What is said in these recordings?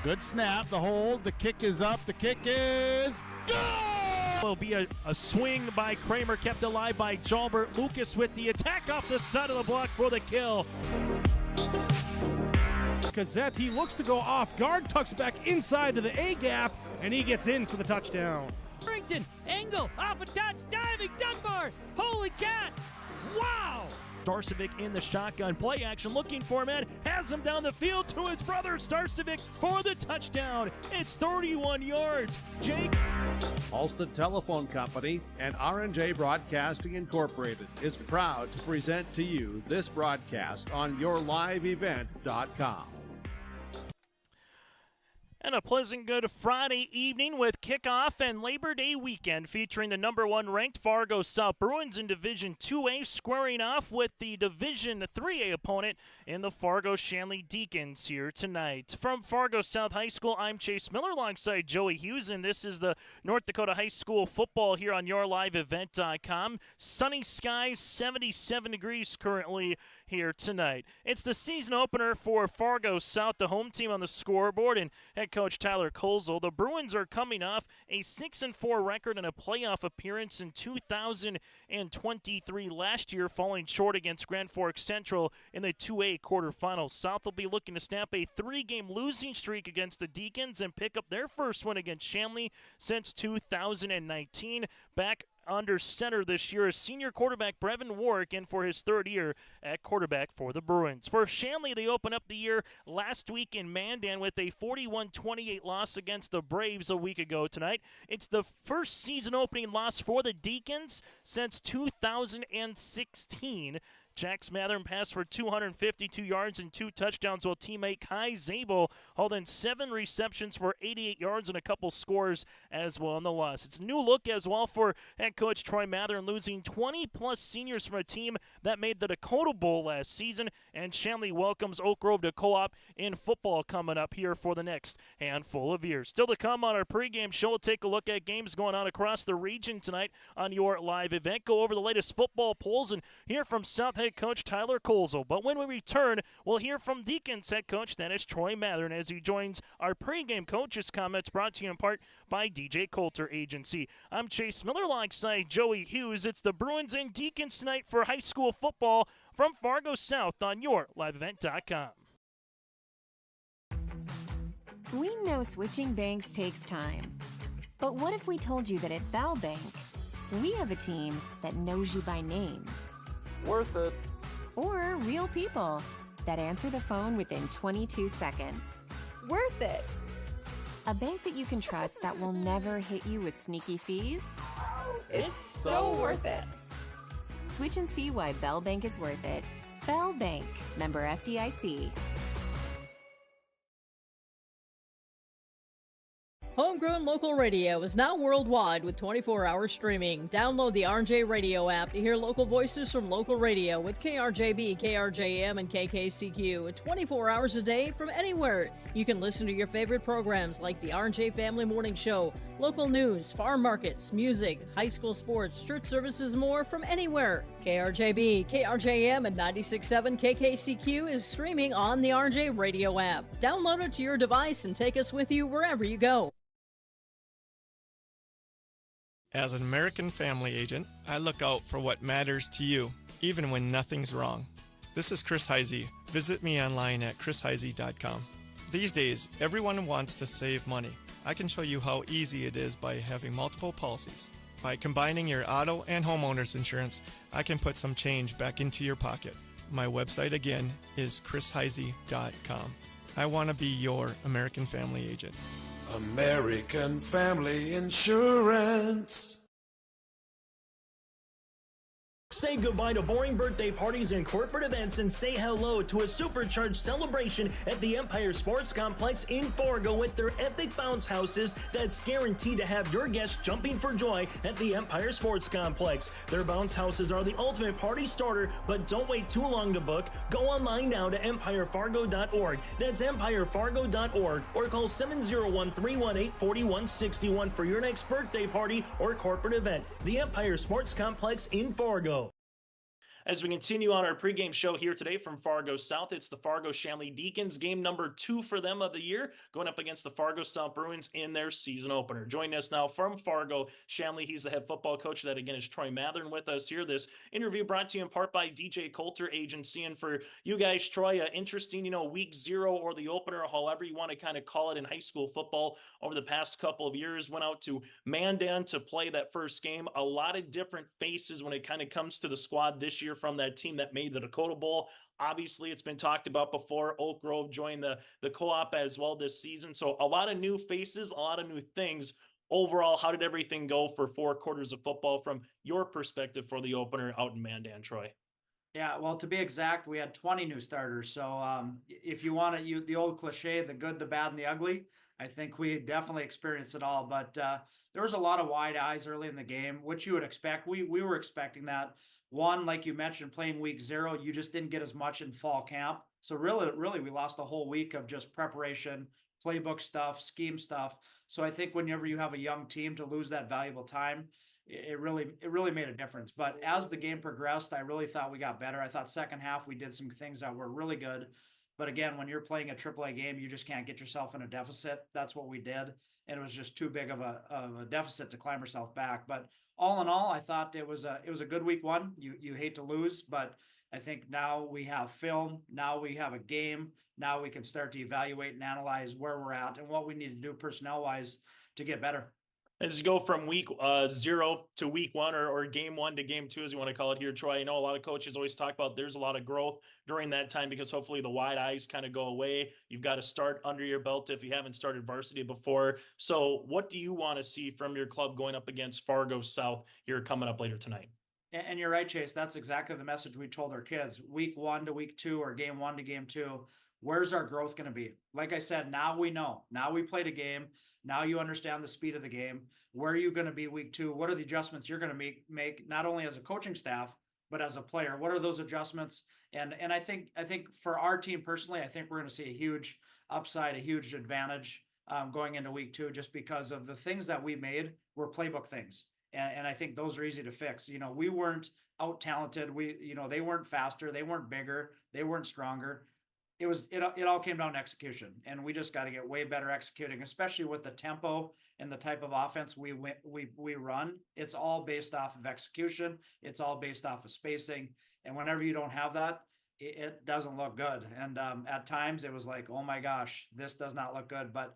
Good snap, the hold, the kick is up, the kick is good! Will be a swing by Kramer, kept alive by Jalbert. Lucas with the attack off the side of the block for the kill. Gazette, he looks to go off guard, tucks back inside to the A gap, and he gets in for the touchdown. Harrington, angle, off a touch, diving, Dunbar, holy cats, wow! Starcevic in the shotgun, play action, looking for him, and has him down the field to his brother Starcevic for the touchdown. It's 31 yards. Jake. Halsted Telephone Company and R&J Broadcasting Incorporated is proud to present to you this broadcast on yourliveevent.com. And a pleasant good Friday evening with kickoff and Labor Day weekend featuring the number 1 ranked Fargo South Bruins in Division 2A squaring off with the Division 3A opponent in the Fargo Shanley Deacons here tonight. From Fargo South High School, I'm Chase Miller alongside Joey Hughes, and this is the North Dakota High School football here on yourliveevent.com. Sunny skies, 77 degrees currently here tonight. It's the season opener for Fargo South, the home team on the scoreboard, and head coach Tyler Kozel. The Bruins are coming off a 6-4 record and a playoff appearance in 2023 last year, falling short against Grand Forks Central in the 2A quarterfinals. South will be looking to snap a 3-game losing streak against the Deacons and pick up their first win against Shanley since 2019. Back under center this year is senior quarterback Brevin Warwick in for his 3rd year at quarterback for the Bruins. For Shanley, they open up the year last week in Mandan with a 41-28 loss against the Braves a week ago tonight. It's the first season opening loss for the Deacons since 2016. Jack Smathern passed for 252 yards and 2 touchdowns, while teammate Kai Zabel hauled in 7 receptions for 88 yards and a couple scores as well in the loss. It's a new look as well for head coach Troy Mathern, losing 20-plus seniors from a team that made the Dakota Bowl last season, and Shanley welcomes Oak Grove to co-op in football coming up here for the next handful of years. Still to come on our pregame show, we'll take a look at games going on across the region tonight on your live event, go over the latest football polls, and hear from South head coach Tyler Kozel. But when we return, we'll hear from Deacons head coach, that is Troy Mathern, as he joins our pregame coaches comments brought to you in part by DJ Coulter Agency. I'm Chase Miller alongside Joey Hughes. It's the Bruins and Deacons tonight for high school football from Fargo South on yourliveevent.com. We know switching banks takes time. But what if we told you that at Bell Bank, we have a team that knows you by name? Worth it. Or real people that answer the phone within 22 seconds. Worth it. A bank that you can trust that will never hit you with sneaky fees. It's so worth it. Switch and see why Bell Bank is worth it. Bell Bank, member FDIC. Homegrown local radio is now worldwide with 24-hour streaming. Download the RJ Radio app to hear local voices from local radio with KRJB, KRJM, and KKCQ 24 hours a day from anywhere. You can listen to your favorite programs like the RJ Family Morning Show, local news, farm markets, music, high school sports, church services, more from anywhere. KRJB, KRJM, and 96.7 KKCQ is streaming on the RJ Radio app. Download it to your device and take us with you wherever you go. As an American Family Agent, I look out for what matters to you, even when nothing's wrong. This is Chris Heisey. Visit me online at chrisheisey.com. These days, everyone wants to save money. I can show you how easy it is by having multiple policies. By combining your auto and homeowner's insurance, I can put some change back into your pocket. My website again is chrisheisey.com. I want to be your American Family Agent. American Family Insurance. Say goodbye to boring birthday parties and corporate events and say hello to a supercharged celebration at the Empire Sports Complex in Fargo with their epic bounce houses that's guaranteed to have your guests jumping for joy at the Empire Sports Complex. Their bounce houses are the ultimate party starter, but don't wait too long to book. Go online now to empirefargo.org. That's empirefargo.org, or call 701-318-4161 for your next birthday party or corporate event. The Empire Sports Complex in Fargo. As we continue on our pregame show here today from Fargo South, it's the Fargo Shanley Deacons, game number 2 for them of the year, going up against the Fargo South Bruins in their season opener. Joining us now from Fargo Shanley, he's the head football coach. That again is Troy Mathern with us here. This interview brought to you in part by DJ Coulter Agency. And for you guys, Troy, interesting, week 0 or the opener, however you want to kind of call it in high school football over the past couple of years, went out to Mandan to play that first game. A lot of different faces when it kind of comes to the squad this year from that team that made the Dakota Bowl. Obviously, it's been talked about before. Oak Grove joined the co-op as well this season. So a lot of new faces, a lot of new things. Overall, how did everything go for 4 quarters of football from your perspective for the opener out in Mandan, Troy? Yeah, well, to be exact, we had 20 new starters. So if you want to use the old cliche, the good, the bad, and the ugly, I think we definitely experienced it all. But there was a lot of wide eyes early in the game, which you would expect. We were expecting that. One, like you mentioned, playing week 0, you just didn't get as much in fall camp. So really, we lost a whole week of just preparation, playbook stuff, scheme stuff. So I think whenever you have a young team, to lose that valuable time, it really made a difference. But as the game progressed, I really thought we got better. I thought second half we did some things that were really good. But again, when you're playing a AAA game, you just can't get yourself in a deficit. That's what we did. And it was just too big of a deficit to climb ourselves back. But all in all, I thought it was a good week 1. You hate to lose, but I think now we have film. Now we have a game. Now we can start to evaluate and analyze where we're at and what we need to do personnel-wise to get better. As you go from week 0 to week 1 or game 1 to game 2, as you want to call it here, Troy, I know a lot of coaches always talk about there's a lot of growth during that time because hopefully the wide eyes kind of go away. You've got to start under your belt if you haven't started varsity before. So what do you want to see from your club going up against Fargo South here coming up later tonight? And you're right, Chase. That's exactly the message we told our kids. Week 1 to week 2 or game 1 to game 2, where's our growth going to be? Like I said, now we know. Now we played a game. Now you understand the speed of the game. Where are you going to be week 2? What are the adjustments you're going to make not only as a coaching staff, but as a player? What are those adjustments? And I think for our team personally, I think we're going to see a huge upside, a huge advantage going into week 2, just because of the things that we made were playbook things. And I think those are easy to fix. We weren't out talented. They weren't faster. They weren't bigger. They weren't stronger. It all came down to execution, and we just got to get way better executing, especially with the tempo and the type of offense we run. It's all based off of execution. It's all based off of spacing. And whenever you don't have that, it doesn't look good. And at times it was like, oh my gosh, this does not look good. But,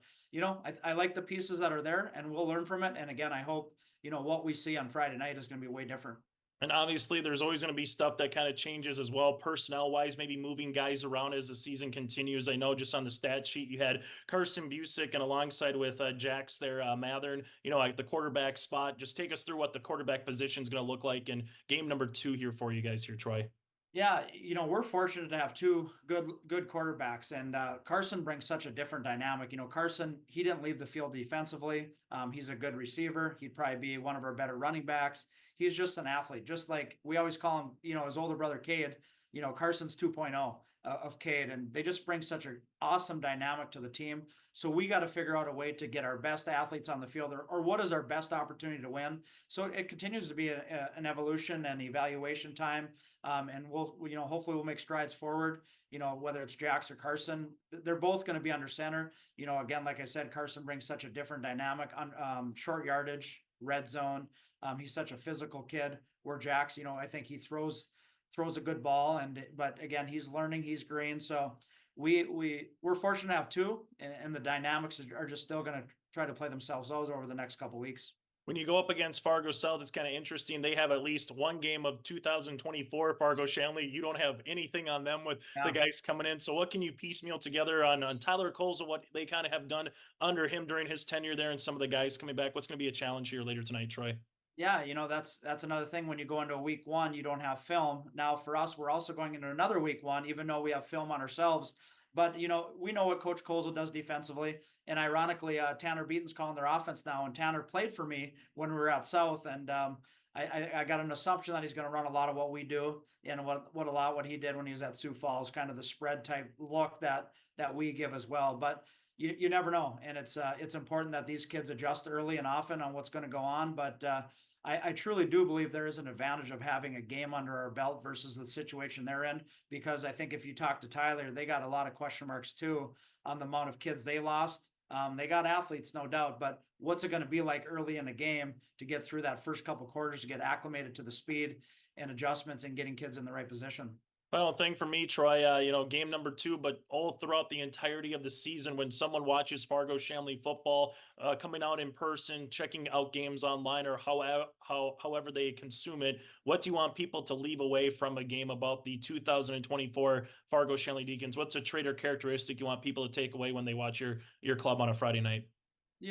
I like the pieces that are there, and we'll learn from it. And again, I hope, what we see on Friday night is going to be way different. And obviously there's always going to be stuff that kind of changes as well, personnel wise, maybe moving guys around as the season continues. I know just on the stat sheet, you had Carson Busick and alongside with Jax there, Mathern, like the quarterback spot. Just take us through what the quarterback position is going to look like in game number 2 here for you guys here, Troy. Yeah, we're fortunate to have 2 good quarterbacks, and Carson brings such a different dynamic. Carson, he didn't leave the field defensively. He's a good receiver. He'd probably be one of our better running backs. He's just an athlete, just like we always call him, his older brother, Cade. Carson's 2.0 of Cade, and they just bring such an awesome dynamic to the team. So we got to figure out a way to get our best athletes on the field, or what is our best opportunity to win. So it continues to be an evolution and evaluation time. And we'll, hopefully we'll make strides forward, whether it's Jax or Carson, they're both going to be under center. Again, like I said, Carson brings such a different dynamic on short yardage, red zone. He's such a physical kid, where Jax, I think he throws a good ball, but again, he's learning, he's green. So we're fortunate to have 2, and the dynamics are just still going to try to play themselves out over the next couple of weeks. When you go up against Fargo South, it's kind of interesting. They have at least one game of 2024, Fargo Shanley. You don't have anything on them with the guys coming in. So what can you piecemeal together on Tyler Coles and what they kind of have done under him during his tenure there and some of the guys coming back? What's going to be a challenge here later tonight, Troy? Yeah, that's another thing. When you go into a week 1, you don't have film. Now for us, we're also going into another week 1, even though we have film on ourselves. But, we know what Coach Colesville does defensively. And ironically, Tanner Beaton's calling their offense now. And Tanner played for me when we were at South. And I got an assumption that he's going to run a lot of what we do, and what he did when he was at Sioux Falls, kind of the spread type look that we give as well. But you never know. And it's important that these kids adjust early and often on what's going to go on. But I truly do believe there is an advantage of having a game under our belt versus the situation they're in, because I think if you talk to Tyler, they got a lot of question marks too on the amount of kids they lost. They got athletes, no doubt, but what's it going to be like early in the game to get through that first couple quarters, to get acclimated to the speed and adjustments and getting kids in the right position? Final thing for me, Troy, game number 2, but all throughout the entirety of the season, when someone watches Fargo Shanley football, coming out in person, checking out games online, or however they consume it, what do you want people to leave away from a game about the 2024 Fargo Shanley Deacons? What's a trait or characteristic you want people to take away when they watch your club on a Friday night?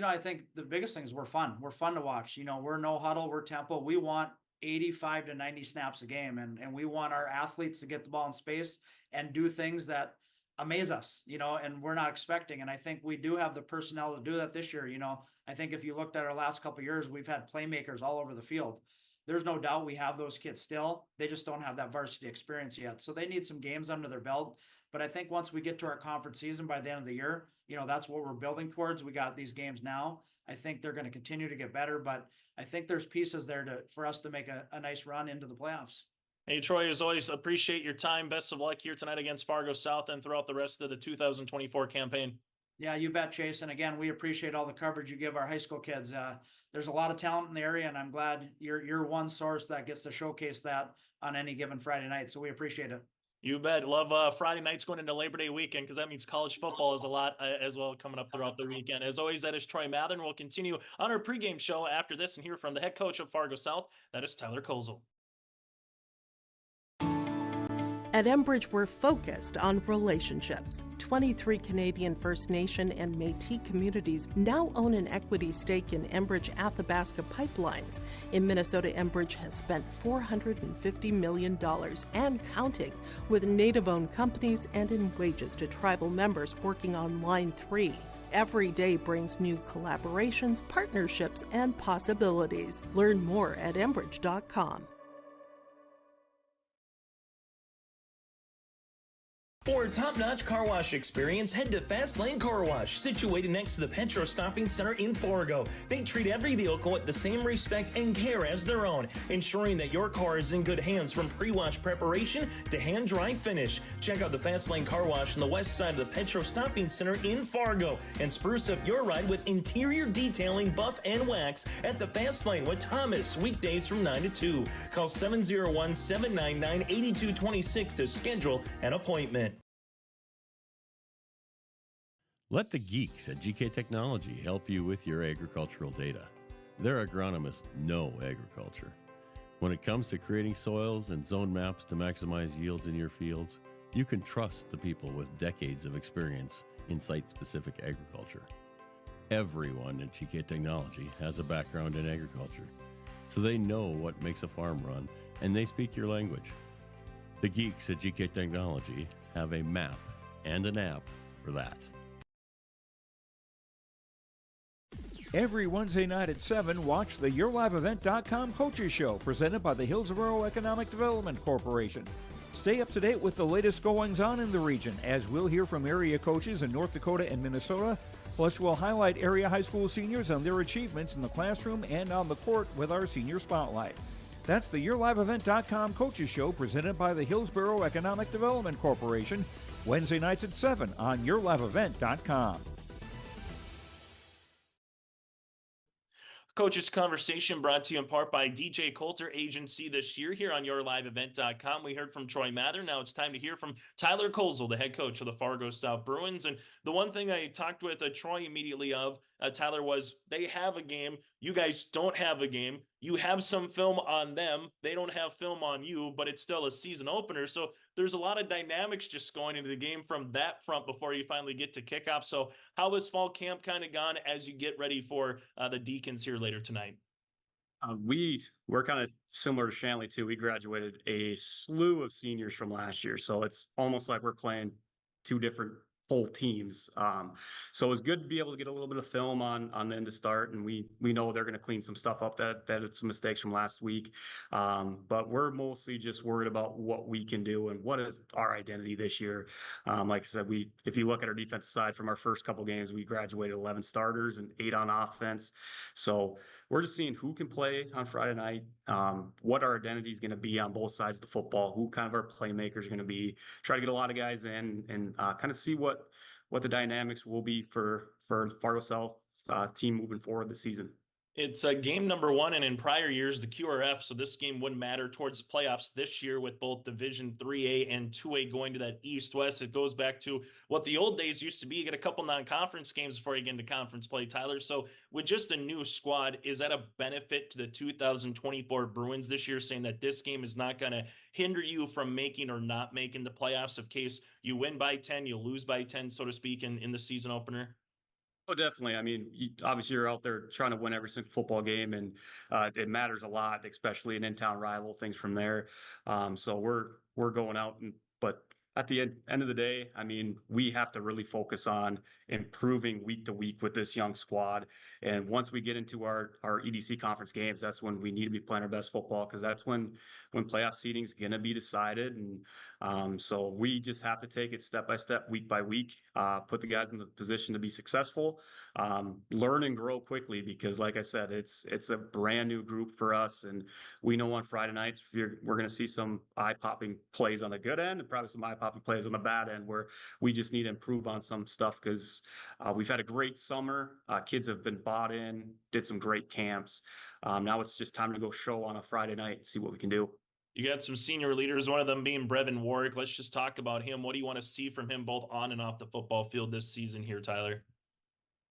I think the biggest thing is we're fun. We're fun to watch. We're no huddle, we're tempo. We want 85 to 90 snaps a game, and we want our athletes to get the ball in space and do things that amaze us, and we're not expecting. And I think we do have the personnel to do that this year. I think if you looked at our last couple of years, we've had playmakers all over the field. There's no doubt we have those kids still. They just don't have that varsity experience yet. So they need some games under their belt. But I think once we get to our conference season by the end of the year, that's what we're building towards. We got these games now. I think they're going to continue to get better, but I think there's pieces there for us to make a nice run into the playoffs. Hey, Troy, as always, appreciate your time. Best of luck here tonight against Fargo South and throughout the rest of the 2024 campaign. Yeah, you bet, Chase. And again, we appreciate all the coverage you give our high school kids. There's a lot of talent in the area, and I'm glad you're one source that gets to showcase that on any given Friday night. So we appreciate it. You bet. Love Friday nights going into Labor Day weekend, because that means college football is a lot as well coming up throughout the weekend. As always, that is Troy Mathern. We'll continue on our pregame show after this and hear from the head coach of Fargo South. That is Tyler Kozel. At Enbridge, we're focused on relationships. 23 Canadian First Nation and Métis communities now own an equity stake in Enbridge Athabasca Pipelines. In Minnesota, Enbridge has spent $450 million and counting, with Native-owned companies and in wages to tribal members working on Line 3. Every day brings new collaborations, partnerships, and possibilities. Learn more at Enbridge.com. For a top-notch car wash experience, head to Fast Lane Car Wash, situated next to the Petro Stopping Center in Fargo. They treat every vehicle with the same respect and care as their own, ensuring that your car is in good hands from pre-wash preparation to hand-dry finish. Check out the Fast Lane Car Wash on the west side of the Petro Stopping Center in Fargo and spruce up your ride with interior detailing, buff, and wax at the Fast Lane with Thomas, weekdays from 9 to 2. Call 701-799-8226 to schedule an appointment. Let the geeks at GK Technology help you with your agricultural data. Their agronomists know agriculture. When it comes to creating soils and zone maps to maximize yields in your fields, you can trust the people with decades of experience in site-specific agriculture. Everyone at GK Technology has a background in agriculture, so they know what makes a farm run, and they speak your language. The geeks at GK Technology have a map and an app for that. Every Wednesday night at 7, watch the YourLiveEvent.com Coaches Show, presented by the Hillsborough Economic Development Corporation. Stay up to date with the latest goings-on in the region, as we'll hear from area coaches in North Dakota and Minnesota. Plus, we'll highlight area high school seniors on their achievements in the classroom and on the court with our Senior Spotlight. That's the YourLiveEvent.com Coaches Show, presented by the Hillsborough Economic Development Corporation, Wednesday nights at 7 on YourLiveEvent.com. Coaches Conversation brought to you in part by DJ Coulter Agency this year here on YourLiveEvent.com. We heard from Troy Mather. Now it's time to hear from Tyler Kozel, the head coach of the Fargo South Bruins. And the one thing I talked with Troy immediately of, Tyler, was they have a game. You guys don't have a game. You have some film on them. They don't have film on you, but it's still a season opener. So there's a lot of dynamics just going into the game from that front before you finally get to kickoff. So how has fall camp kind of gone as you get ready for the Deacons here later tonight? We're kind of similar to Shanley too. We graduated a slew of seniors from last year. So it's almost like we're playing two different full teams. So it was good to be able to get a little bit of film on them to start, and we know they're going to clean some stuff up that it's some mistakes from last week. But we're mostly just worried about what we can do and what is our identity this year. Like I said, if you look at our defensive side from our first couple games, we graduated 11 starters and 8 on offense. So we're just seeing who can play on Friday night, what our identity is going to be on both sides of the football, who kind of our playmakers are going to be. Try to get a lot of guys in and kind of see what the dynamics will be for Fargo South team moving forward this season. It's game number 1, and in prior years, the QRF, so this game wouldn't matter towards the playoffs this year with both Division 3A and 2A going to that East-West. It goes back to what the old days used to be. You get a couple non-conference games before you get into conference play, Tyler. So with just a new squad, is that a benefit to the 2024 Bruins this year, saying that this game is not going to hinder you from making or not making the playoffs in case you win by 10, you lose by 10, so to speak, in the season opener? Oh, definitely. I mean, obviously you're out there trying to win every single football game, and it matters a lot, especially an in-town rival, things from there. So we're going out, but at the end of the day, I mean, we have to really focus on improving week to week with this young squad. And once we get into our EDC conference games, that's when we need to be playing our best football, because that's when playoff seeding is going to be decided. And so we just have to take it step by step, week by week, put the guys in the position to be successful, learn and grow quickly, because like I said, it's a brand new group for us. And we know on Friday nights, we're going to see some eye-popping plays on the good end and probably some eye-popping plays on the bad end, where we just need to improve on some stuff, because we've had a great summer. Kids have been bought in, did some great camps. Now it's just time to go show on a Friday night and see what we can do. You got some senior leaders, one of them being Brevin Warwick. Let's just talk about him. What do you want to see from him both on and off the football field this season here, Tyler?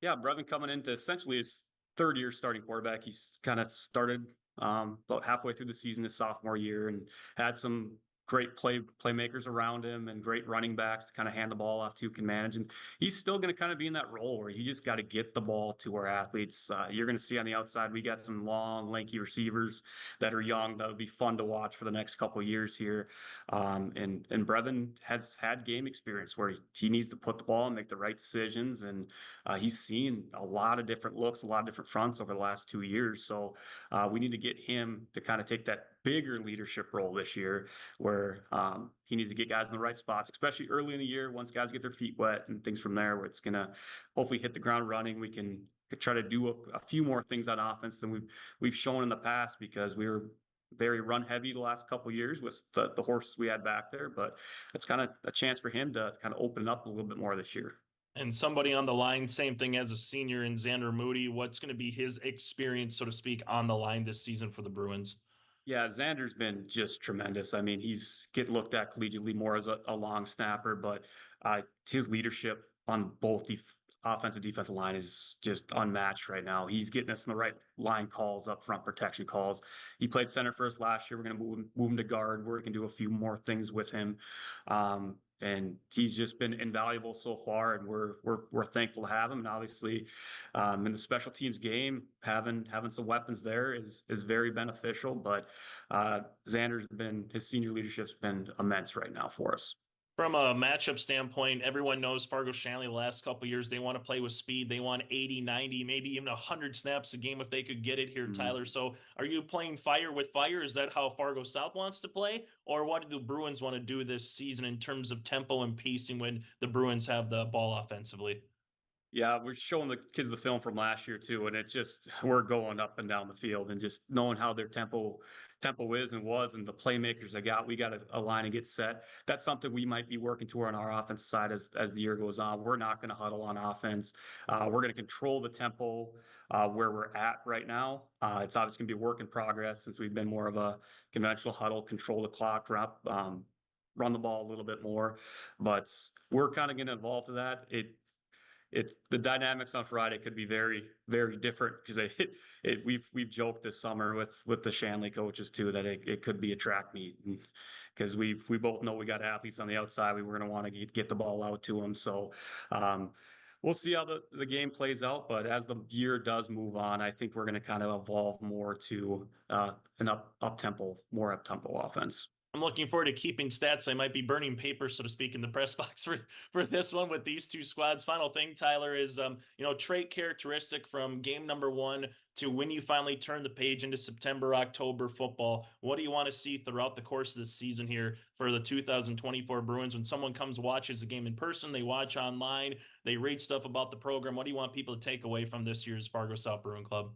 Yeah, Brevin coming into essentially his third year starting quarterback. He's kind of started about halfway through the season his sophomore year, and had some great playmakers around him and great running backs to kind of hand the ball off to, can manage. And he's still going to kind of be in that role where you just got to get the ball to our athletes. You're going to see on the outside, we got some long, lanky receivers that are young. That'll be fun to watch for the next couple of years here. And Brevin has had game experience where he needs to put the ball and make the right decisions. And he's seen a lot of different looks, a lot of different fronts over the last 2 years. So we need to get him to kind of take that bigger leadership role this year, where he needs to get guys in the right spots, especially early in the year, once guys get their feet wet and things from there, where it's going to hopefully hit the ground running. We can try to do a few more things on offense than we've shown in the past, because we were very run heavy the last couple of years with the horses we had back there. But it's kind of a chance for him to kind of open up a little bit more this year. And somebody on the line, same thing as a senior in Xander Moody. What's going to be his experience, so to speak, on the line this season for the Bruins? Yeah, Xander's been just tremendous. I mean, he's getting looked at collegiately more as a long snapper, but his leadership on both the offensive defensive line is just unmatched right now. He's getting us in the right line calls, up front protection calls. He played center for us last year. We're going to move him to guard, where we can do a few more things with him. And he's just been invaluable so far, and we're thankful to have him. And obviously, in the special teams game, having some weapons there is very beneficial. But his senior leadership's been immense right now for us. From a matchup standpoint, everyone knows Fargo Shanley the last couple of years, they want to play with speed. They want 80, 90, maybe even 100 snaps a game if they could get it here, Tyler. So are you playing fire with fire? Is that how Fargo South wants to play? Or what do the Bruins want to do this season in terms of tempo and pacing when the Bruins have the ball offensively? Yeah, we're showing the kids the film from last year too, and we're going up and down the field, and just knowing how their tempo is and was, and the playmakers they got. We got a line and get set. That's something we might be working toward on our offensive side as the year goes on. We're not going to huddle on offense. We're going to control the tempo where we're at right now. It's obviously going to be a work in progress, since we've been more of a conventional huddle, control the clock, run the ball a little bit more. But we're kind of going to evolve to that. The dynamics on Friday could be very, very different, because we've joked this summer with the Shanley coaches too, that it could be a track meet, because we both know we got athletes on the outside. We were going to want to get the ball out to them. So we'll see how the game plays out. But as the year does move on, I think we're going to kind of evolve more to an up tempo offense. I'm looking forward to keeping stats. I might be burning paper, so to speak, in the press box for this one with these two squads. Final thing, Tyler, is trait characteristic from game number 1 to when you finally turn the page into September, October football. What do you want to see throughout the course of the season here for the 2024 Bruins? When someone comes watches the game in person, they watch online, they read stuff about the program. What do you want people to take away from this year's Fargo South Bruin Club?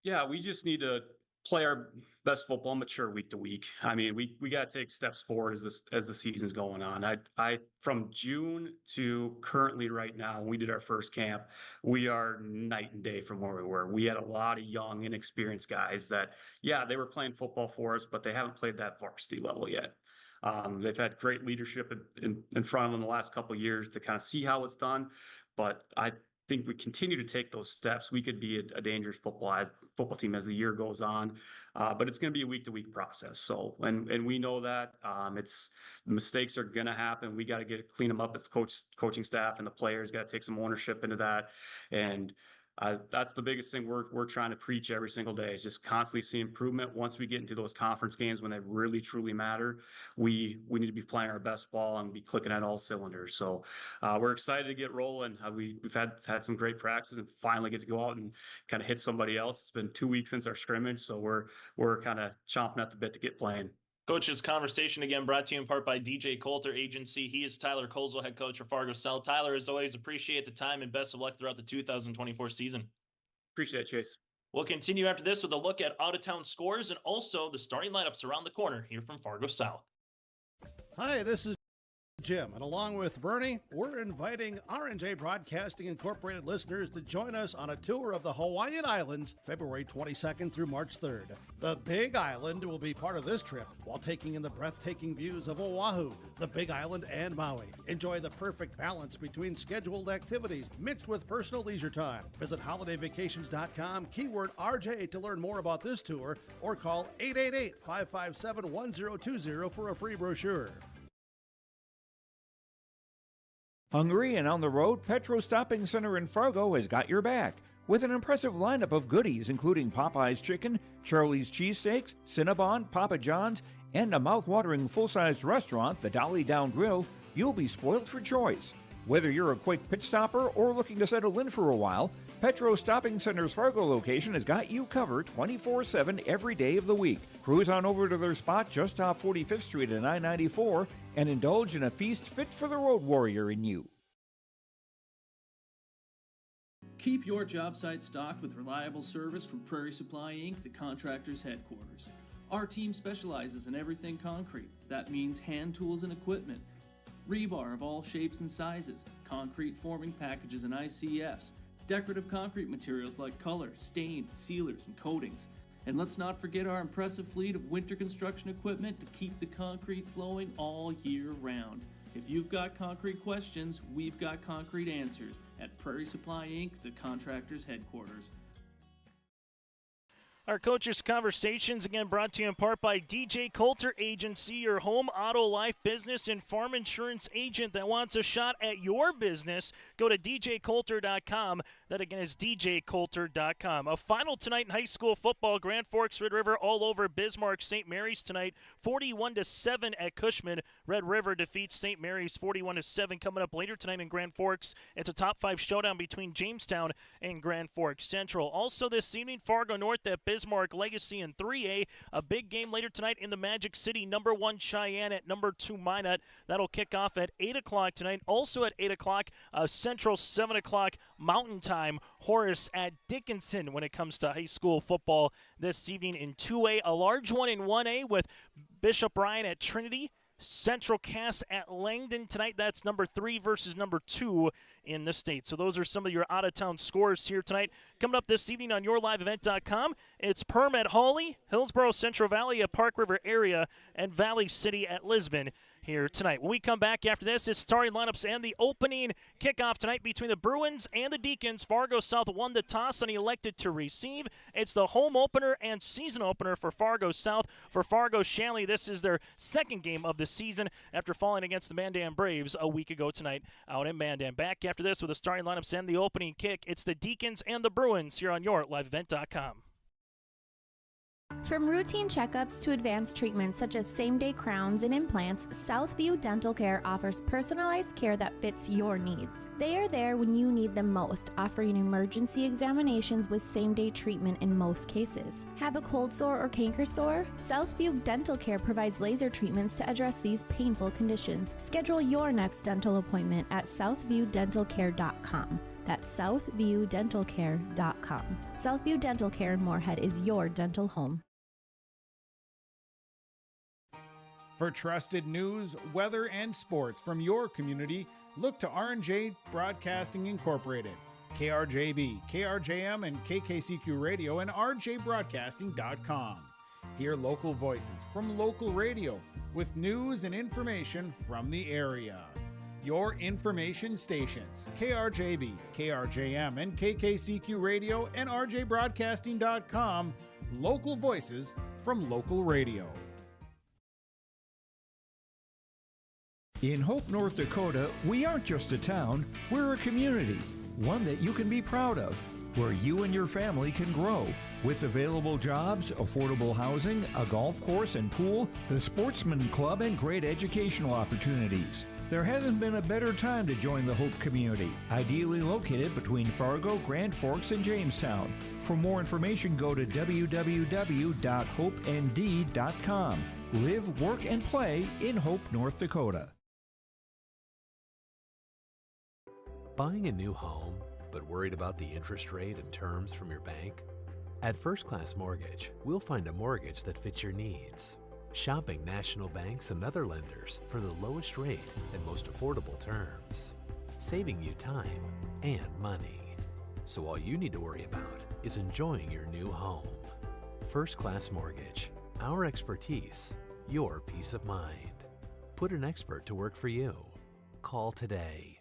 Yeah, we just need to play our best football, mature week to week. I mean, we got to take steps forward as the season's going on. I from June to currently right now, when we did our first camp, we are night and day from where we were. We had a lot of young, inexperienced guys that, yeah, they were playing football for us, but they haven't played that varsity level yet. They've had great leadership in front of them the last couple of years to kind of see how it's done, but I think we continue to take those steps, we could be a dangerous football team as the year goes on. But it's going to be a week-to-week process. So, and we know that mistakes are going to happen. We got to clean them up as the coaching staff, and the players got to take some ownership into that. And that's the biggest thing we're trying to preach every single day, is just constantly see improvement. Once we get into those conference games when they really truly matter, we need to be playing our best ball and be clicking at all cylinders. So we're excited to get rolling. We've had some great practices and finally get to go out and kind of hit somebody else. It's been 2 weeks since our scrimmage, so we're kind of chomping at the bit to get playing. Coach's Conversation again brought to you in part by DJ Coulter Agency. He is Tyler Colesville, head coach for Fargo South. Tyler, as always, appreciate the time and best of luck throughout the 2024 season. Appreciate it, Chase. We'll continue after this with a look at out-of-town scores and also the starting lineups around the corner here from Fargo South. Hi, this is Jim, and along with Bernie, we're inviting R&J Broadcasting Incorporated listeners to join us on a tour of the Hawaiian Islands, February 22nd through March 3rd. The Big Island will be part of this trip while taking in the breathtaking views of Oahu, the Big Island, and Maui. Enjoy the perfect balance between scheduled activities mixed with personal leisure time. Visit holidayvacations.com, keyword RJ, to learn more about this tour, or call 888-557-1020 for a free brochure. Hungry and on the road, Petro Stopping Center in Fargo has got your back with an impressive lineup of goodies including Popeye's Chicken, Charlie's Cheesesteaks, Cinnabon, Papa John's, and a mouth-watering full-sized restaurant, the Dolly Down Grill. You'll be spoiled for choice. Whether you're a quick pit stopper or looking to settle in for a while, Petro Stopping Center's Fargo location has got you covered 24/7 every day of the week. Cruise on over to their spot just off 45th Street and I-94 and indulge in a feast fit for the road warrior in you. Keep your job site stocked with reliable service from Prairie Supply Inc., the contractor's headquarters. Our team specializes in everything concrete. That means hand tools and equipment, rebar of all shapes and sizes, concrete forming packages and ICFs, decorative concrete materials like color, stain, sealers, and coatings. And let's not forget our impressive fleet of winter construction equipment to keep the concrete flowing all year round. If you've got concrete questions, we've got concrete answers at Prairie Supply Inc., the contractor's headquarters. Our Coaches Conversations, again, brought to you in part by DJ Coulter Agency, your home auto, life, business, and farm insurance agent that wants a shot at your business. Go to djcoulter.com. That, again, is djcoulter.com. A final tonight in high school football. Grand Forks, Red River all over Bismarck St. Mary's tonight, 41-7 at Cushman. Red River defeats St. Mary's 41-7. Coming up later tonight in Grand Forks, it's a top 5 showdown between Jamestown and Grand Forks Central. Also this evening, Fargo North at Bismarck Legacy in 3A. A big game later tonight in the Magic City. Number 1 Cheyenne at number 2 Minot. That'll kick off at 8 o'clock tonight. Also at 8 o'clock, Central 7 o'clock Mountain Time. Horace at Dickinson when it comes to high school football this evening in 2A. A large one in 1A with Bishop Ryan at Trinity. Central Cass at Langdon tonight. That's number 3 versus number 2 in the state. So those are some of your out-of-town scores here tonight. Coming up this evening on yourliveevent.com, it's Perm at Hawley, Hillsborough Central Valley at Park River area, and Valley City at Lisbon here tonight. When we come back after this, it's starting lineups and the opening kickoff tonight between the Bruins and the Deacons. Fargo South won the toss and elected to receive. It's the home opener and season opener for Fargo South. For Fargo Shanley, this is their second game of the season after falling against the Mandan Braves a week ago tonight out in Mandan. Back after this with the starting lineups and the opening kick, it's the Deacons and the Bruins here on yourliveevent.com. From routine checkups to advanced treatments such as same-day crowns and implants, Southview Dental Care offers personalized care that fits your needs. They are there when you need them most, offering emergency examinations with same-day treatment in most cases. Have a cold sore or canker sore? Southview Dental Care provides laser treatments to address these painful conditions. Schedule your next dental appointment at southviewdentalcare.com. That's southviewdentalcare.com. Southview Dental Care in Moorhead is your dental home. For trusted news, weather, and sports from your community, look to R&J Broadcasting Incorporated, KRJB, KRJM, and KKCQ Radio, and rjbroadcasting.com. Hear local voices from local radio with news and information from the area. Your information stations, KRJB, KRJM, and KKCQ Radio, and rjbroadcasting.com, local voices from local radio. In Hope, North Dakota, we aren't just a town, we're a community, one that you can be proud of, where you and your family can grow. With available jobs, affordable housing, a golf course and pool, the Sportsman Club, and great educational opportunities. There hasn't been a better time to join the Hope community, ideally located between Fargo, Grand Forks, and Jamestown. For more information, go to www.hopend.com. Live, work, and play in Hope, North Dakota. Buying a new home, but worried about the interest rate and terms from your bank? At First Class Mortgage, we'll find a mortgage that fits your needs. Shopping national banks and other lenders for the lowest rate and most affordable terms, saving you time and money. So all you need to worry about is enjoying your new home. First Class Mortgage, our expertise, your peace of mind. Put an expert to work for you. Call today.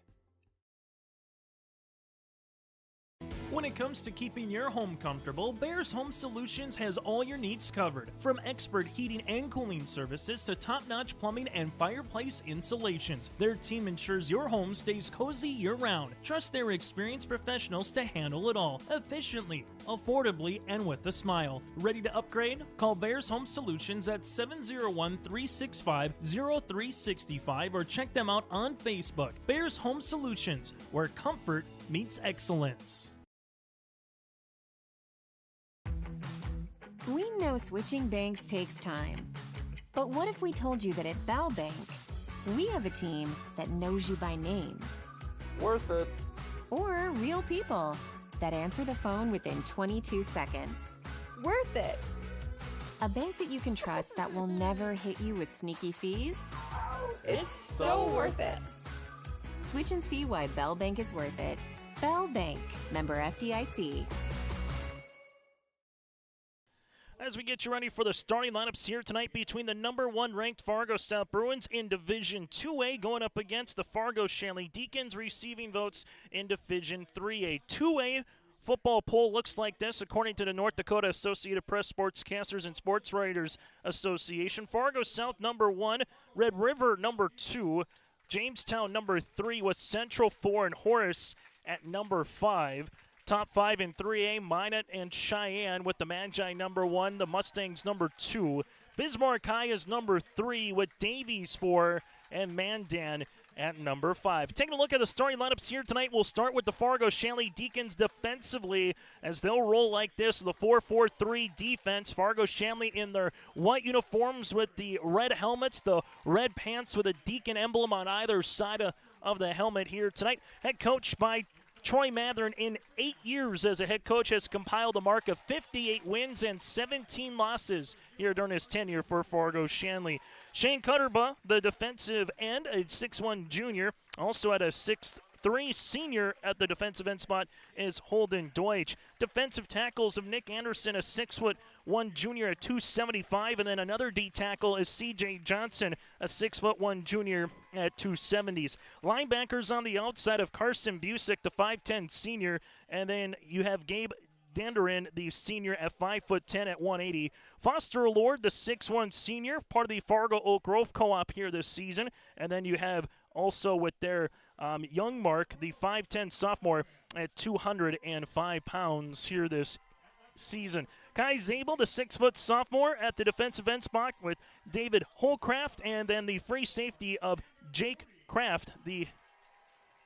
When it comes to keeping your home comfortable, Bears Home Solutions has all your needs covered. From expert heating and cooling services to top-notch plumbing and fireplace installations, their team ensures your home stays cozy year-round. Trust their experienced professionals to handle it all efficiently, affordably, and with a smile. Ready to upgrade? Call Bears Home Solutions at 701-365-0365 or check them out on Facebook. Bears Home Solutions, where comfort meets excellence. We know switching banks takes time. But what if we told you that at Bell Bank, we have a team that knows you by name? Worth it. Or real people that answer the phone within 22 seconds. Worth it. A bank that you can trust that will never hit you with sneaky fees? It's so worth it. Switch and see why Bell Bank is worth it. Bell Bank, member FDIC. As we get you ready for the starting lineups here tonight between the number 1 ranked Fargo South Bruins in Division 2A going up against the Fargo Shanley Deacons receiving votes in Division 3A. 2A football poll looks like this according to the North Dakota Associated Press Sportscasters and Sports Writers Association. Fargo South number 1, Red River number 2, Jamestown number 3 with Central 4 and Horace at number 5. Top 5 in 3A, Minot and Cheyenne with the Magi number 1, the Mustangs number 2. Bismarck High is number 3 with Davies 4 and Mandan at number 5. Taking a look at the starting lineups here tonight, we'll start with the Fargo Shanley Deacons defensively as they'll roll like this with a 4-4-3 defense. Fargo Shanley in their white uniforms with the red helmets, the red pants with a Deacon emblem on either side of the helmet here tonight. Head coach by Troy Mathern, in 8 years as a head coach, has compiled a mark of 58 wins and 17 losses here during his tenure for Fargo Shanley. Shane Cutterba, the defensive end, a 6'1 junior, also at a 6'3 senior at the defensive end spot is Holden Deutsch. Defensive tackles of Nick Anderson, a 6'1 junior at 275, and then another D tackle is C.J. Johnson, a 6'1 junior at 270s. Linebackers on the outside of Carson Busick, the 5'10 senior, and then you have Gabe Danderin, the senior, at 5'10 at 180. Foster Lord, the 6'1 senior, part of the Fargo Oak Grove Co-op here this season, and then you have also with their young mark, the 5'10 sophomore at 205 pounds here this season. Kai Zabel, the 6-foot sophomore at the defensive end spot with David Holcraft, and then the free safety of Jake Kraft, the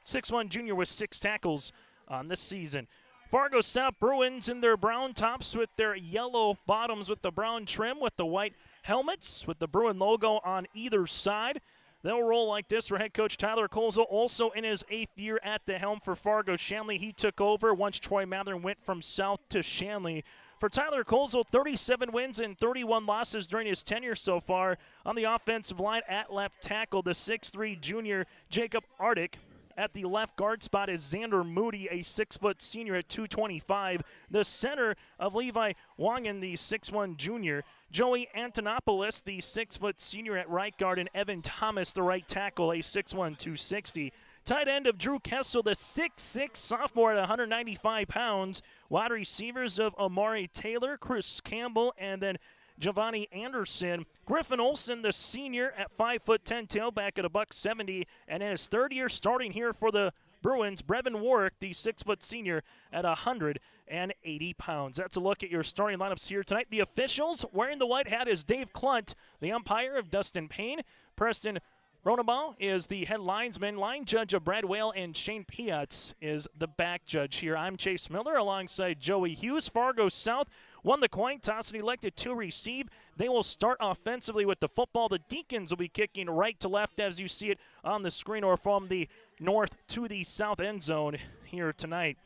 6'1 junior with 6 tackles on this season. Fargo South Bruins in their brown tops with their yellow bottoms with the brown trim with the white helmets with the Bruin logo on either side. They'll roll like this for head coach Tyler Colzo, also in his 8th year at the helm for Fargo Shanley. He took over once Troy Mathern went from South to Shanley. For Tyler Colzo, 37 wins and 31 losses during his tenure so far. On the offensive line at left tackle, the 6'3 junior Jacob Ardick. At the left guard spot is Xander Moody, a 6-foot senior at 225. The center of Levi Wangen, the 6'1 junior. Joey Antonopoulos, the 6-foot senior at right guard, and Evan Thomas, the right tackle, a 6'1", 260. Tight end of Drew Kessel, the 6'6 sophomore at 195 pounds. Wide receivers of Amari Taylor, Chris Campbell, and then Giovanni Anderson. Griffin Olson, the senior at 5'10", tailback at $170, and in his 3rd year starting here for the Bruins, Brevin Warwick, the 6-foot senior at 180 pounds. That's a look at your starting lineups here tonight. The officials wearing the white hat is Dave Klunt, the umpire of Dustin Payne. Preston Ronabaugh is the head linesman. Line judge of Brad Whale, and Shane Piatz is the back judge here. I'm Chase Miller alongside Joey Hughes. Fargo South won the coin toss and elected to receive. They will start offensively with the football. The Deacons will be kicking right to left as you see it on the screen, or from the north to the south end zone here tonight.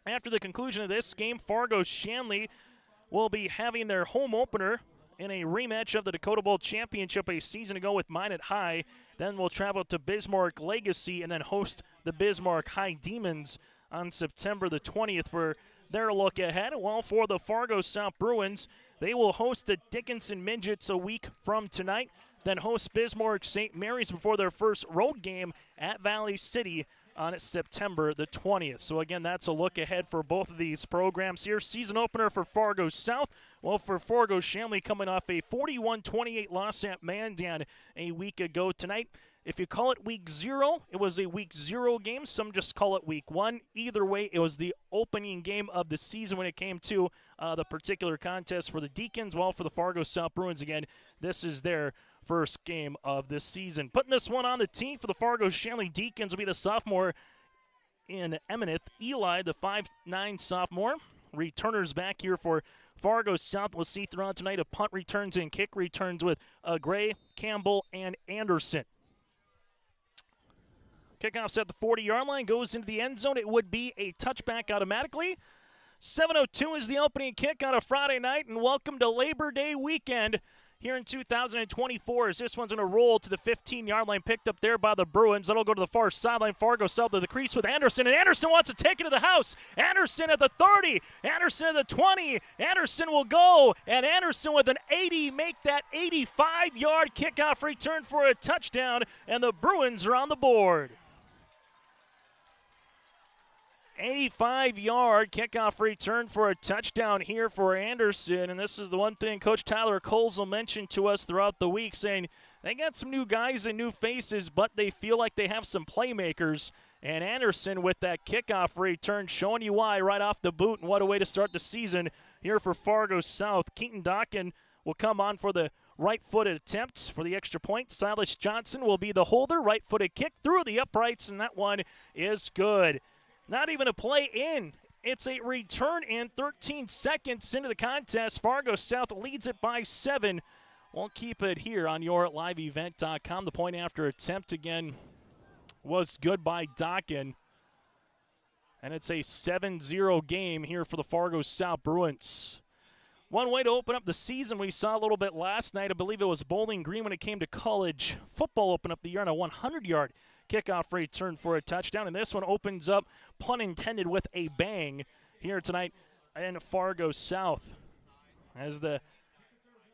After the conclusion of this game, Fargo Shanley will be having their home opener in a rematch of the Dakota Bowl Championship a season ago with Minot High. Then we'll travel to Bismarck Legacy and then host the Bismarck High Demons on September the 20th for their look ahead. Well, for the Fargo South Bruins, they will host the Dickinson Midgets a week from tonight, then host Bismarck St. Mary's before their first road game at Valley City on September the 20th. So again, that's a look ahead for both of these programs here. Season opener for Fargo South. Well, for Fargo Shanley, coming off a 41-28 loss at Mandan a week ago tonight. If you call it week 0, it was a week 0 game. Some just call it week 1. Either way, it was the opening game of the season when it came to the particular contest for the Deacons. Well, for the Fargo South Bruins, again, this is their first game of the season. Putting this one on the tee for the Fargo Shanley Deacons will be the sophomore in Emineth Eli, the 5'9 sophomore. Returners back here for Fargo South. We'll see throughout tonight of punt returns and kick returns with Gray, Campbell, and Anderson. Kickoff's at the 40-yard line, goes into the end zone. It would be a touchback automatically. 7:02 is the opening kick on a Friday night, and welcome to Labor Day weekend here in 2024 as this one's going to roll to the 15-yard line, picked up there by the Bruins. That'll go to the far sideline. Fargo south to the crease with Anderson, and Anderson wants to take it to the house. Anderson at the 30, Anderson at the 20. Anderson will go, and Anderson with an 80 make that 85-yard kickoff return for a touchdown, and the Bruins are on the board. 85-yard kickoff return for a touchdown here for Anderson. And this is the one thing Coach Tyler Colesel mentioned to us throughout the week, saying they got some new guys and new faces, but they feel like they have some playmakers. And Anderson with that kickoff return, showing you why right off the boot, and what a way to start the season here for Fargo South. Keaton Dockin will come on for the right-footed attempts for the extra point. Silas Johnson will be the holder. Right-footed kick through the uprights, and that one is good. Not even a play in. It's a return in 13 seconds into the contest. Fargo South leads it by 7. We'll keep it here on your liveevent.com. The point after attempt again was good by Dockin. And it's a 7-0 game here for the Fargo South Bruins. One way to open up the season we saw a little bit last night. I believe it was Bowling Green when it came to college football open up the year on a 100-yard kickoff return for a touchdown. And this one opens up, pun intended, with a bang here tonight in Fargo South. As the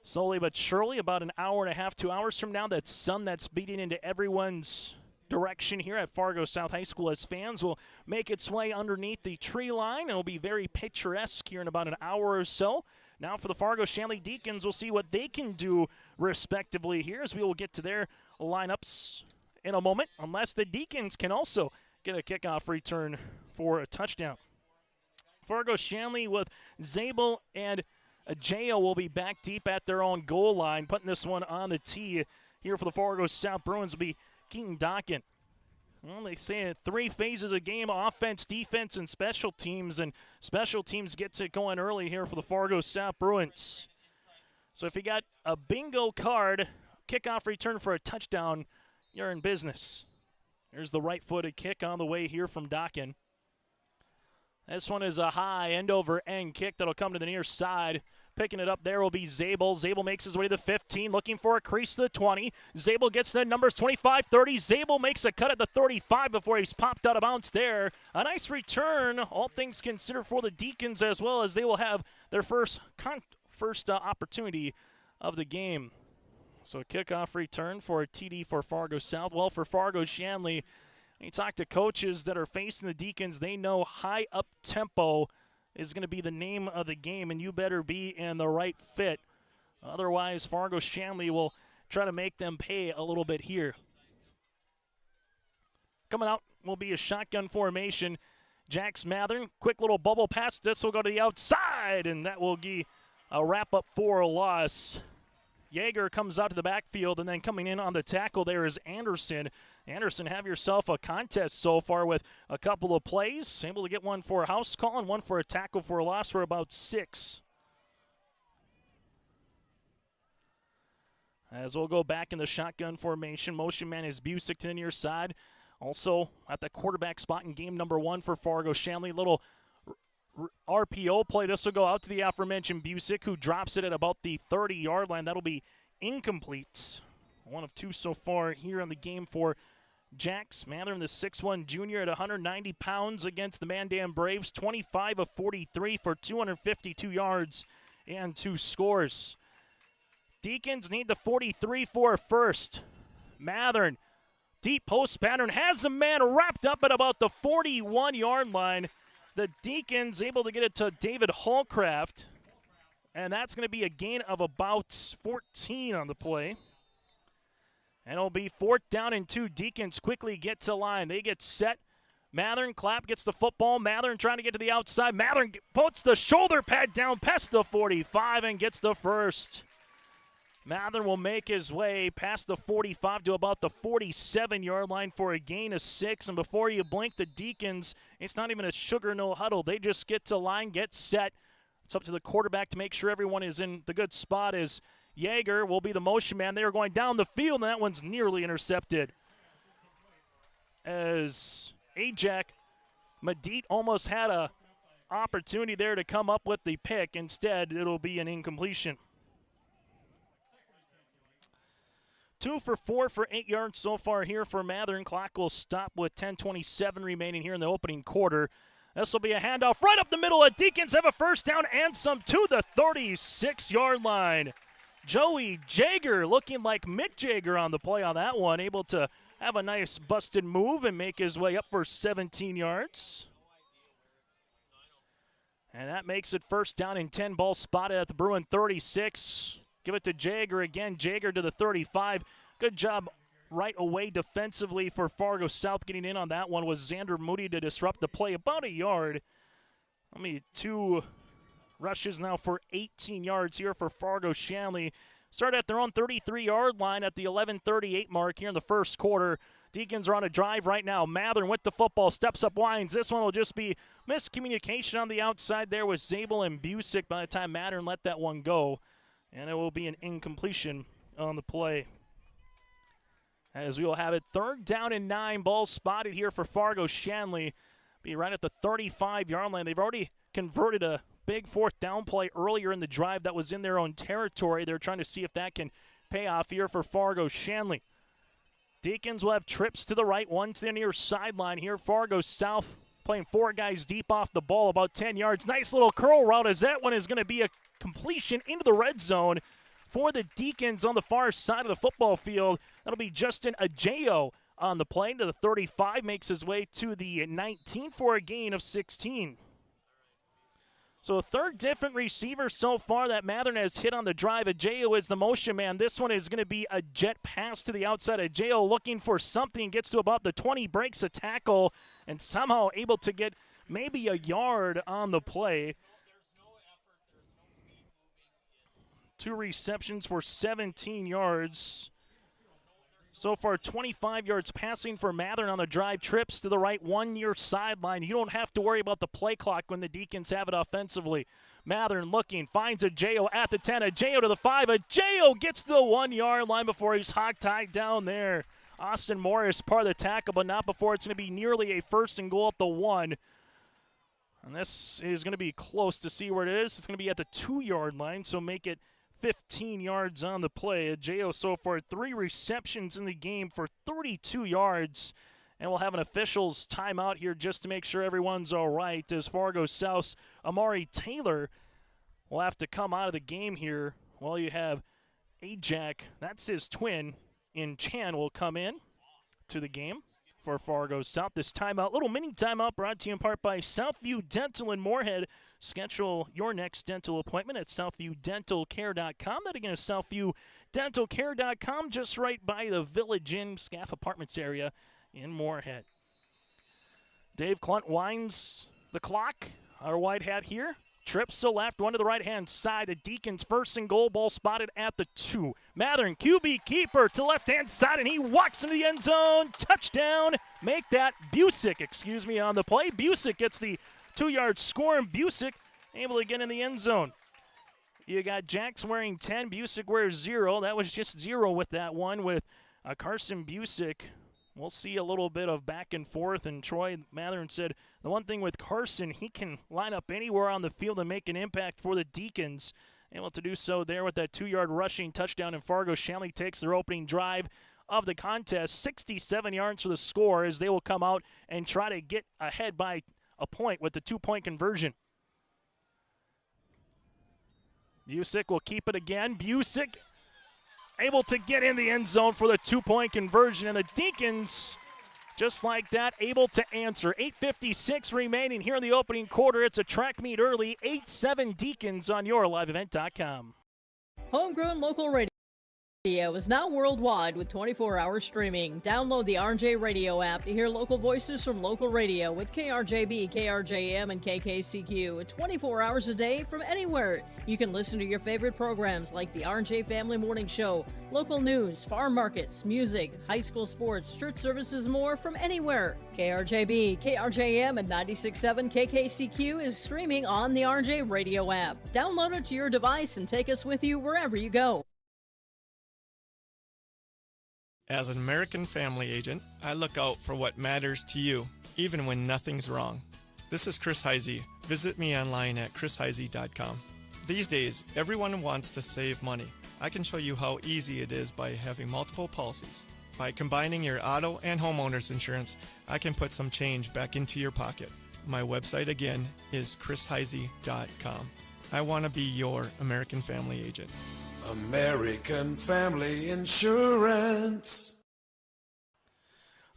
slowly but surely, about an hour and a half, 2 hours from now, that sun that's beating into everyone's direction here at Fargo South High School as fans will make its way underneath the tree line. And it'll be very picturesque here in about an hour or so. Now for the Fargo Shanley Deacons, we'll see what they can do respectively here as we will get to their lineups in a moment, unless the Deacons can also get a kickoff return for a touchdown. Fargo Shanley with Zabel and Ajao will be back deep at their own goal line. Putting this one on the tee here for the Fargo South Bruins will be Keaton Docken. Well, they say 3 phases of game: offense, defense, and special teams. And special teams gets it going early here for the Fargo South Bruins. So if you got a bingo card, kickoff return for a touchdown, you're in business. There's the right-footed kick on the way here from Docken. This one is a high end-over-end kick that'll come to the near side. Picking it up there will be Zabel. Zabel makes his way to the 15, looking for a crease to the 20. Zabel gets the numbers 25, 30. Zabel makes a cut at the 35 before he's popped out of bounds there. A nice return, all things considered, for the Deacons, as well as they will have their first opportunity of the game. So a kickoff return for a TD for Fargo South. Well, for Fargo Shanley, when you talk to coaches that are facing the Deacons, they know high up tempo is going to be the name of the game, and you better be in the right fit. Otherwise, Fargo Shanley will try to make them pay a little bit here. Coming out will be a shotgun formation. Jax Mathern, quick little bubble pass. This will go to the outside, and that will be a wrap-up for a loss. Yeager comes out to the backfield, and then coming in on the tackle there is Anderson. Anderson, have yourself a contest so far with a couple of plays. Able to get one for a house call and one for a tackle for a loss for about 6. As we'll go back in the shotgun formation, motion man is Busick to the near side. Also at the quarterback spot in game number 1 for Fargo Shanley. Little RPO play. This will go out to the aforementioned Busick, who drops it at about the 30-yard line. That'll be incomplete. 1 of 2 so far here in the game for Jax Mathern, the 6'1 junior at 190 pounds against the Mandan Braves. 25 of 43 for 252 yards and 2 scores. Deacons need the 43 for a first. Mathern, deep post pattern, has a man wrapped up at about the 41-yard line. The Deacons able to get it to David Hallcraft, and that's going to be a gain of about 14 on the play. And it'll be 4th down and 2. Deacons quickly get to line. They get set. Mathern, Clapp gets the football. Mathern trying to get to the outside. Mathern puts the shoulder pad down past the 45 and gets the first. Mathern will make his way past the 45 to about the 47-yard line for a gain of 6. And before you blink, the Deacons, it's not even a sugar no huddle. They just get to line, get set. It's up to the quarterback to make sure everyone is in the good spot, as Yeager will be the motion man. They are going down the field, and that one's nearly intercepted. As Ajak Medit almost had a opportunity there to come up with the pick. Instead, it'll be an incompletion. 2 for 4 for 8 yards so far here for Mathern. Clock will stop with 10:27 remaining here in the opening quarter. This will be a handoff right up the middle. The Deacons have a first down and some to the 36-yard line. Joey Jager looking like Mick Jagger on the play on that one, able to have a nice busted move and make his way up for 17 yards. And that makes it first down and 10. Ball spotted at the Bruin 36. Give it to Jager again. Jager to the 35. Good job right away defensively for Fargo South. Getting in on that one was Xander Moody to disrupt the play about a yard. 2 rushes now for 18 yards here for Fargo Shanley. Start at their own 33-yard line at the 11:38 mark here in the first quarter. Deacons are on a drive right now. Mathern with the football, steps up, winds. This one will just be miscommunication on the outside there with Zabel and Busick by the time Mathern let that one go. And it will be an incompletion on the play. As we will have it 3rd down and 9. Ball spotted here for Fargo Shanley. Be right at the 35-yard line. They've already converted a big 4th down play earlier in the drive that was in their own territory. They're trying to see if that can pay off here for Fargo Shanley. Deacons will have trips to the right, one to the near sideline here. Fargo South playing 4 guys deep off the ball, about 10 yards. Nice little curl route, as that one is going to be a completion into the red zone for the Deacons on the far side of the football field. That'll be Justin Ajao on the play to the 35, makes his way to the 19 for a gain of 16. So a 3rd different receiver so far that Mathern has hit on the drive. Ajao is the motion man. This one is going to be a jet pass to the outside. Ajao looking for something, gets to about the 20, breaks a tackle, and somehow able to get maybe a yard on the play. 2 receptions for 17 yards. So far, 25 yards passing for Mathern on the drive. Trips to the right, 1 near sideline. You don't have to worry about the play clock when the Deacons have it offensively. Mathern looking, finds a J.O. at the 10, a J.O. to the 5. A J.O. gets to the 1 yard line before he's hog-tied down there. Austin Morris part of the tackle, but not before it's going to be nearly a 1st and goal at the 1. And this is going to be close to see where it is. It's going to be at the 2 yard line, so make it 15 yards on the play. J.O. so far 3 receptions in the game for 32 yards. And we'll have an officials timeout here just to make sure everyone's all right, as Fargo South's Amari Taylor will have to come out of the game here while you have Ajak, that's his twin, in Chan will come in to the game for Fargo South. This timeout, little mini timeout, brought to you in part by Southview Dental in Moorhead. Schedule your next dental appointment at southviewdentalcare.com. That again is southviewdentalcare.com, just right by the Village Inn Scaff Apartments area in Moorhead. Dave Clunt winds the clock. Our white hat here. Trips to the left, one to the right-hand side. The Deacons 1st and goal, ball spotted at the 2. Mathern, QB keeper to the left-hand side, and he walks into the end zone. Touchdown. Make that Busick, on the play. Busick gets the 2-yard score, and Busick able to get in the end zone. You got Jax wearing 10, Busick wears 0. That was just 0 with that one with Carson Busick. We'll see a little bit of back and forth, and Troy Mathern said the one thing with Carson, he can line up anywhere on the field and make an impact for the Deacons. Able to do so there with that 2-yard rushing touchdown, and Fargo Shanley takes their opening drive of the contest, 67 yards for the score, as they will come out and try to get ahead by a point with the 2-point conversion. Busick will keep it again. Busick able to get in the end zone for the 2-point conversion, and the Deacons, just like that, able to answer. 8:56 remaining here in the opening quarter. It's a track meet early, 8-7 Deacons on yourliveevent.com. Homegrown local radio is now worldwide with 24-hour streaming. Download the RJ Radio app to hear local voices from local radio with KRJB, KRJM, and KKCQ 24 hours a day from anywhere. You can listen to your favorite programs like the RJ Family Morning Show, local news, farm markets, music, high school sports, church services, more from anywhere. KRJB, KRJM, and 96.7 KKCQ is streaming on the RJ Radio app. Download it to your device and take us with you wherever you go. As an American family agent, I look out for what matters to you, even when nothing's wrong. This is Chris Heisey. Visit me online at chrisheisey.com. These days, everyone wants to save money. I can show you how easy it is by having multiple policies. By combining your auto and homeowner's insurance, I can put some change back into your pocket. My website again is chrisheisey.com. I want to be your American family agent. American Family Insurance.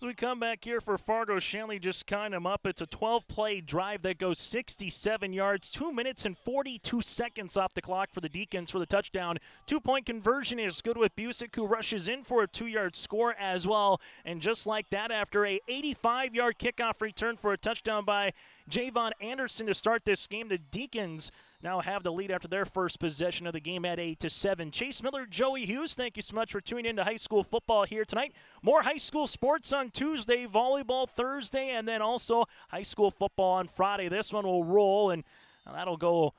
As we come back here for Fargo, Shanley just kind them up. It's a 12-play drive that goes 67 yards, 2 minutes and 42 seconds off the clock for the Deacons for the touchdown. 2-point conversion is good with Busick, who rushes in for a 2-yard score as well. And just like that, after a 85-yard kickoff return for a touchdown by Javon Anderson to start this game, the Deacons now have the lead after their first possession of the game at 8-7. Chase Miller, Joey Hughes, thank you so much for tuning in to high school football here tonight. More high school sports on Tuesday, volleyball Thursday, and then also high school football on Friday. This one will roll, and that'll go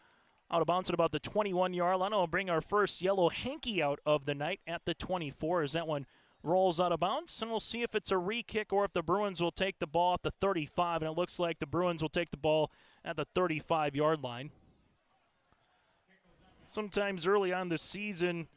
out of bounds at about the 21-yard line. I'll bring our first yellow hanky out of the night at the 24 as that one rolls out of bounds, and we'll see if it's a re-kick or if the Bruins will take the ball at the 35, and it looks like the Bruins will take the ball at the 35-yard line. Sometimes early on this season,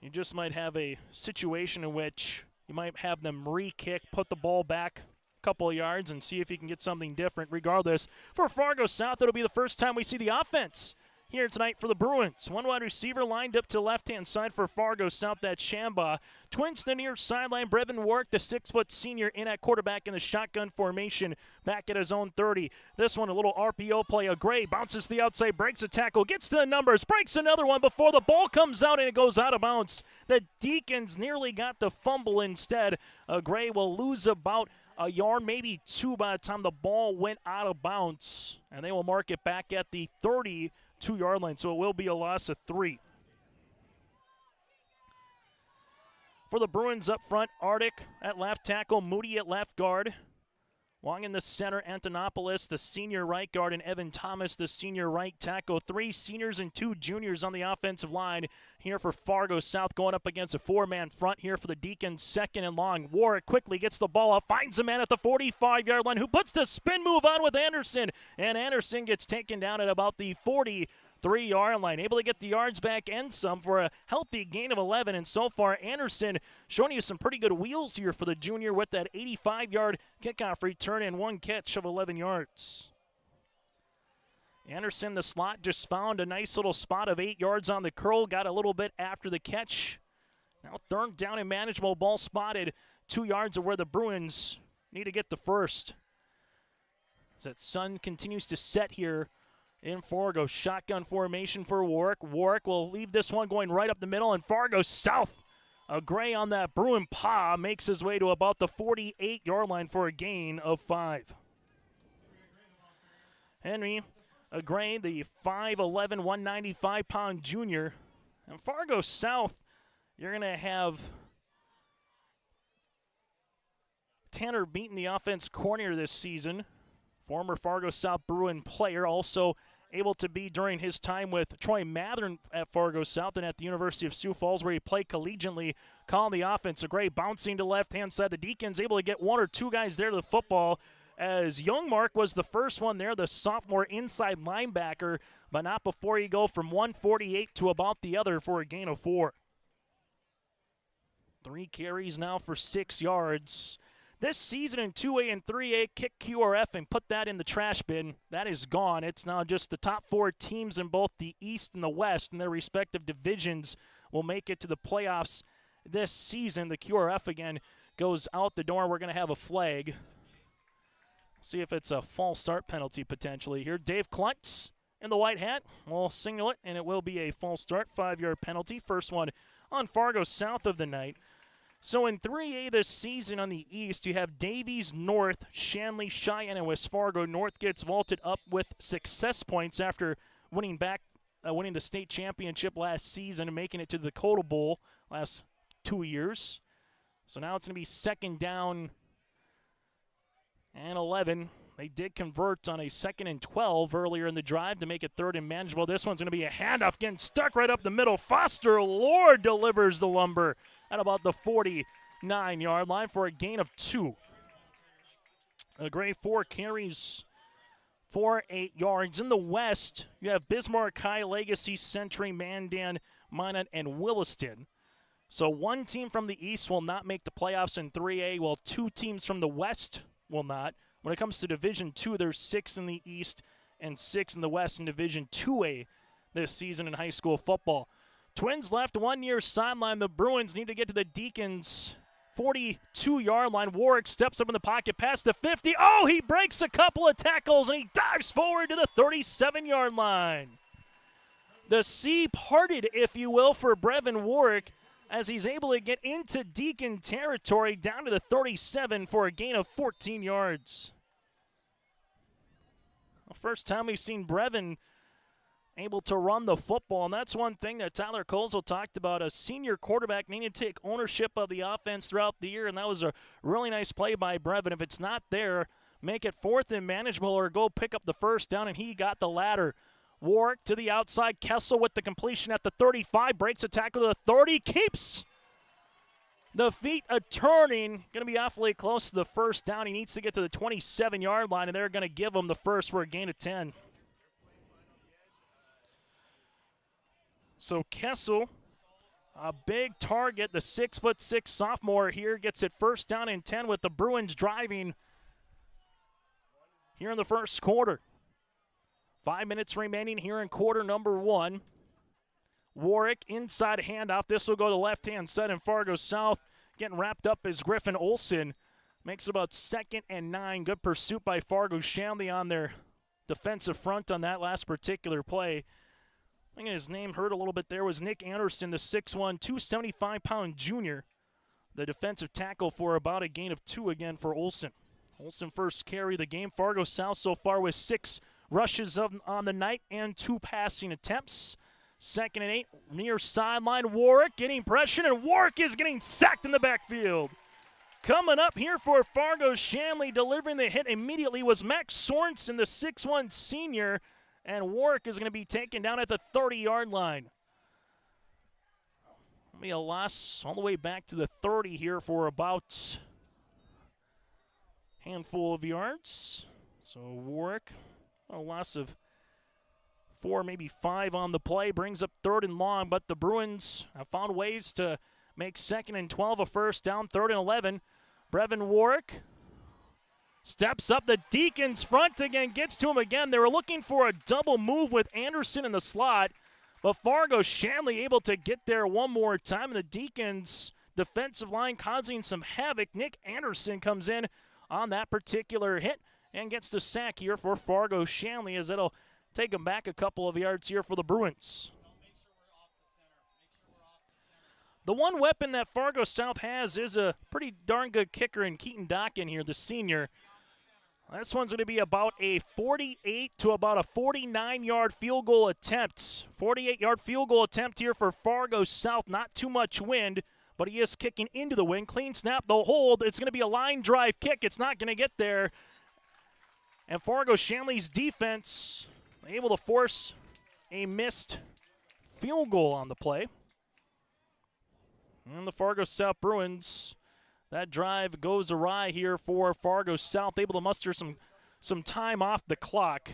you just might have a situation in which you might have them re-kick, put the ball back a couple of yards, and see if you can get something different. Regardless, for Fargo South, it'll be the first time we see the offense here tonight for the Bruins. One wide receiver lined up to the left-hand side for Fargo South, that's Shamba. Twins to the near sideline, Brevin Warwick, the 6-foot senior, in at quarterback in the shotgun formation, back at his own 30. This one, a little RPO play. A Gray bounces to the outside, breaks a tackle, gets to the numbers, breaks another one before the ball comes out and it goes out of bounds. The Deacons nearly got the fumble instead. A Gray will lose about a yard, maybe 2 by the time the ball went out of bounds. And they will mark it back at the 32-yard line, so it will be a loss of 3. For the Bruins up front, Arctic at left tackle, Moody at left guard. Long in the center, Antonopoulos, the senior right guard, and Evan Thomas, the senior right tackle. 3 seniors and 2 juniors on the offensive line here for Fargo South, going up against a 4-man front here for the Deacons. 2nd and long. Warwick quickly gets the ball up, finds a man at the 45-yard line who puts the spin move on with Anderson, and Anderson gets taken down at about the 43-yard line. Able to get the yards back and some for a healthy gain of 11. And so far, Anderson showing you some pretty good wheels here for the junior with that 85-yard kickoff return and 1 catch of 11 yards. Anderson, the slot, just found a nice little spot of 8 yards on the curl. Got a little bit after the catch. Now 3rd down and manageable. Ball spotted 2 yards of where the Bruins need to get the first. As that sun continues to set here in Fargo. Shotgun formation for Warwick. Warwick will leave this one going right up the middle, and Fargo South, a Gray on that Bruin paw, makes his way to about the 48-yard line for a gain of 5. Henry, a Gray, the 5'11", 195-pound junior. And Fargo South, you're going to have Tanner Beaton, the offense coordinator this season. Former Fargo South Bruin player, also able to be during his time with Troy Mathern at Fargo South and at the University of Sioux Falls, where he played collegiately, calling the offense. A Gray bouncing to left-hand side. The Deacons able to get 1 or 2 guys there to the football, as Youngmark was the first one there, the sophomore inside linebacker, but not before you go from 148 to about the other for a gain of 4. 3 carries now for 6 yards. This season in 2A and 3A, kick QRF and put that in the trash bin. That is gone. It's now just the top 4 teams in both the East and the West in their respective divisions will make it to the playoffs this season. The QRF again goes out the door. We're going to have a flag. See if it's a false start penalty potentially here. Dave Kluntz in the white hat will signal it, and it will be a false start. 5-yard penalty. First one on Fargo South of the night. So in 3A this season on the East, you have Davies, North, Shanley, Cheyenne, and West Fargo. North gets vaulted up with success points after winning the state championship last season and making it to the Dakota Bowl last 2 years. So now it's going to be 2nd down and 11. They did convert on a 2nd and 12 earlier in the drive to make it 3rd and manageable. This one's going to be a handoff, getting stuck right up the middle. Foster Lord delivers the lumber at about the 49-yard line for a gain of 2. A Gray 4 carries for 8 yards. In the West, you have Bismarck High, Legacy, Century, Mandan, Minot, and Williston. So 1 team from the East will not make the playoffs in 3A, while 2 teams from the West will not. When it comes to Division II, there's 6 in the East and 6 in the West in Division 2A this season in high school football. Twins left 1 year sideline. The Bruins need to get to the Deacons' 42-yard line. Warwick steps up in the pocket past the 50. Oh, he breaks a couple of tackles, and he dives forward to the 37-yard line. The sea parted, if you will, for Brevin Warwick as he's able to get into Deacon territory down to the 37 for a gain of 14 yards. The first time we've seen Brevin able to run the football, and that's one thing that Tyler Colesville talked about. A senior quarterback needing to take ownership of the offense throughout the year, and that was a really nice play by Brevin. If it's not there, make it 4th and manageable or go pick up the 1st down, and he got the latter. Warwick to the outside. Kessel with the completion at the 35. Breaks a tackle to the 30. Keeps the feet a turning. Going to be awfully close to the 1st down. He needs to get to the 27-yard line, and they're going to give him the 1st for a gain of 10. So Kessel, a big target. The 6'6" sophomore here gets it 1st down and 10 with the Bruins driving here in the first quarter. 5 minutes remaining here in quarter number 1. Warwick inside handoff. This will go to left-hand side, and Fargo South getting wrapped up as Griffin Olson makes it about 2nd and 9. Good pursuit by Fargo. Shanley on their defensive front on that last particular play. I think his name hurt a little bit there was Nick Anderson, the 6'1", 275-pound junior, the defensive tackle for about a gain of 2 again for Olson. Olsen first carry of the game. Fargo South so far with 6 rushes on the night and 2 passing attempts. 2nd and 8, near sideline. Warwick getting pressure, and Warwick is getting sacked in the backfield. Coming up here for Fargo Shanley, delivering the hit immediately was Max Sorensen, the 6'1 senior, and Warwick is going to be taken down at the 30-yard line. Be a loss all the way back to the 30 here for about a handful of yards. So Warwick, a loss of 4, maybe 5 on the play, brings up 3rd and long, but the Bruins have found ways to make 2nd and 12 a first down, 3rd and 11. Brevin Warwick steps up the Deacons front again, gets to him again. They were looking for a double move with Anderson in the slot, but Fargo Shanley able to get there one more time, and the Deacons defensive line causing some havoc. Nick Anderson comes in on that particular hit and gets the sack here for Fargo Shanley, as it'll take him back a couple of yards here for the Bruins. The one weapon that Fargo South has is a pretty darn good kicker in Keaton Dockin here, the senior. This one's going to be about a 48 to about a 49-yard field goal attempt. 48-yard field goal attempt here for Fargo South. Not too much wind, but he is kicking into the wind. Clean snap, the hold. It's going to be a line drive kick. It's not going to get there. And Fargo Shanley's defense able to force a missed field goal on the play. And the Fargo South Bruins, that drive goes awry here for Fargo South, able to muster some time off the clock.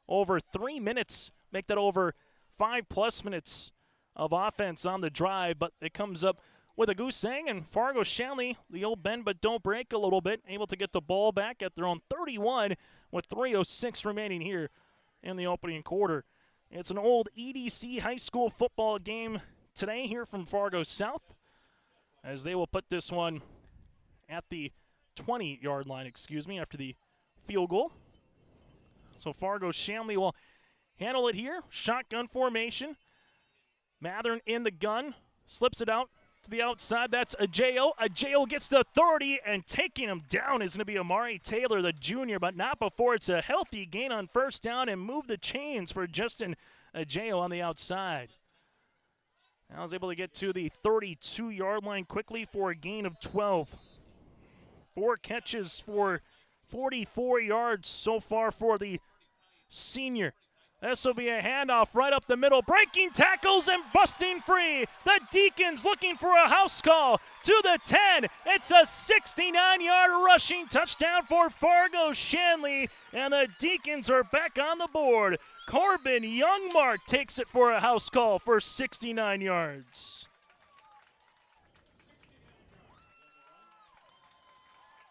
Over 3 minutes, make that over 5+ minutes of offense on the drive, but it comes up with a goose egg, and Fargo Shanley, the old bend but don't break a little bit, able to get the ball back at their own 31 with 3:06 remaining here in the opening quarter. It's an old EDC high school football game today here from Fargo South, as they will put this one at the 20-yard line, after the field goal. So Fargo Shanley will handle it here. Shotgun formation. Mathern in the gun, slips it out to the outside. That's Ajayo. Ajayo gets the 30, and taking him down is going to be Amari Taylor, the junior, but not before it's a healthy gain on first down and move the chains for Justin Ajayo on the outside. Now is able to get to the 32-yard line quickly for a gain of 12. 4 catches for 44 yards so far for the senior. This will be a handoff right up the middle. Breaking tackles and busting free. The Deacons looking for a house call to the 10. It's a 69-yard rushing touchdown for Fargo Shanley, and the Deacons are back on the board. Corbin Youngmark takes it for a house call for 69 yards.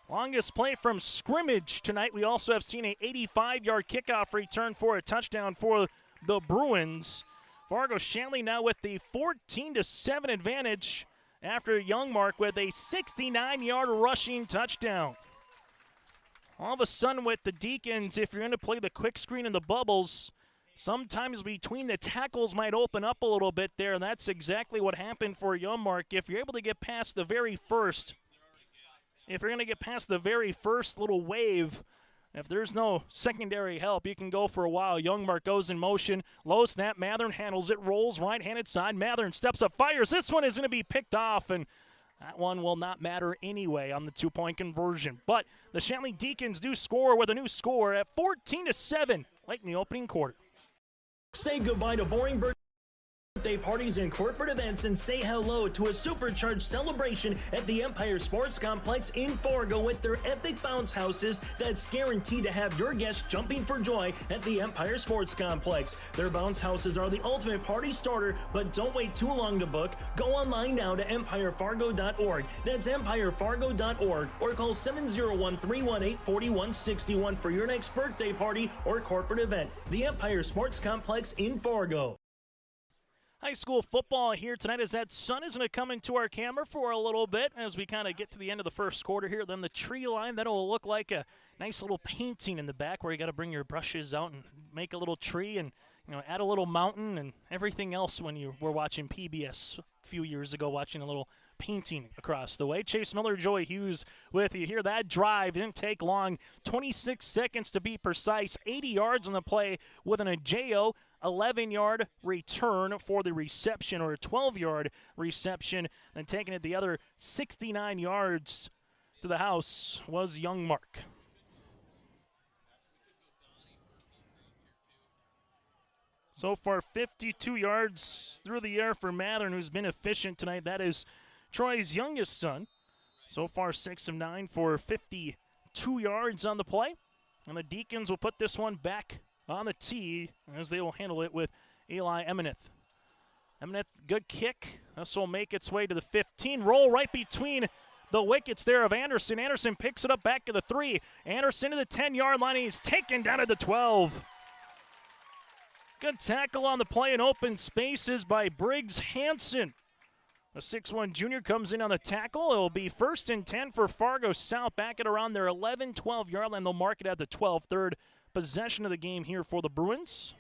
Longest play from scrimmage tonight. We also have seen a 85-yard kickoff return for a touchdown for the Bruins. Fargo Shanley now with the 14-7 advantage after Youngmark with a 69-yard rushing touchdown. All of a sudden with the Deacons, if you're going to play the quick screen in the bubbles, sometimes between the tackles might open up a little bit there, and that's exactly what happened for Youngmark. If you're able to get past the very first little wave, if there's no secondary help, you can go for a while. Youngmark goes in motion. Low snap. Mathern handles it. Rolls right-handed side. Mathern steps up, fires. This one is going to be picked off, and that one will not matter anyway on the 2-point conversion. But the Shanley Deacons do score with a new score at 14-7 late in the opening quarter. Say goodbye to boring birthday parties and corporate events and say hello to a supercharged celebration at the Empire Sports Complex in Fargo with their epic bounce houses that's guaranteed to have your guests jumping for joy at the Empire Sports Complex. Their bounce houses are the ultimate party starter, but don't wait too long to book. Go online now to empirefargo.org. That's empirefargo.org, or call 701-318-4161 for your next birthday party or corporate event. The Empire Sports Complex in Fargo. High school football here tonight as that sun is going to come into our camera for a little bit as we kind of get to the end of the first quarter here. Then the tree line, that'll look like a nice little painting in the back where you got to bring your brushes out and make a little tree and, you know, add a little mountain and everything else when you were watching PBS a few years ago, watching a little painting across the way. Chase Miller, Joey Hughes with you here. That drive didn't take long, 26 seconds to be precise, 80 yards on the play with an Ajayo 11-yard return for the reception, or a 12-yard reception. Then taking it the other 69 yards to the house was Young Mark. So far, 52 yards through the air for Mathern, who's been efficient tonight. That is Troy's youngest son. So far, 6 of 9 for 52 yards on the play. And the Deacons will put this one back on the tee as they will handle it with Eli Emineth. Emineth, good kick. This will make its way to the 15. Roll right between the wickets there of Anderson. Anderson picks it up back to the 3. Anderson to the 10-yard line. He's taken down at the 12. Good tackle on the play in open spaces by Briggs Hansen. The 6'1 junior comes in on the tackle. It will be 1st and 10 for Fargo South, back at around their 11, 12-yard line. They'll mark it at the 12. Third possession of the game here for the Bruins.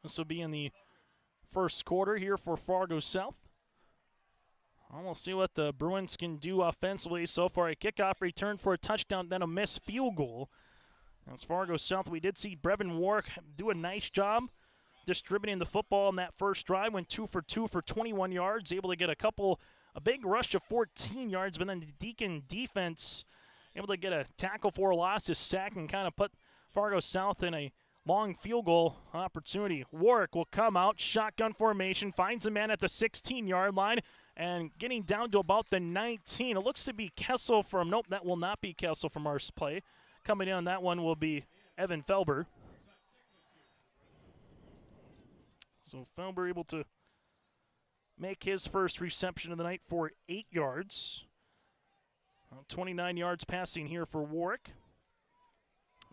This will be in the first quarter here for Fargo South. We'll see what the Bruins can do offensively. So far, a kickoff return for a touchdown, then a missed field goal. As Fargo South, we did see Brevin Warwick do a nice job distributing the football in that first drive. Went 2 for 2 for 21 yards, able to get a big rush of 14 yards, but then the Deacon defense able to get a tackle for a loss, a sack, and kind of put Fargo South in a long field goal opportunity. Warwick will come out, shotgun formation, finds a man at the 16-yard line, and getting down to about the 19. It looks to be Kessel from, nope, that will not be Kessel from our play. Coming in on that one will be Evan Felber. So Felber able to make his first reception of the night for 8 yards. 29 yards passing here for Warwick.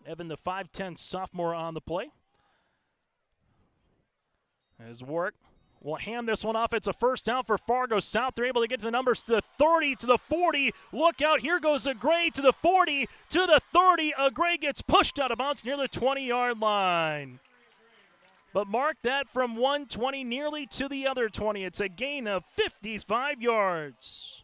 Evan, the 5'10 sophomore, on the play. As Warwick will hand this one off. It's a first down for Fargo South. They're able to get to the numbers to the 30, to the 40. Look out, here goes a Gray to the 40, to the 30. A Gray gets pushed out of bounds near the 20-yard line. But mark that from 120 nearly to the other 20. It's a gain of 55 yards.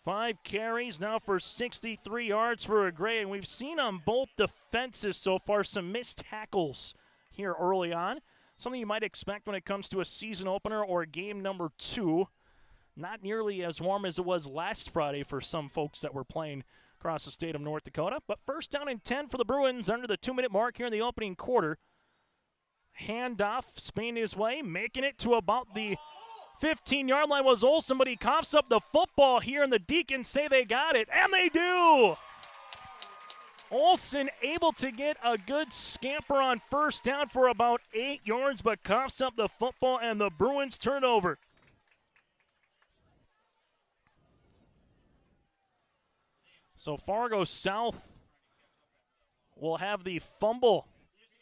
5 carries now for 63 yards for a Gray. And we've seen on both defenses so far some missed tackles here early on. Something you might expect when it comes to a season opener or game number 2. Not nearly as warm as it was last Friday for some folks that were playing across the state of North Dakota. But first down and 10 for the Bruins under the 2-minute mark here in the opening quarter. Handoff, spinning his way, making it to about the 15-yard line was Olsen, but he coughs up the football here, and the Deacons say they got it, and they do! Olsen able to get a good scamper on first down for about 8 yards, but coughs up the football, and the Bruins turn over. So Fargo South will have the fumble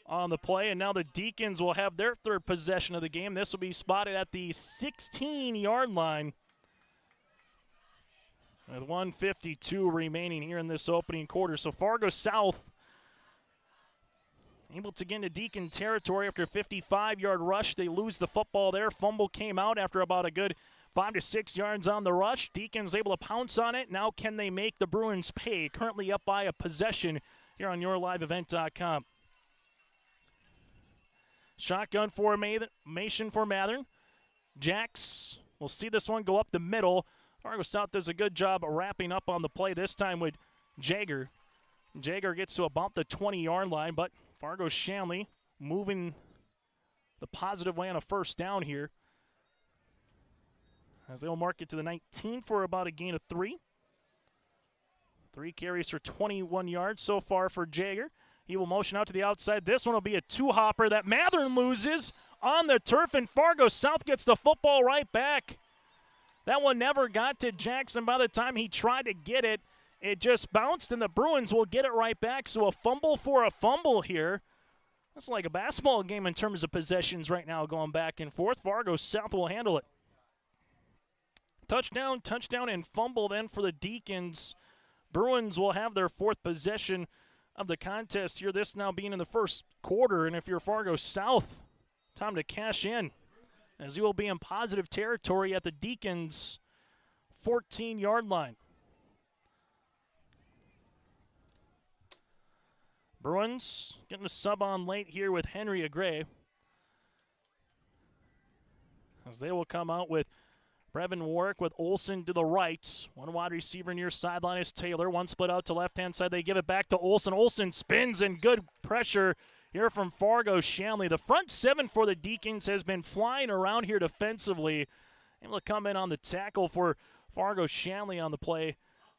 on the play, and now the Deacons will have their third possession of the game. This will be spotted at the 16-yard line. With 1:52 remaining here in this opening quarter. So Fargo South able to get into Deacon territory after a 55-yard rush. They lose the football there. Fumble came out after about a good 5 to 6 yards on the rush. Deacons able to pounce on it. Now can they make the Bruins pay? Currently up by a possession here on yourliveevent.com. Shotgun formation for Mathern. Jacks will see this one go up the middle. Fargo South does a good job of wrapping up on the play, this time with Jager. Jager gets to about the 20-yard line, but Fargo Shanley moving the positive way on a first down here, as they'll mark it to the 19 for about a gain of 3. 3 carries for 21 yards so far for Jager. He will motion out to the outside. This one will be a 2-hopper that Mathern loses on the turf, and Fargo South gets the football right back. That one never got to Jackson. By the time he tried to get it, it just bounced, and the Bruins will get it right back. So a fumble for a fumble here. That's like a basketball game in terms of possessions right now, going back and forth. Fargo South will handle it. Touchdown, and fumble then for the Deacons. Bruins will have their 4th possession of the contest here, this now being in the first quarter. And if you're Fargo South, time to cash in. as he will be in positive territory at the Deacons' 14-yard line. Bruins getting a sub on late here with Henry Agray, as they will come out with Brevin Warwick with Olsen to the right. One wide receiver near sideline is Taylor. One split out to left-hand side. They give it back to Olsen. Olsen spins, and good pressure here from Fargo Shanley. The front seven for the Deacons has been flying around here defensively. Able to come in on the tackle for Fargo Shanley on the play.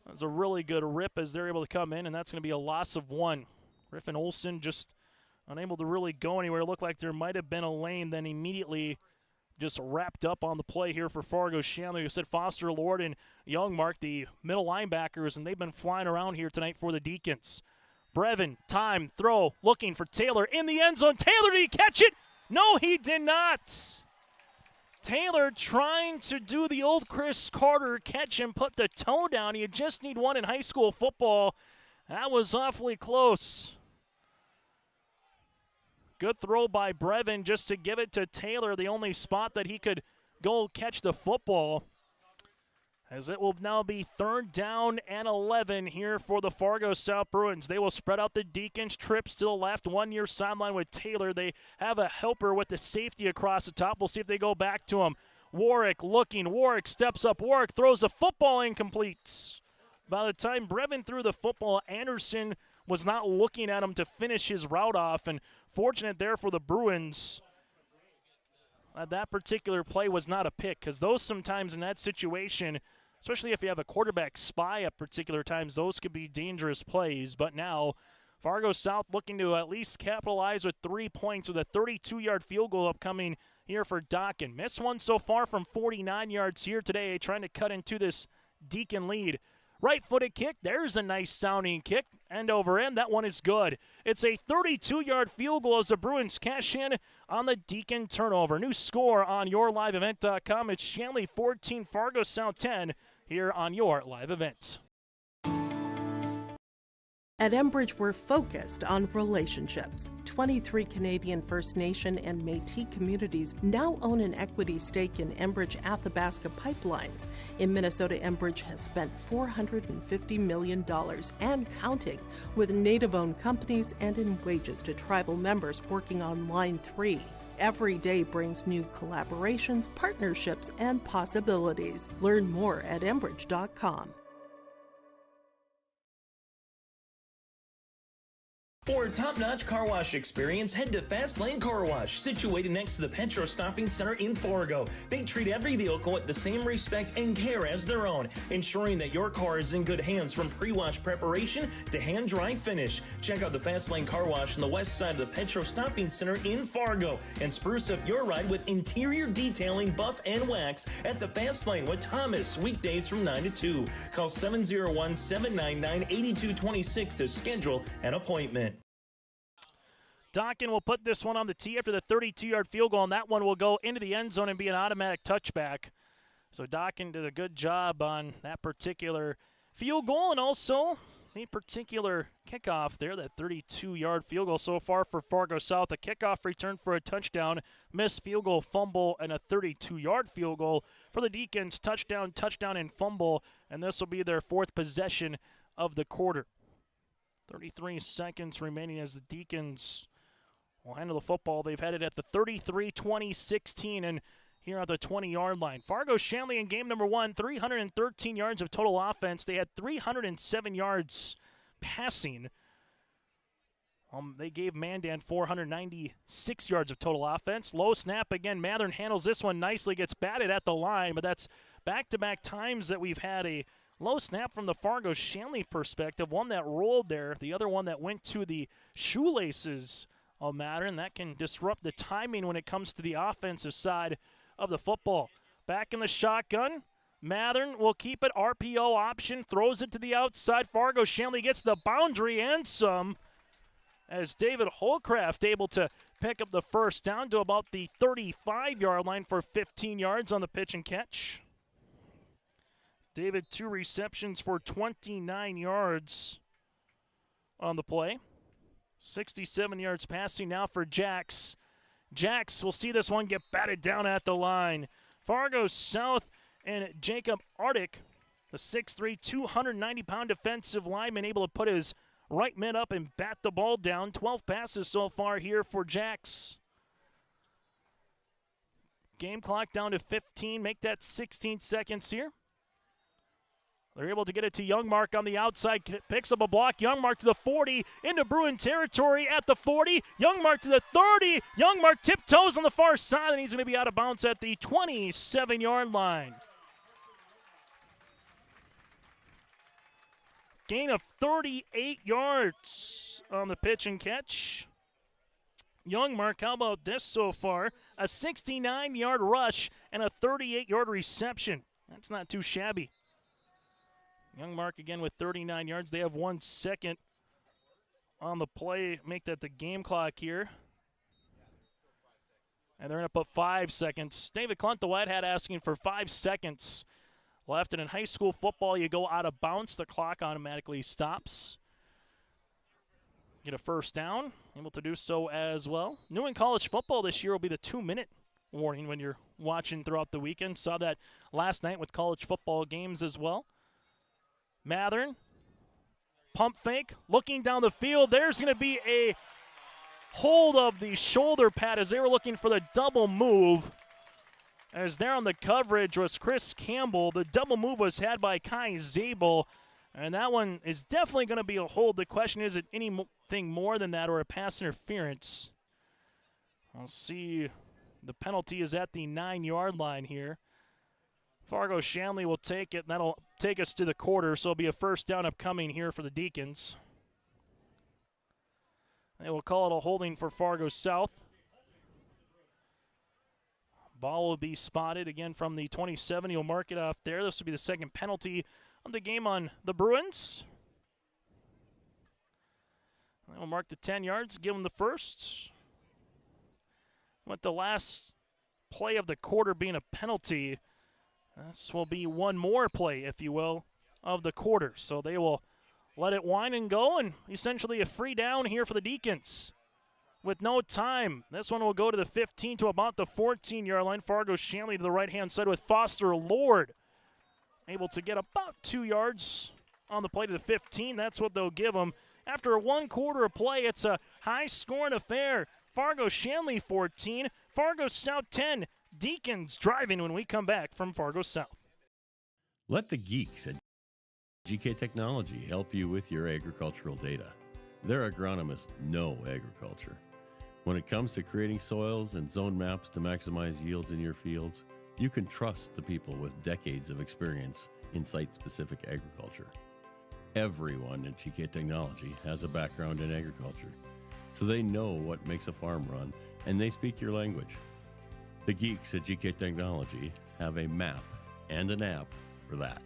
That's a really good rip as they're able to come in, and that's going to be a loss of one. Griffin Olsen just unable to really go anywhere. It looked like there might have been a lane, then immediately just wrapped up on the play here for Fargo Shanley. You said Foster, Lord, and Youngmark, the middle linebackers, and they've been flying around here tonight for the Deacons. Brevin, time, throw, looking for Taylor in the end zone. Taylor, did he catch it? No, he did not. Taylor trying to do the old Chris Carter catch and put the toe down. You just need one in high school football. That was awfully close. Good throw by Brevin just to give it to Taylor, the only spot that he could go catch the football. As it will now be 3rd down and 11 here for the Fargo South Bruins. They will spread out the Deacons, trips to the left, 1 near sideline with Taylor. They have a helper with the safety across the top. We'll see if they go back to him. Warwick looking. Warwick steps up. Warwick throws the football incomplete. By the time Brevin threw the football, Anderson was not looking at him to finish his route off, and fortunate there for the Bruins. That particular play was not a pick, because those sometimes in that situation, especially if you have a quarterback spy at particular times, those could be dangerous plays. But now Fargo South looking to at least capitalize with 3 points with a 32-yard field goal upcoming here for Dockin. Missed one so far from 49 yards here today, trying to cut into this Deacon lead. Right-footed kick. There's a nice sounding kick. End over end. That one is good. It's a 32-yard field goal as the Bruins cash in on the Deacon turnover. New score on yourliveevent.com. It's Shanley 14, Fargo South 10 here on your live event. At Enbridge, we're focused on relationships. 23 Canadian First Nation and Métis communities now own an equity stake in Enbridge Athabasca Pipelines. In Minnesota, Enbridge has spent $450 million and counting with Native-owned companies and in wages to tribal members working on Line 3. Every day brings new collaborations, partnerships, and possibilities. Learn more at Enbridge.com. For a top-notch car wash experience, head to Fast Lane Car Wash, situated next to the Petro Stopping Center in Fargo. They treat every vehicle with the same respect and care as their own, ensuring that your car is in good hands from pre-wash preparation to hand-dry finish. Check out the Fast Lane Car Wash on the west side of the Petro Stopping Center in Fargo and spruce up your ride with interior detailing, buff, and wax at the Fast Lane with Thomas, weekdays from 9 to 2. Call 701-799-8226 to schedule an appointment. Dockin will put this one on the tee after the 32-yard field goal, and that one will go into the end zone and be an automatic touchback. So Dockin did a good job on that particular field goal, and also the particular kickoff there, that 32-yard field goal so far for Fargo South. A kickoff return for a touchdown, missed field goal, fumble, and a 32-yard field goal for the Deacons. Touchdown, and fumble, and this will be their 4th possession of the quarter. 33 seconds remaining as the Deacons will handle the football. They've had it at the 33, 20, 16, and here at the 20-yard line. Fargo Shanley in game number 1, 313 yards of total offense. They had 307 yards passing. They gave Mandan 496 yards of total offense. Low snap again. Mathern handles this one nicely, gets batted at the line, but that's back-to-back times that we've had a low snap from the Fargo Shanley perspective. One that rolled there, the other one that went to the shoelaces of Mathern. That can disrupt the timing when it comes to the offensive side of the football. Back in the shotgun. Mathern will keep it. RPO option. Throws it to the outside. Fargo Shanley gets the boundary and some, as David Holcraft able to pick up the first down to about the 35-yard line for 15 yards on the pitch and catch. David, 2 receptions for 29 yards on the play. 67 yards passing now for Jacks. Jacks will see this one get batted down at the line. Fargo South and Jacob Arctic, the 6'3", 290-pound defensive lineman, able to put his right mid up and bat the ball down. 12 passes so far here for Jacks. Game clock down to 15. Make that 16 seconds here. They're able to get it to Youngmark on the outside. Picks up a block. Youngmark to the 40. Into Bruin territory at the 40. Youngmark to the 30. Youngmark tiptoes on the far side, and he's going to be out of bounds at the 27-yard line. Gain of 38 yards on the pitch and catch. Youngmark, how about this so far? A 69-yard rush and a 38-yard reception. That's not too shabby. Youngmark again with 39 yards. They have 1 second on the play. Make that the game clock here. And they're going to put 5 seconds. David Clunt, the White Hat, asking for 5 seconds left. And in high school football, you go out of bounds, the clock automatically stops. Get a first down, able to do so as well. New in college football this year will be the 2-minute warning when you're watching throughout the weekend. Saw that last night with college football games as well. Mathern, pump fake, looking down the field. There's going to be a hold of the shoulder pad as they were looking for the double move. As there on the coverage was Chris Campbell. The double move was had by Kai Zabel. And that one is definitely going to be a hold. The question is it anything more than that or a pass interference? I'll see. The penalty is at the 9-yard line here. Fargo Shanley will take it, and that'll take us to the quarter, so it'll be a first down upcoming here for the Deacons. They will call it a holding for Fargo South. Ball will be spotted again from the 27. He'll mark it off there. This will be the second penalty of the game on the Bruins. They will mark the 10 yards, give them the first. With the last play of the quarter being a penalty, this will be one more play, if you will, of the quarter. So they will let it wind and go, and essentially a free down here for the Deacons. With no time, this one will go to the 15 to about the 14-yard line. Fargo Shanley to the right-hand side with Foster Lord. Able to get about 2 yards on the play to the 15. That's what they'll give them. After a 1 quarter of play, it's a high-scoring affair. Fargo Shanley 14, Fargo South 10. Deacons driving when we come back from Fargo South. Let the geeks at GK Technology help you with your agricultural data. Their agronomists know agriculture. When it comes to creating soils and zone maps to maximize yields in your fields, you can trust the people with decades of experience in site-specific agriculture. Everyone at GK Technology has a background in agriculture, so they know what makes a farm run, and they speak your language. The geeks at GK Technology have a map and an app for that.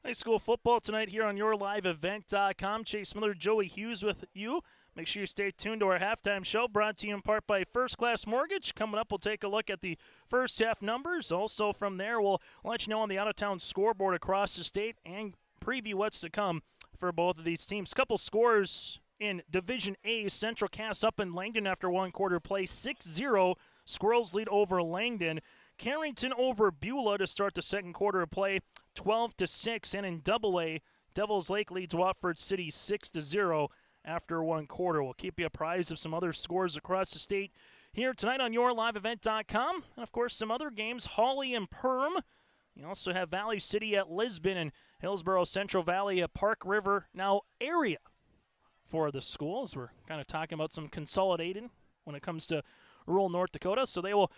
High school football tonight here on YourLiveEvent.com. Chase Miller, Joey Hughes with you. Make sure you stay tuned to our halftime show, brought to you in part by First Class Mortgage. Coming up, we'll take a look at the first half numbers. Also from there, we'll let you know on the out-of-town scoreboard across the state and preview what's to come for both of these teams. Couple scores in Division A. Central Cass up in Langdon after 1 quarter play, 6-0. Squirrels lead over Langdon. Carrington over Beulah to start the second quarter of play, 12-6. And in Double A, Devils Lake leads Watford City 6-0 after 1 quarter. We'll keep you apprised of some other scores across the state here tonight on YourLiveEvent.com. And, of course, some other games, Hawley and Perm. You also have Valley City at Lisbon and Hillsborough Central Valley at Park River, now area for the schools. We're kind of talking about some consolidating when it comes to rural North Dakota. So they will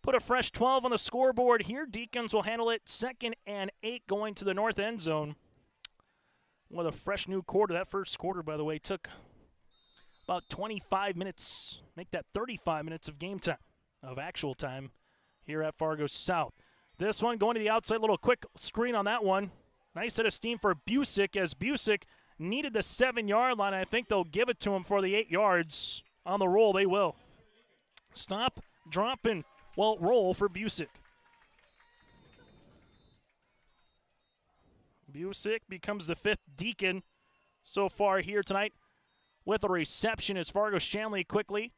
put a fresh 12 on the scoreboard here. Deacons will handle it 2nd and 8 going to the north end zone with a fresh new quarter. That first quarter, by the way, took about 25 minutes, make that 35 minutes of game time, of actual time here at Fargo South. This one going to the outside, little quick screen on that one. Nice hit of steam for Busick as Busick needed the 7-yard line. I think they'll give it to him for the 8 yards. On the roll, they will. Stop, drop, and, well, roll for Busick. Busick becomes the 5th Deacon so far here tonight with a reception as Fargo Shanley quickly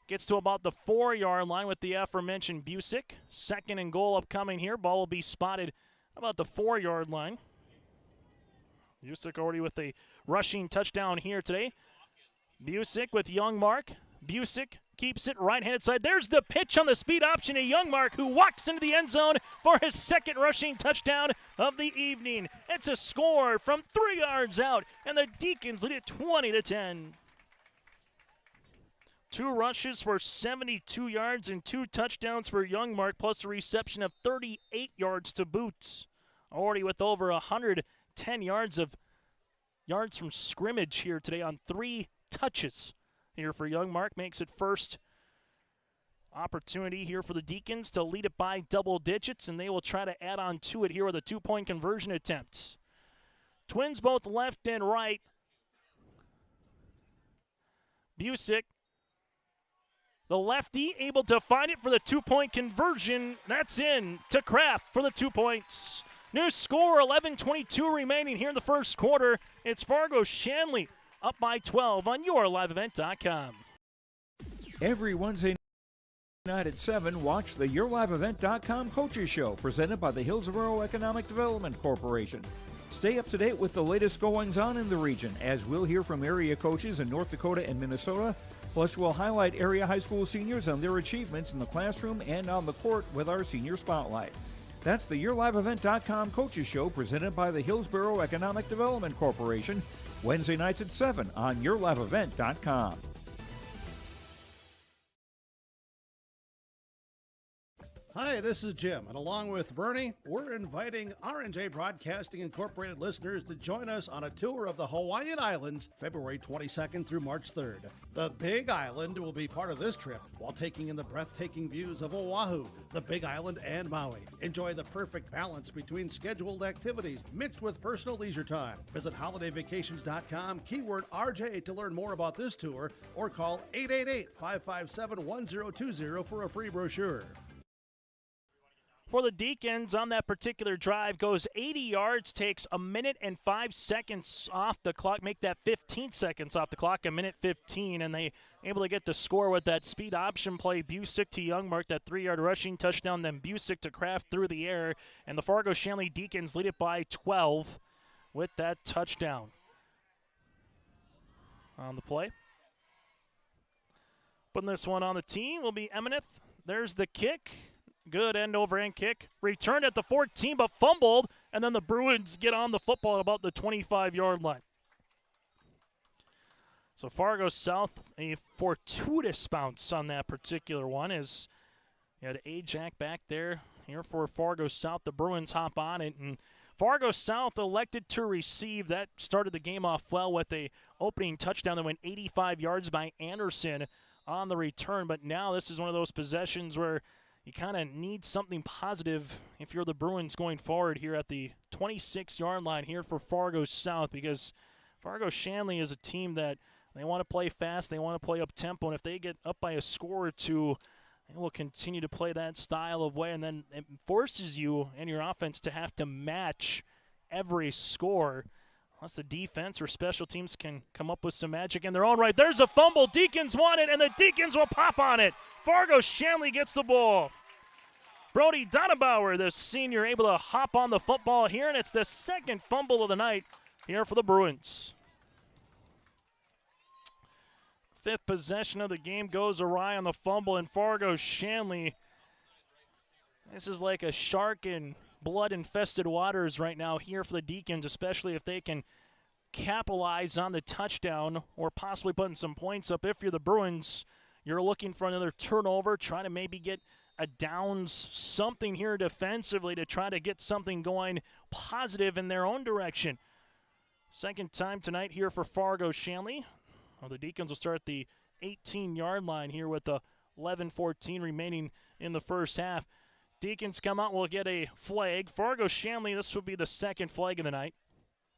Gets to about the 4-yard line with the aforementioned Busick. 2nd and goal upcoming here. Ball will be spotted about the 4-yard line. Busick already with a rushing touchdown here today. Busick with Youngmark. Busick keeps it right-hand side. There's the pitch on the speed option to Youngmark, who walks into the end zone for his 2nd rushing touchdown of the evening. It's a score from 3 yards out, and the Deacons lead it 20-10. 2 rushes for 72 yards and 2 touchdowns for Youngmark, plus a reception of 38 yards to boot. Already with over 110 yards from scrimmage here today on 3 touches. Here for Youngmark, makes it first opportunity here for the Deacons to lead it by double digits, and they will try to add on to it here with a 2-point conversion attempt. Twins both left and right. Busick, the lefty, able to find it for the 2-point conversion. That's in to Kraft for the 2 points. New score, 11:22 remaining here in the first quarter. It's Fargo Shanley up by 12 on yourliveevent.com. Every Wednesday night at 7, watch the yourliveevent.com Coaches Show, presented by the Hillsborough Economic Development Corporation. Stay up to date with the latest goings-on in the region, as we'll hear from area coaches in North Dakota and Minnesota. Plus, we'll highlight area high school seniors on their achievements in the classroom and on the court with our Senior Spotlight. That's the yourliveevent.com Coaches Show, presented by the Hillsborough Economic Development Corporation, Wednesday nights at 7 on yourliveevent.com. Hi, this is Jim, and along with Bernie, we're inviting R&J Broadcasting Incorporated listeners to join us on a tour of the Hawaiian Islands, February 22nd through March 3rd. The Big Island will be part of this trip, while taking in the breathtaking views of Oahu, the Big Island, and Maui. Enjoy the perfect balance between scheduled activities mixed with personal leisure time. Visit holidayvacations.com, keyword RJ to learn more about this tour, or call 888-557-1020 for a free brochure. For the Deacons on that particular drive, goes 80 yards, takes 1 minute and 5 seconds off the clock, make that 15 seconds off the clock, 1:15, and they able to get the score with that speed option play. Busick to Youngmark, that 3-yard rushing touchdown, then Busick to Kraft through the air, and the Fargo Shanley Deacons lead it by 12 with that touchdown. On the play, putting this one on the team will be Emineth. There's the kick. Good end-over-end kick. Returned at the 14, but fumbled, and then the Bruins get on the football at about the 25-yard line. So Fargo South, a fortuitous bounce on that particular one, as you had Ajax back there here for Fargo South. The Bruins hop on it, and Fargo South elected to receive. That started the game off well with a opening touchdown that went 85 yards by Anderson on the return, but now this is one of those possessions where you kind of need something positive if you're the Bruins going forward here at the 26-yard line here for Fargo South, because Fargo Shanley is a team that they want to play fast, they want to play up-tempo, and if they get up by a score or two, they will continue to play that style of way, and then it forces you and your offense to have to match every score, unless the defense or special teams can come up with some magic in their own right. There's a fumble. Deacons want it, and the Deacons will pop on it. Fargo Shanley gets the ball. Brody Donabauer, the senior, able to hop on the football here, and it's the 2nd fumble of the night here for the Bruins. 5th possession of the game goes awry on the fumble, and Fargo Shanley, this is like a shark in blood-infested waters right now here for the Deacons, especially if they can capitalize on the touchdown or possibly putting some points up. If you're the Bruins, you're looking for another turnover, trying to maybe get a downs, something here defensively to try to get something going positive in their own direction. 2nd time tonight here for Fargo Shanley. Well, the Deacons will start at the 18-yard line here with the 11:14 remaining in the first half. Deacons come out, will get a flag. Fargo Shanley, this will be the 2nd flag of the night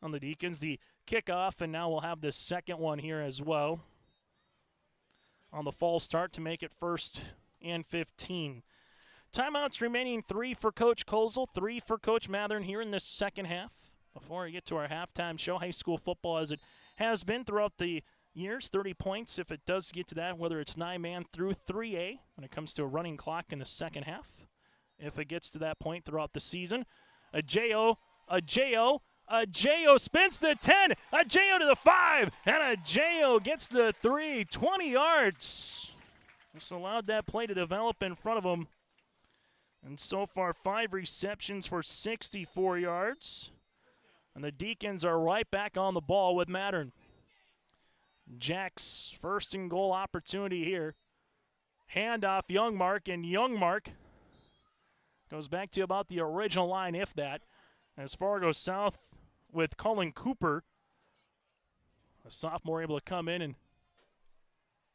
on the Deacons. The kickoff, and now we'll have the 2nd one here as well on the false start to make it 1st and 15. Timeouts remaining, 3 for Coach Kozel, 3 for Coach Mathern here in this 2nd half. Before we get to our halftime show, high school football as it has been throughout the years, 30 points if it does get to that, whether it's 9-man through 3A when it comes to a running clock in the second half. If it gets to that point throughout the season. Ajayo spins the 10, Ajayo to the 5, and Ajayo gets the 3, 20 yards. Just allowed that play to develop in front of him. And so far, 5 receptions for 64 yards. And the Deacons are right back on the ball with Mattern. Jack's first and goal opportunity here. Handoff Youngmark, and Youngmark goes back to about the original line, if that, as Fargo South with Colin Cooper, a sophomore, able to come in and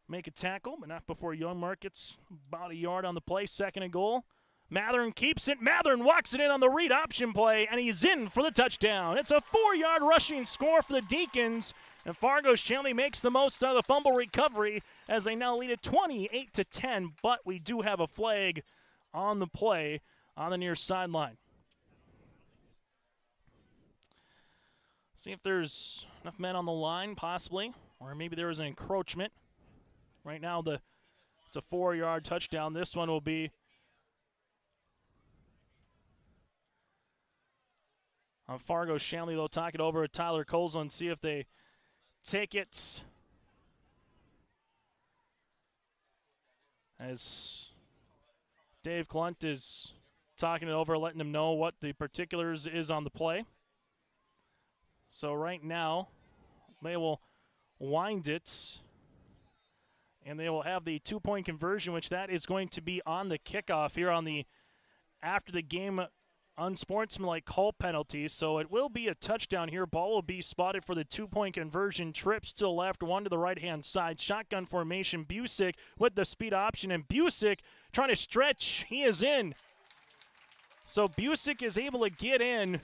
make a tackle, but not before Youngmark gets about a yard on the play. Second and goal. Mathern keeps it. Mathern walks it in on the read option play, and he's in for the touchdown. It's a 4-yard rushing score for the Deacons, and Fargo Shanley makes the most out of the fumble recovery as they now lead it 28-10, but we do have a flag on the play on the near sideline. See if there's enough men on the line, possibly, or maybe there was an encroachment. Right now, it's a 4-yard touchdown. This one will be on Fargo Shanley. They'll talk it over with Tyler Colesland and see if they take it. As Dave Klunt is talking it over, letting them know what the particulars is on the play. So right now, they will wind it, and they will have the 2-point conversion, which that is going to be on the kickoff here on the after the game unsportsmanlike call penalty. So it will be a touchdown here. Ball will be spotted for the 2-point conversion. Trips to the left, one to the right-hand side. Shotgun formation. Busick with the speed option, and Busick trying to stretch. He is in. So Busick is able to get in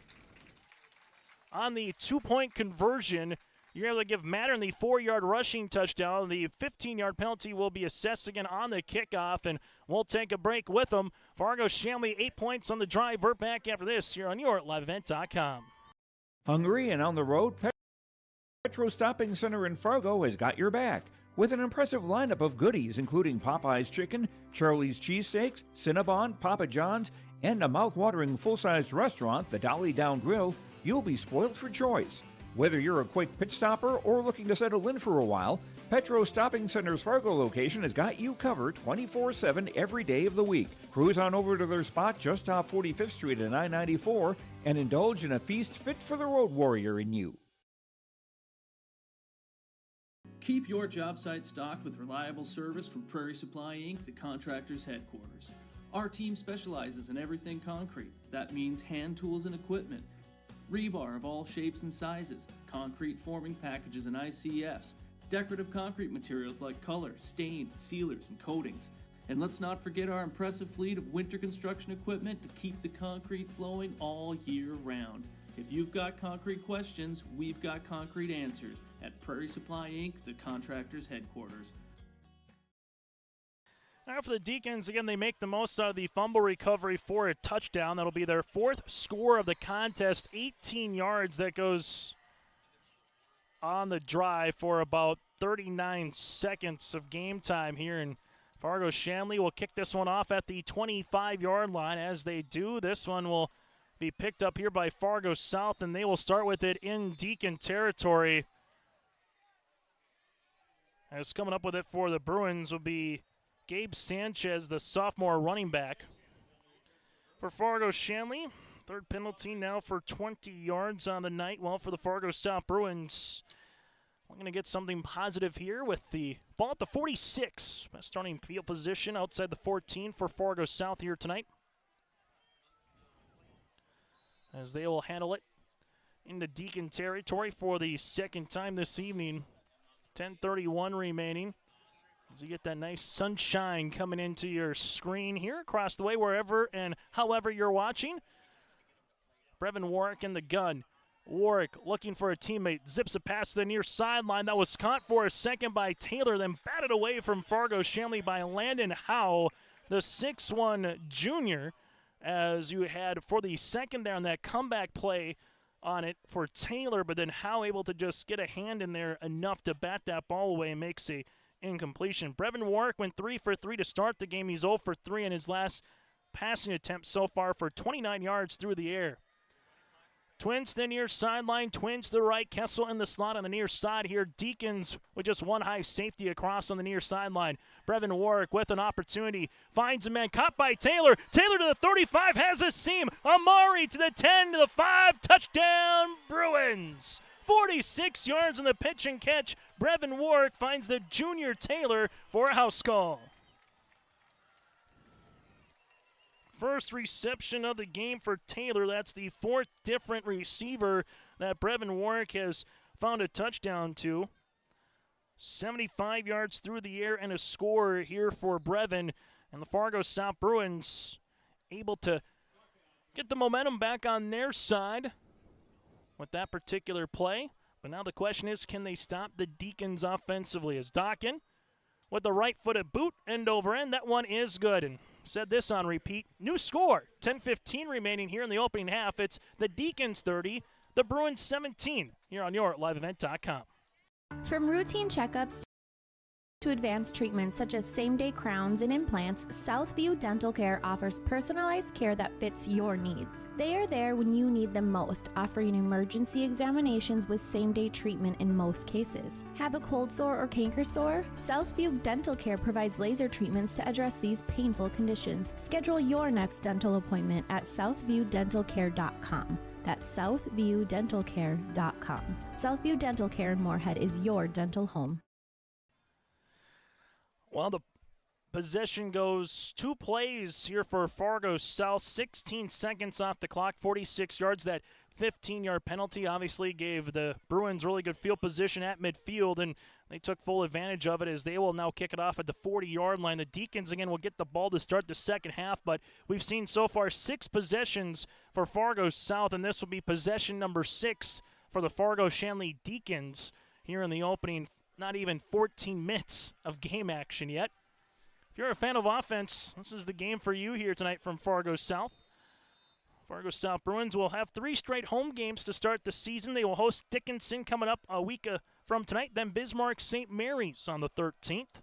on the 2-point conversion. You're able to give Mattern the 4-yard rushing touchdown. The 15-yard penalty will be assessed again on the kickoff, and we'll take a break with them. Fargo Shanley, 8 points on the drive. We're back after this here on your liveevent.com. Hungry and on the road? Petro Stopping Center in Fargo has got your back with an impressive lineup of goodies, including Popeye's Chicken, Charlie's Cheesesteaks, Cinnabon, Papa John's, and a mouth-watering full-sized restaurant, the Dolly Down Grill. You'll be spoiled for choice. Whether you're a quick pit stopper or looking to settle in for a while, Petro Stopping Center's Fargo location has got you covered 24/7 every day of the week. Cruise on over to their spot just off 45th Street and I-94 and indulge in a feast fit for the road warrior in you. Keep your job site stocked with reliable service from Prairie Supply Inc., the contractor's headquarters. Our team specializes in everything concrete. That means hand tools and equipment, rebar of all shapes and sizes, concrete forming packages and ICFs, decorative concrete materials like color, stain, sealers, and coatings. And let's not forget our impressive fleet of winter construction equipment to keep the concrete flowing all year round. If you've got concrete questions, we've got concrete answers at Prairie Supply Inc., the contractor's headquarters. Now for the Deacons, again, they make the most out of the fumble recovery for a touchdown. That'll be their 4th score of the contest, 18 yards. That goes on the drive for about 39 seconds of game time here. And Fargo Shanley will kick this one off at the 25-yard line. As they do, this one will be picked up here by Fargo South, and they will start with it in Deacon territory. As coming up with it for the Bruins will be Gabe Sanchez, the sophomore running back. For Fargo Shanley, 3rd penalty now for 20 yards on the night. Well, for the Fargo South Bruins, we're going to get something positive here with the ball at the 46. Starting field position outside the 14 for Fargo South here tonight. As they will handle it into Deacon territory for the 2nd time this evening. 10:31 remaining. As you get that nice sunshine coming into your screen here across the way, wherever and however you're watching. Brevin Warwick in the gun. Warwick looking for a teammate. Zips a pass to the near sideline. That was caught for a second by Taylor, then batted away from Fargo Shanley by Landon Howe, the 6'1 junior. As you had for the second there on that comeback play on it for Taylor, but then Howe able to just get a hand in there enough to bat that ball away and makes a incompletion. Brevin Warwick went 3 for 3 to start the game. He's 0 for 3 in his last passing attempt so far for 29 yards through the air. Twins to the near sideline, Twins to the right. Kessel in the slot on the near side here. Deacons with just one high safety across on the near sideline. Brevin Warwick with an opportunity. Finds a man, caught by Taylor. Taylor to the 35, has a seam. Amari to the 10, to the 5. Touchdown, Bruins. 46 yards on the pitch and catch. Brevin Warwick finds the junior Taylor for a house call. First reception of the game for Taylor. That's the 4th different receiver that Brevin Warwick has found a touchdown to. 75 yards through the air and a score here for Brevin. And the Fargo South Bruins able to get the momentum back on their side with that particular play. But now the question is, can they stop the Deacons offensively? As Dockin with the right-footed boot, end over end. That one is good. And said this on repeat. New score. 10:15 remaining here in the opening half. It's the Deacons 30, the Bruins 17 here on your liveevent.com. From routine checkups to advanced treatments such as same-day crowns and implants, Southview Dental Care offers personalized care that fits your needs. They are there when you need them most, offering emergency examinations with same-day treatment in most cases. Have a cold sore or canker sore? Southview Dental Care provides laser treatments to address these painful conditions. Schedule your next dental appointment at southviewdentalcare.com. That's southviewdentalcare.com. Southview Dental Care in Moorhead is your dental home. Well, the possession goes 2 plays here for Fargo South. 16 seconds off the clock, 46 yards. That 15-yard penalty obviously gave the Bruins really good field position at midfield, and they took full advantage of it as they will now kick it off at the 40-yard line. The Deacons, again, will get the ball to start the second half, but we've seen so far 6 possessions for Fargo South, and this will be possession number 6 for the Fargo Shanley Deacons here in the opening. Not even 14 minutes of game action yet. If you're a fan of offense, this is the game for you here tonight from Fargo South. Fargo South Bruins will have 3 straight home games to start the season. They will host Dickinson coming up a week from tonight, then Bismarck St. Mary's on the 13th.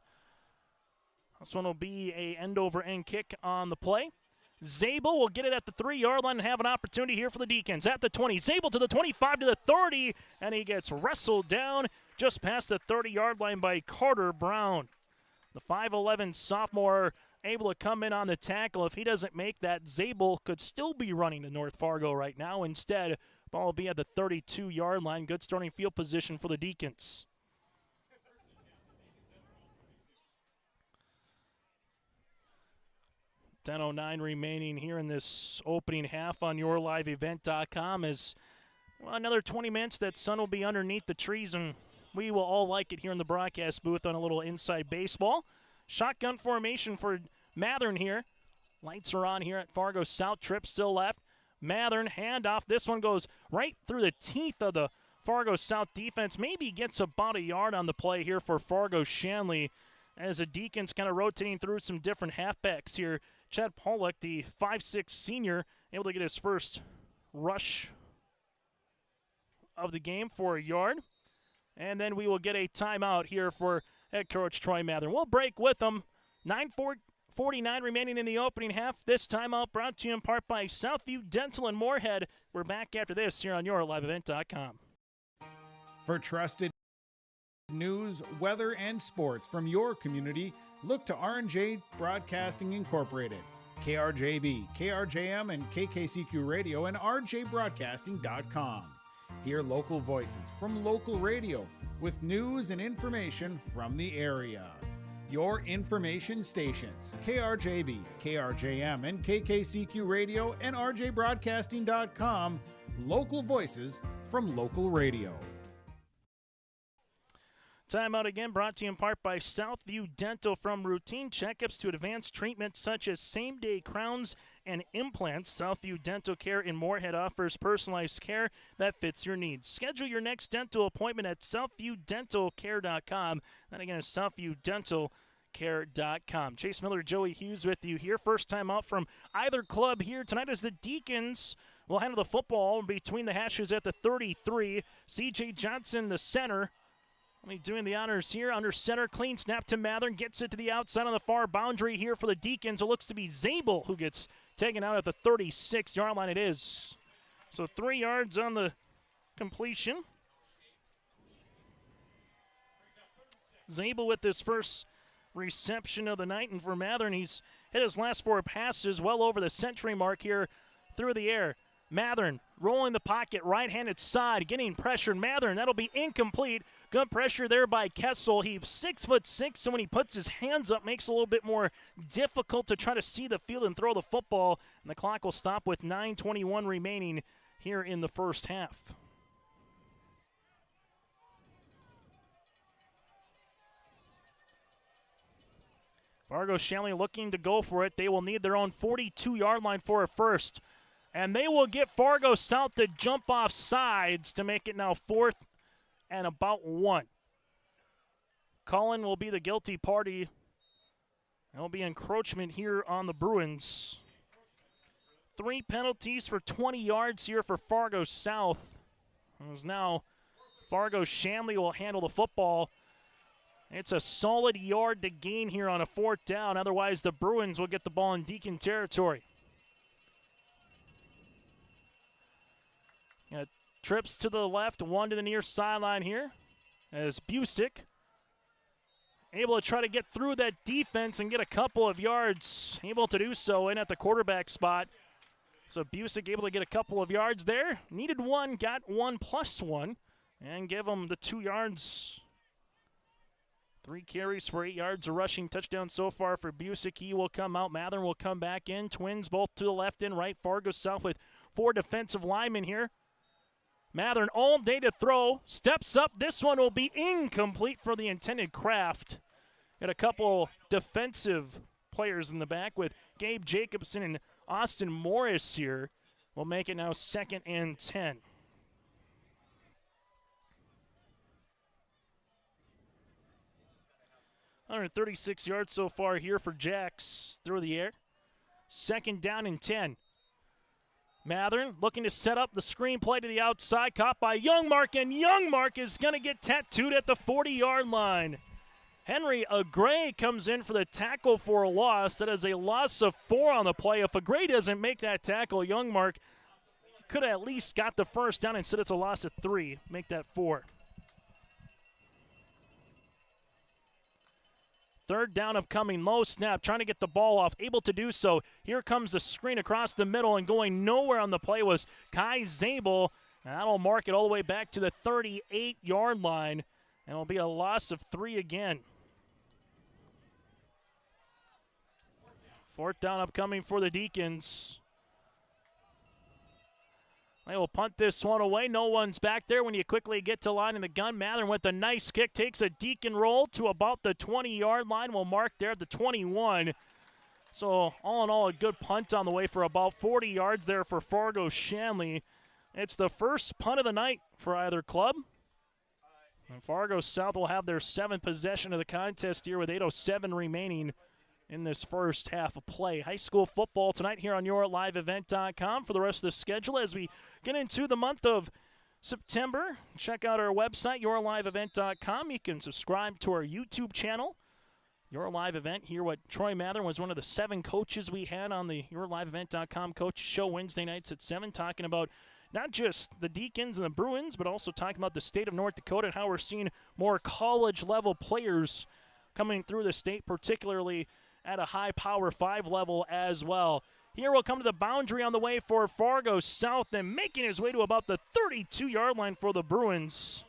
This one will be a end-over-end kick on the play. Zabel will get it at the 3-yard line and have an opportunity here for the Deacons. At the 20, Zabel to the 25 to the 30, and he gets wrestled down just past the 30-yard line by Carter Brown. The 5'11 sophomore able to come in on the tackle. If he doesn't make that, Zabel could still be running to North Fargo right now. Instead, ball will be at the 32-yard line. Good starting field position for the Deacons. $10:09 remaining here in this opening half on yourliveevent.com as well, another 20 minutes that sun will be underneath the trees, and we will all like it here in the broadcast booth on a little inside baseball. Shotgun formation for Mathern here. Lights are on here at Fargo South. Tripp still left. Mathern, handoff. This one goes right through the teeth of the Fargo South defense. Maybe gets about a yard on the play here for Fargo Shanley as the Deacons kind of rotating through some different halfbacks here. Chad Pollock, the 5'6 senior, able to get his first rush of the game for a yard. And then we will get a timeout here for head coach Troy Mathern. We'll break with them. 9:49 remaining in the opening half. This timeout brought to you in part by Southview Dental in Moorhead. We're back after this here on yourliveevent.com. For trusted news, weather, and sports from your community, look to R&J Broadcasting Incorporated, KRJB, KRJM, and KKCQ Radio, and rjbroadcasting.com. Hear local voices from local radio with news and information from the area. Your information stations, KRJB, KRJM, and KKCQ Radio, and rjbroadcasting.com. Local voices from local radio. Timeout again brought to you in part by Southview Dental. From routine checkups to advanced treatments such as same-day crowns and implants, Southview Dental Care in Moorhead offers personalized care that fits your needs. Schedule your next dental appointment at southviewdentalcare.com. And again, southviewdentalcare.com. Chase Miller, Joey Hughes with you here. First time out from either club here tonight as the Deacons will handle the football between the hashes at the 33. C.J. Johnson, the center, doing the honors here under center. Clean snap to Mathern. Gets it to the outside on the far boundary here for the Deacons. It looks to be Zabel who gets taken out at the 36-yard line. It is. So 3 yards on the completion. Zabel with his first reception of the night. And for Mathern, he's hit his last 4 passes well over the century mark here through the air. Mathern rolling the pocket, right-handed side, getting pressured. Mathern, that'll be incomplete. Good pressure there by Kessel. He's 6'6", so when he puts his hands up, makes it a little bit more difficult to try to see the field and throw the football. And the clock will stop with 9:21 remaining here in the first half. Fargo Shanley looking to go for it. They will need their own 42-yard line for a first. And they will get Fargo South to jump off sides to make it now 4th and about 1. Cullen will be the guilty party. There will be encroachment here on the Bruins. 3 penalties for 20 yards here for Fargo South. As now Fargo Shanley will handle the football. It's a solid yard to gain here on a 4th down. Otherwise, the Bruins will get the ball in Deacon territory. Trips to the left, 1 to the near sideline here as Busick able to try to get through that defense and get a couple of yards. Able to do so in at the quarterback spot. So Busick able to get a couple of yards there. Needed 1, got 1+1, and give him the 2 yards. 3 carries for 8 yards, a rushing touchdown so far for Busick. He will come out. Mathern will come back in. Twins both to the left and right. Fargo South with 4 defensive linemen here. Mathern all day to throw. Steps up. This one will be incomplete for the intended Kraft. Got a couple defensive players in the back with Gabe Jacobson and Austin Morris here. Will make it now 2nd and 10. $136 yards so far here for Jacks through the air. 2nd down and 10. Mathern looking to set up the screen play to the outside, caught by Youngmark, and Youngmark is going to get tattooed at the 40-yard line. Henry Agray comes in for the tackle for a loss. That is a loss of 4 on the play. If Agray doesn't make that tackle, Youngmark could have at least got the first down. Instead, it's a loss of 3. Make that 4. 3rd down upcoming, low snap, trying to get the ball off, able to do so. Here comes the screen across the middle, and going nowhere on the play was Kai Zabel. And that'll mark it all the way back to the 38-yard line, and it'll be a loss of 3 again. 4th down upcoming for the Deacons. They will punt this one away. No one's back there when you quickly get to line in the gun. Mathern with a nice kick takes a Deacon roll to about the 20-yard line. Will mark there at the 21. So all in all, a good punt on the way for about 40 yards there for Fargo Shanley. It's the first punt of the night for either club. And Fargo South will have their 7th possession of the contest here with 8:07 remaining in this first half of play. High school football tonight here on YourLiveEvent.com for the rest of the schedule as we get into the month of September. Check out our website, YourLiveEvent.com. You can subscribe to our YouTube channel, Your Live Event. Hear what Troy Mathern was one of the 7 coaches we had on the YourLiveEvent.com coach show Wednesday nights at 7, talking about not just the Deacons and the Bruins, but also talking about the state of North Dakota and how we're seeing more college-level players coming through the state, particularly at a high Power 5 level as well. Here we'll come to the boundary on the way for Fargo South, and making his way to about the 32-yard line for the Bruins.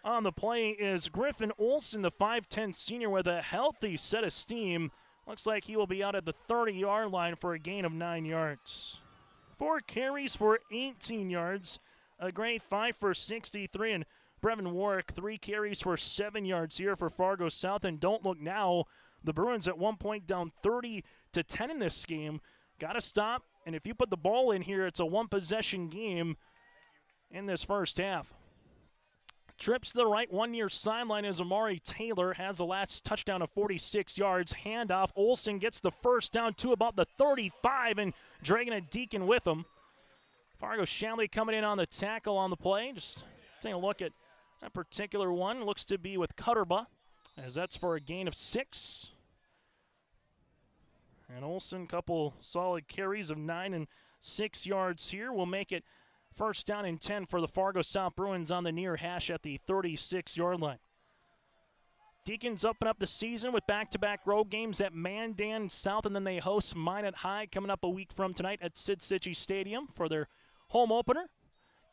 On the play is Griffin Olson, the 5'10 senior, with a healthy set of steam. Looks like he will be out at the 30-yard line for a gain of 9 yards. 4 carries for 18 yards. A great 5 for 63, and Brevin Warwick, 3 carries for 7 yards here for Fargo South. And don't look now, the Bruins at one point down 30-10 in this game. Got to stop, and if you put the ball in here, it's a 1-possession game in this first half. Trips to the right, 1 near sideline as Amari Taylor has the last touchdown of 46 yards. Handoff, Olson gets the first down to about the 35 and dragging a Deacon with him. Fargo Shanley coming in on the tackle on the play. Just taking a look at that particular one. Looks to be with Cutterba, as that's for a gain of 6. And Olsen, couple solid carries of 9 and 6 yards here. Will make it first down and 10 for the Fargo South Bruins on the near hash at the 36-yard line. Deacons open up the season with back-to-back road games at Mandan South, and then they host Minot High coming up a week from tonight at Sid Cichy Stadium for their home opener.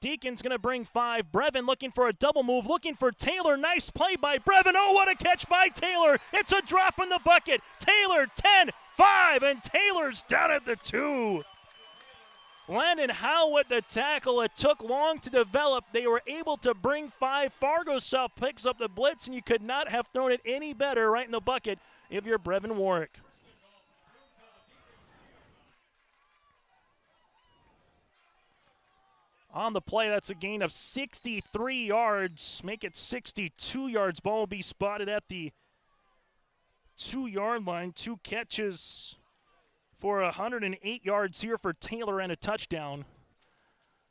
Deacons going to bring 5. Brevin looking for a double move, looking for Taylor. Nice play by Brevin. Oh, what a catch by Taylor. It's a drop in the bucket. Taylor 10-5, and Taylor's down at the 2. Landon Howe with the tackle. It took long to develop. They were able to bring 5. Fargo South picks up the blitz, and you could not have thrown it any better right in the bucket if you're Brevin Warwick. On the play, that's a gain of 63 yards. Make it 62 yards. Ball will be spotted at the 2-yard line. 2 catches for 108 yards here for Taylor and a touchdown.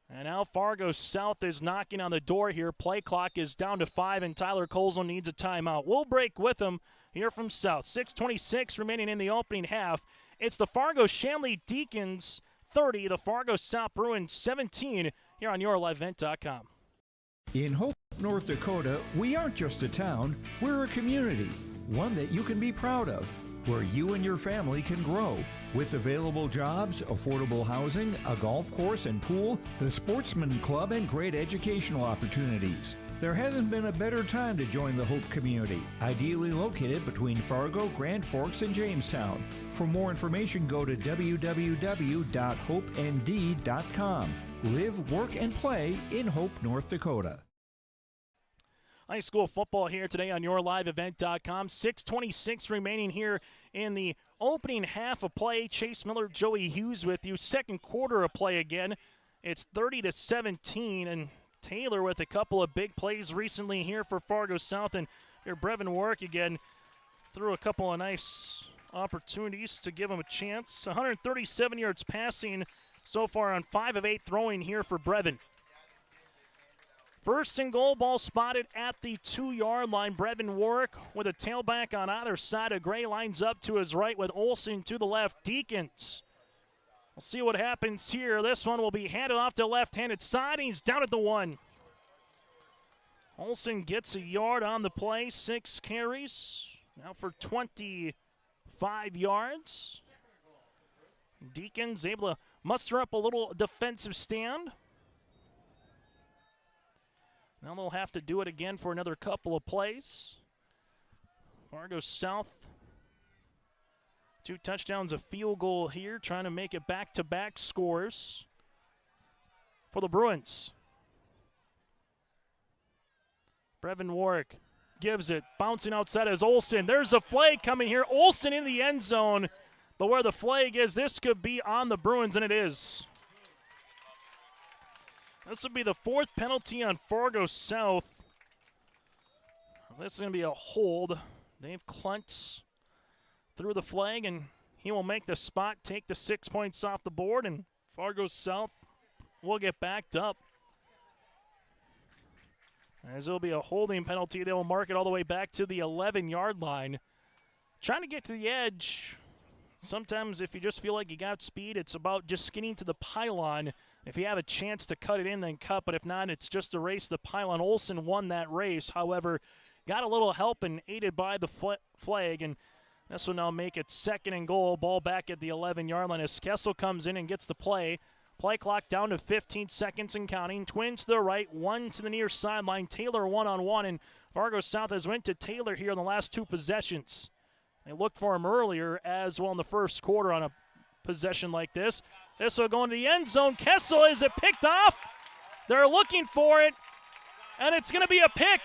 And now Fargo South is knocking on the door here. Play clock is down to 5, and Tyler Colesville needs a timeout. We'll break with him here from South. 6:26 remaining in the opening half. It's the Fargo Shanley Deacons 30, the Fargo South Bruins 17 here on YourLiveEvent.com. In Hope, North Dakota, we aren't just a town, we're a community, one that you can be proud of, where you and your family can grow. With available jobs, affordable housing, a golf course and pool, the Sportsman Club, and great educational opportunities. There hasn't been a better time to join the Hope community, ideally located between Fargo, Grand Forks, and Jamestown. For more information, go to www.hopend.com. Live, work, and play in Hope, North Dakota. High school football here today on YourLiveEvent.com. 6:26 remaining here in the opening half of play. Chase Miller, Joey Hughes with you. Second quarter of play again. It's 30-17, and Taylor with a couple of big plays recently here for Fargo South, and your Brevin Warwick again threw a couple of nice opportunities to give him a chance. 137 yards passing so far on 5 of 8 throwing here for Brevin. First and goal, ball spotted at the 2-yard line. Brevin Warwick with a tailback on either side of Gray, lines up to his right with Olsen to the left. Deacons, we'll see what happens here. This one will be handed off to left-handed side, and he's down at the 1. Olsen gets a yard on the play, 6 carries, now for 25 yards. Deacons able to muster up a little defensive stand. Now they'll have to do it again for another couple of plays. Fargo South, 2 touchdowns, a field goal here, trying to make it back-to-back scores for the Bruins. Brevin Warwick gives it, bouncing outside as Olsen. There's a flag coming here. Olsen in the end zone, but where the flag is, this could be on the Bruins, and it is. This will be the 4th penalty on Fargo South. This is going to be a hold. Dave Kluntz threw the flag, and he will make the spot, take the 6 points off the board, and Fargo South will get backed up. As it will be a holding penalty, they will mark it all the way back to the 11-yard line. Trying to get to the edge. Sometimes if you just feel like you got speed, it's about just getting to the pylon. If you have a chance to cut it in, then cut. But if not, it's just to race the pylon. Olsen won that race. However, got a little help and aided by the flag. And this will now make it 2nd and goal. Ball back at the 11-yard line as Kessel comes in and gets the play. Play clock down to 15 seconds and counting. Twins to the right, 1 to the near sideline. Taylor one-on-one, and Fargo South has went to Taylor here in the last 2 possessions. They looked for him earlier as well in the first quarter on a possession like this. This will go into the end zone. Kessel, is it picked off? They're looking for it, and it's going to be a pick.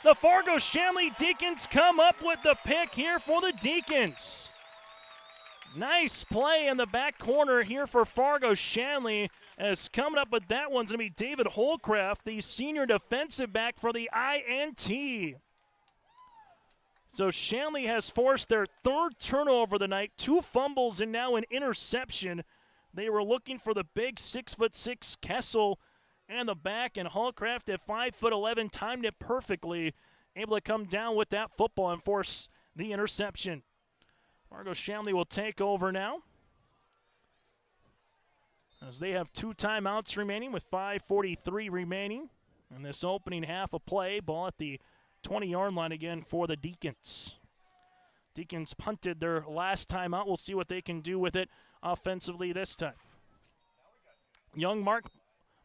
The Fargo Shanley Deacons come up with the pick here for the Deacons. Nice play in the back corner here for Fargo Shanley. As coming up with that one's going to be David Holcraft, the senior defensive back for the INT. So Shanley has forced their 3rd turnover of the night, 2 fumbles and now an interception. They were looking for the big 6'6" Kessel and the back, and Hallcraft at 5'11" timed it perfectly, able to come down with that football and force the interception. Fargo Shanley will take over now, as they have 2 timeouts remaining with 5:43 remaining in this opening half of play. Ball at the 20-yard line again for the Deacons. Deacons punted their last timeout. We'll see what they can do with it offensively this time. Youngmark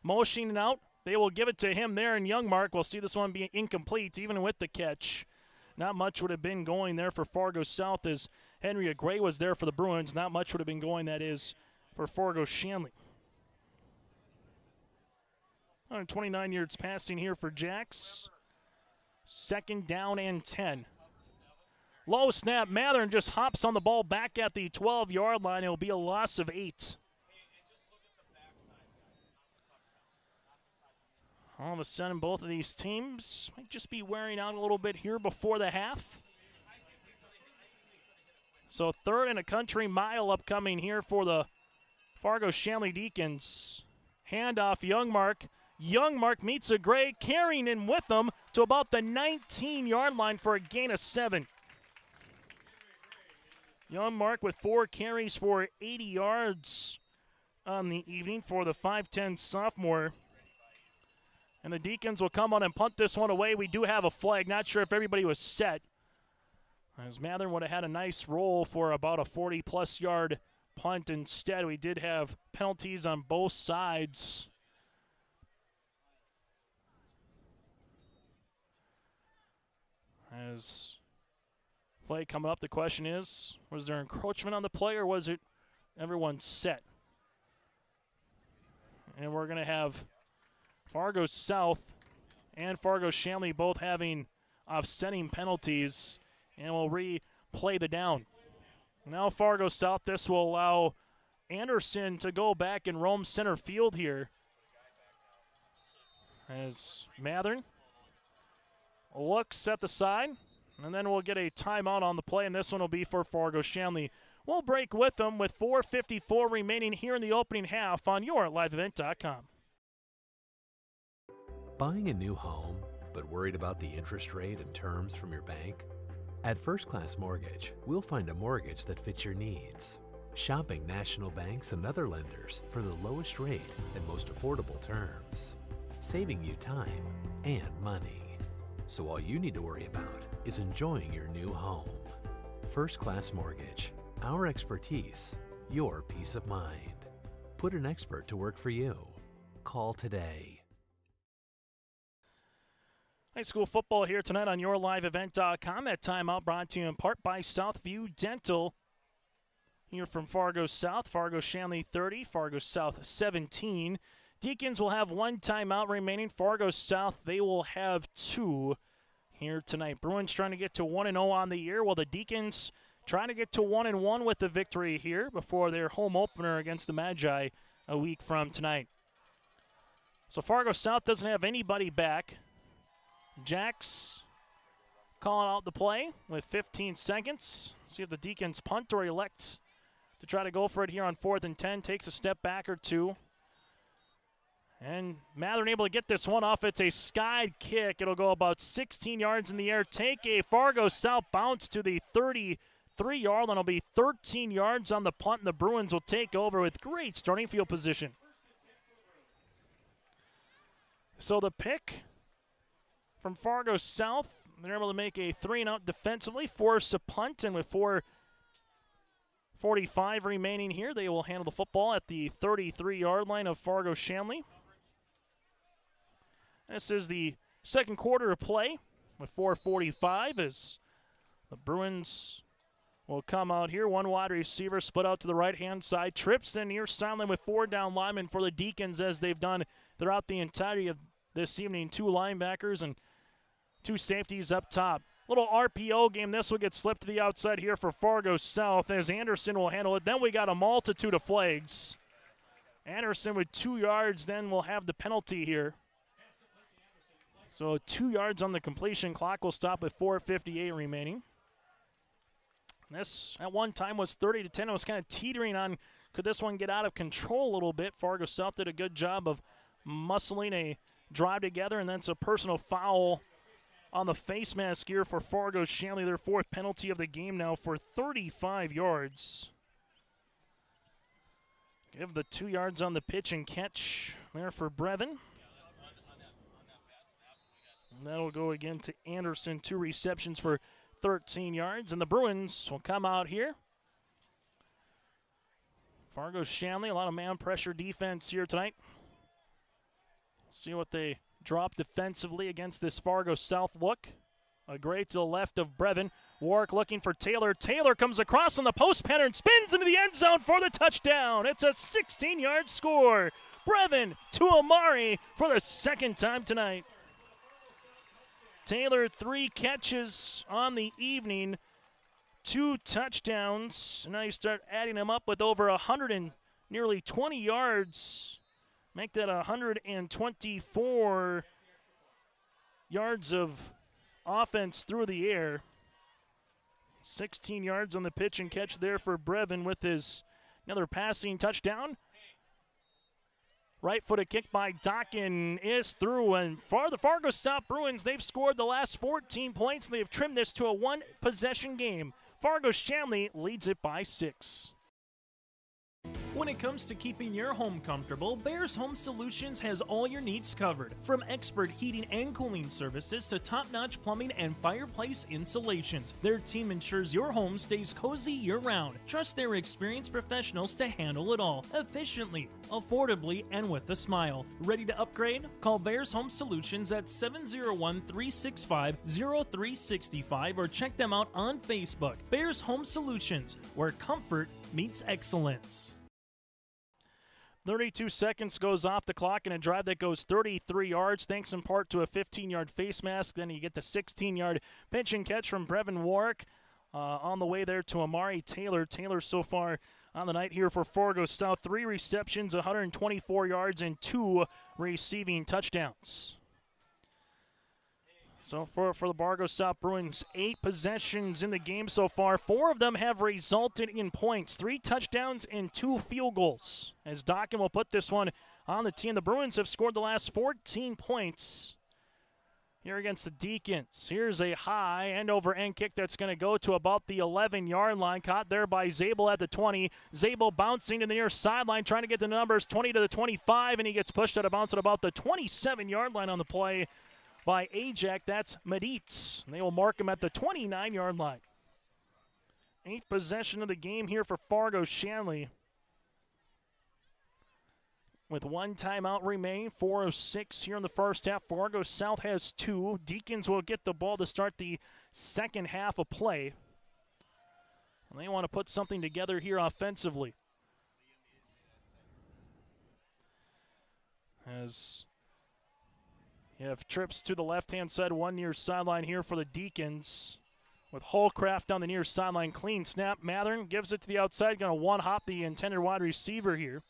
motioning out. They will give it to him there, and Youngmark will see this one be incomplete even with the catch. Not much would have been going there for Fargo South, as Henry Gray was there for the Bruins. Not much would have been going, that is, for Fargo Shanley. 129 yards passing here for Jacks. 2nd down and 10. Low snap. Mathern just hops on the ball back at the 12-yard line. It will be a loss of 8. All of a sudden, both of these teams might just be wearing out a little bit here before the half. So 3rd and a country mile upcoming here for the Fargo Shanley Deacons. Handoff Youngmark. Youngmark meets a Gray, carrying in with them to about the 19-yard line for a gain of 7. Youngmark with 4 carries for 80 yards on the evening for the 5'10" sophomore. And the Deacons will come on and punt this one away. We do have a flag. Not sure if everybody was set, as Mathern would have had a nice roll for about a 40-plus yard punt. Instead, we did have penalties on both sides. As play coming up, the question is, was there encroachment on the play, or was it everyone set? And we're going to have Fargo South and Fargo Shanley both having offsetting penalties, and we'll replay the down. Now Fargo South, this will allow Anderson to go back and roam center field here, as Mathern looks at the side, and then we'll get a timeout on the play, and this one will be for Fargo Shanley. We'll break with them with 4:54 remaining here in the opening half on yourliveevent.com. Buying a new home, but worried about the interest rate and terms from your bank? At First Class Mortgage, we'll find a mortgage that fits your needs. Shopping national banks and other lenders for the lowest rate and most affordable terms, saving you time and money. So all you need to worry about is enjoying your new home. First Class Mortgage, our expertise, your peace of mind. Put an expert to work for you. Call today. High school football here tonight on yourliveevent.com. That timeout brought to you in part by Southview Dental. Here from Fargo South, Fargo Shanley 30, Fargo South 17. Deacons will have 1 timeout remaining. Fargo South, they will have 2 here tonight. Bruins trying to get to 1-0 on the year, while the Deacons trying to get to 1-1 with the victory here before their home opener against the Magi a week from tonight. So Fargo South doesn't have anybody back. Jacks calling out the play with 15 seconds. See if the Deacons punt or elect to try to go for it here on 4th and 10. Takes a step back or 2. And Mathern able to get this one off. It's a skied kick. It'll go about 16 yards in the air. Take a Fargo South bounce to the 33-yard line. It'll be 13 yards on the punt, and the Bruins will take over with great starting field position. So the pick from Fargo South, they're able to make a 3-and-out defensively, force a punt, and with 4:45 remaining here, they will handle the football at the 33-yard line of Fargo Shanley. This is the second quarter of play with 4:45 as the Bruins will come out here. 1 wide receiver split out to the right-hand side. Trips in near sideline with 4 down linemen for the Deacons, as they've done throughout the entirety of this evening. 2 linebackers and 2 safeties up top. Little RPO game. This will get slipped to the outside here for Fargo South as Anderson will handle it. Then we got a multitude of flags. Anderson with 2 yards, then will have the penalty here. So 2 yards on the completion. Clock will stop with 4:58 remaining. This at one time was 30-10. It was kind of teetering on could this one get out of control a little bit? Fargo South did a good job of muscling a drive together, and that's a personal foul on the face mask here for Fargo Shanley, their 4th penalty of the game now for 35 yards. Give the 2 yards on the pitch and catch there for Brevin. And that'll go again to Anderson, 2 receptions for 13 yards. And the Bruins will come out here. Fargo Shanley, a lot of man pressure defense here tonight. See what they drop defensively against this Fargo South look. A great to the left of Brevin. Warwick looking for Taylor. Taylor comes across on the post pattern, spins into the end zone for the touchdown. It's a 16-yard score. Brevin to Amari for the 2nd time tonight. Taylor, 3 catches on the evening, 2 touchdowns. Now you start adding them up with over 100 and nearly 20 yards. Make that 124 yards of offense through the air. 16 yards on the pitch and catch there for Brevin with his another passing touchdown. Right-footed kick by Dockin is through, and for the Fargo South Bruins, they've scored the last 14 points, and they've trimmed this to a 1-possession game. Fargo Shanley leads it by 6. When it comes to keeping your home comfortable, Bears Home Solutions has all your needs covered. From expert heating and cooling services to top-notch plumbing and fireplace installations, their team ensures your home stays cozy year-round. Trust their experienced professionals to handle it all, efficiently, affordably, and with a smile. Ready to upgrade? Call Bears Home Solutions at 701-365-0365 or check them out on Facebook. Bears Home Solutions, where comfort meets excellence. 32 seconds goes off the clock in a drive that goes 33 yards, thanks in part to a 15-yard face mask. Then you get the 16-yard pitch and catch from Brevin Warwick on the way there to Amari Taylor. Taylor so far on the night here for Fargo South, 3 receptions, 124 yards, and 2 receiving touchdowns. So for the Fargo South Bruins, 8 possessions in the game so far. 4 of them have resulted in points. 3 touchdowns and 2 field goals. As Dockin will put this one on the team. The Bruins have scored the last 14 points here against the Deacons. Here's a high end-over-end kick that's going to go to about the 11-yard line. Caught there by Zabel at the 20. Zabel bouncing to the near sideline, trying to get the numbers 20 to the 25, and he gets pushed out of bounds at about the 27-yard line on the play by Ajak. That's Meditz. They will mark him at the 29-yard line. 8th possession of the game here for Fargo Shanley. With 1 timeout remaining, 4:06 here in the first half. Fargo South has 2. Deacons will get the ball to start the second half of play. And they want to put something together here offensively. As you have trips to the left-hand side, 1 near sideline here for the Deacons. With Holcraft on the near sideline, clean snap. Mathern gives it to the outside, going to one-hop the intended wide receiver here.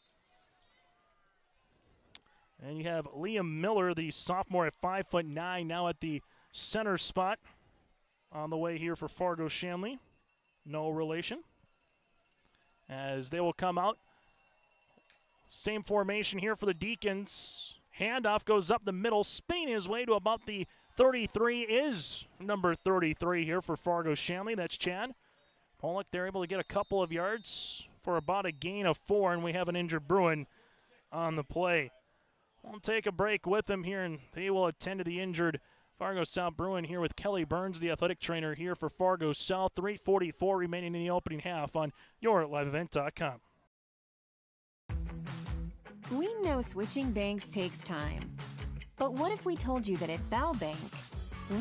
And you have Liam Miller, the sophomore at 5'9", now at the center spot on the way here for Fargo Shanley. No relation. As they will come out. Same formation here for the Deacons. Handoff goes up the middle, spinning his way to about the 33 is number 33 here for Fargo Shanley. That's Chad Pollock. They're able to get a couple of yards for about a gain of 4, and we have an injured Bruin on the play. We'll take a break with them here, and they will attend to the injured Fargo South Bruin here with Kelly Burns, the athletic trainer here for Fargo South. 3:44 remaining in the opening half on yourliveevent.com. We know switching banks takes time. But what if we told you that at Bell Bank,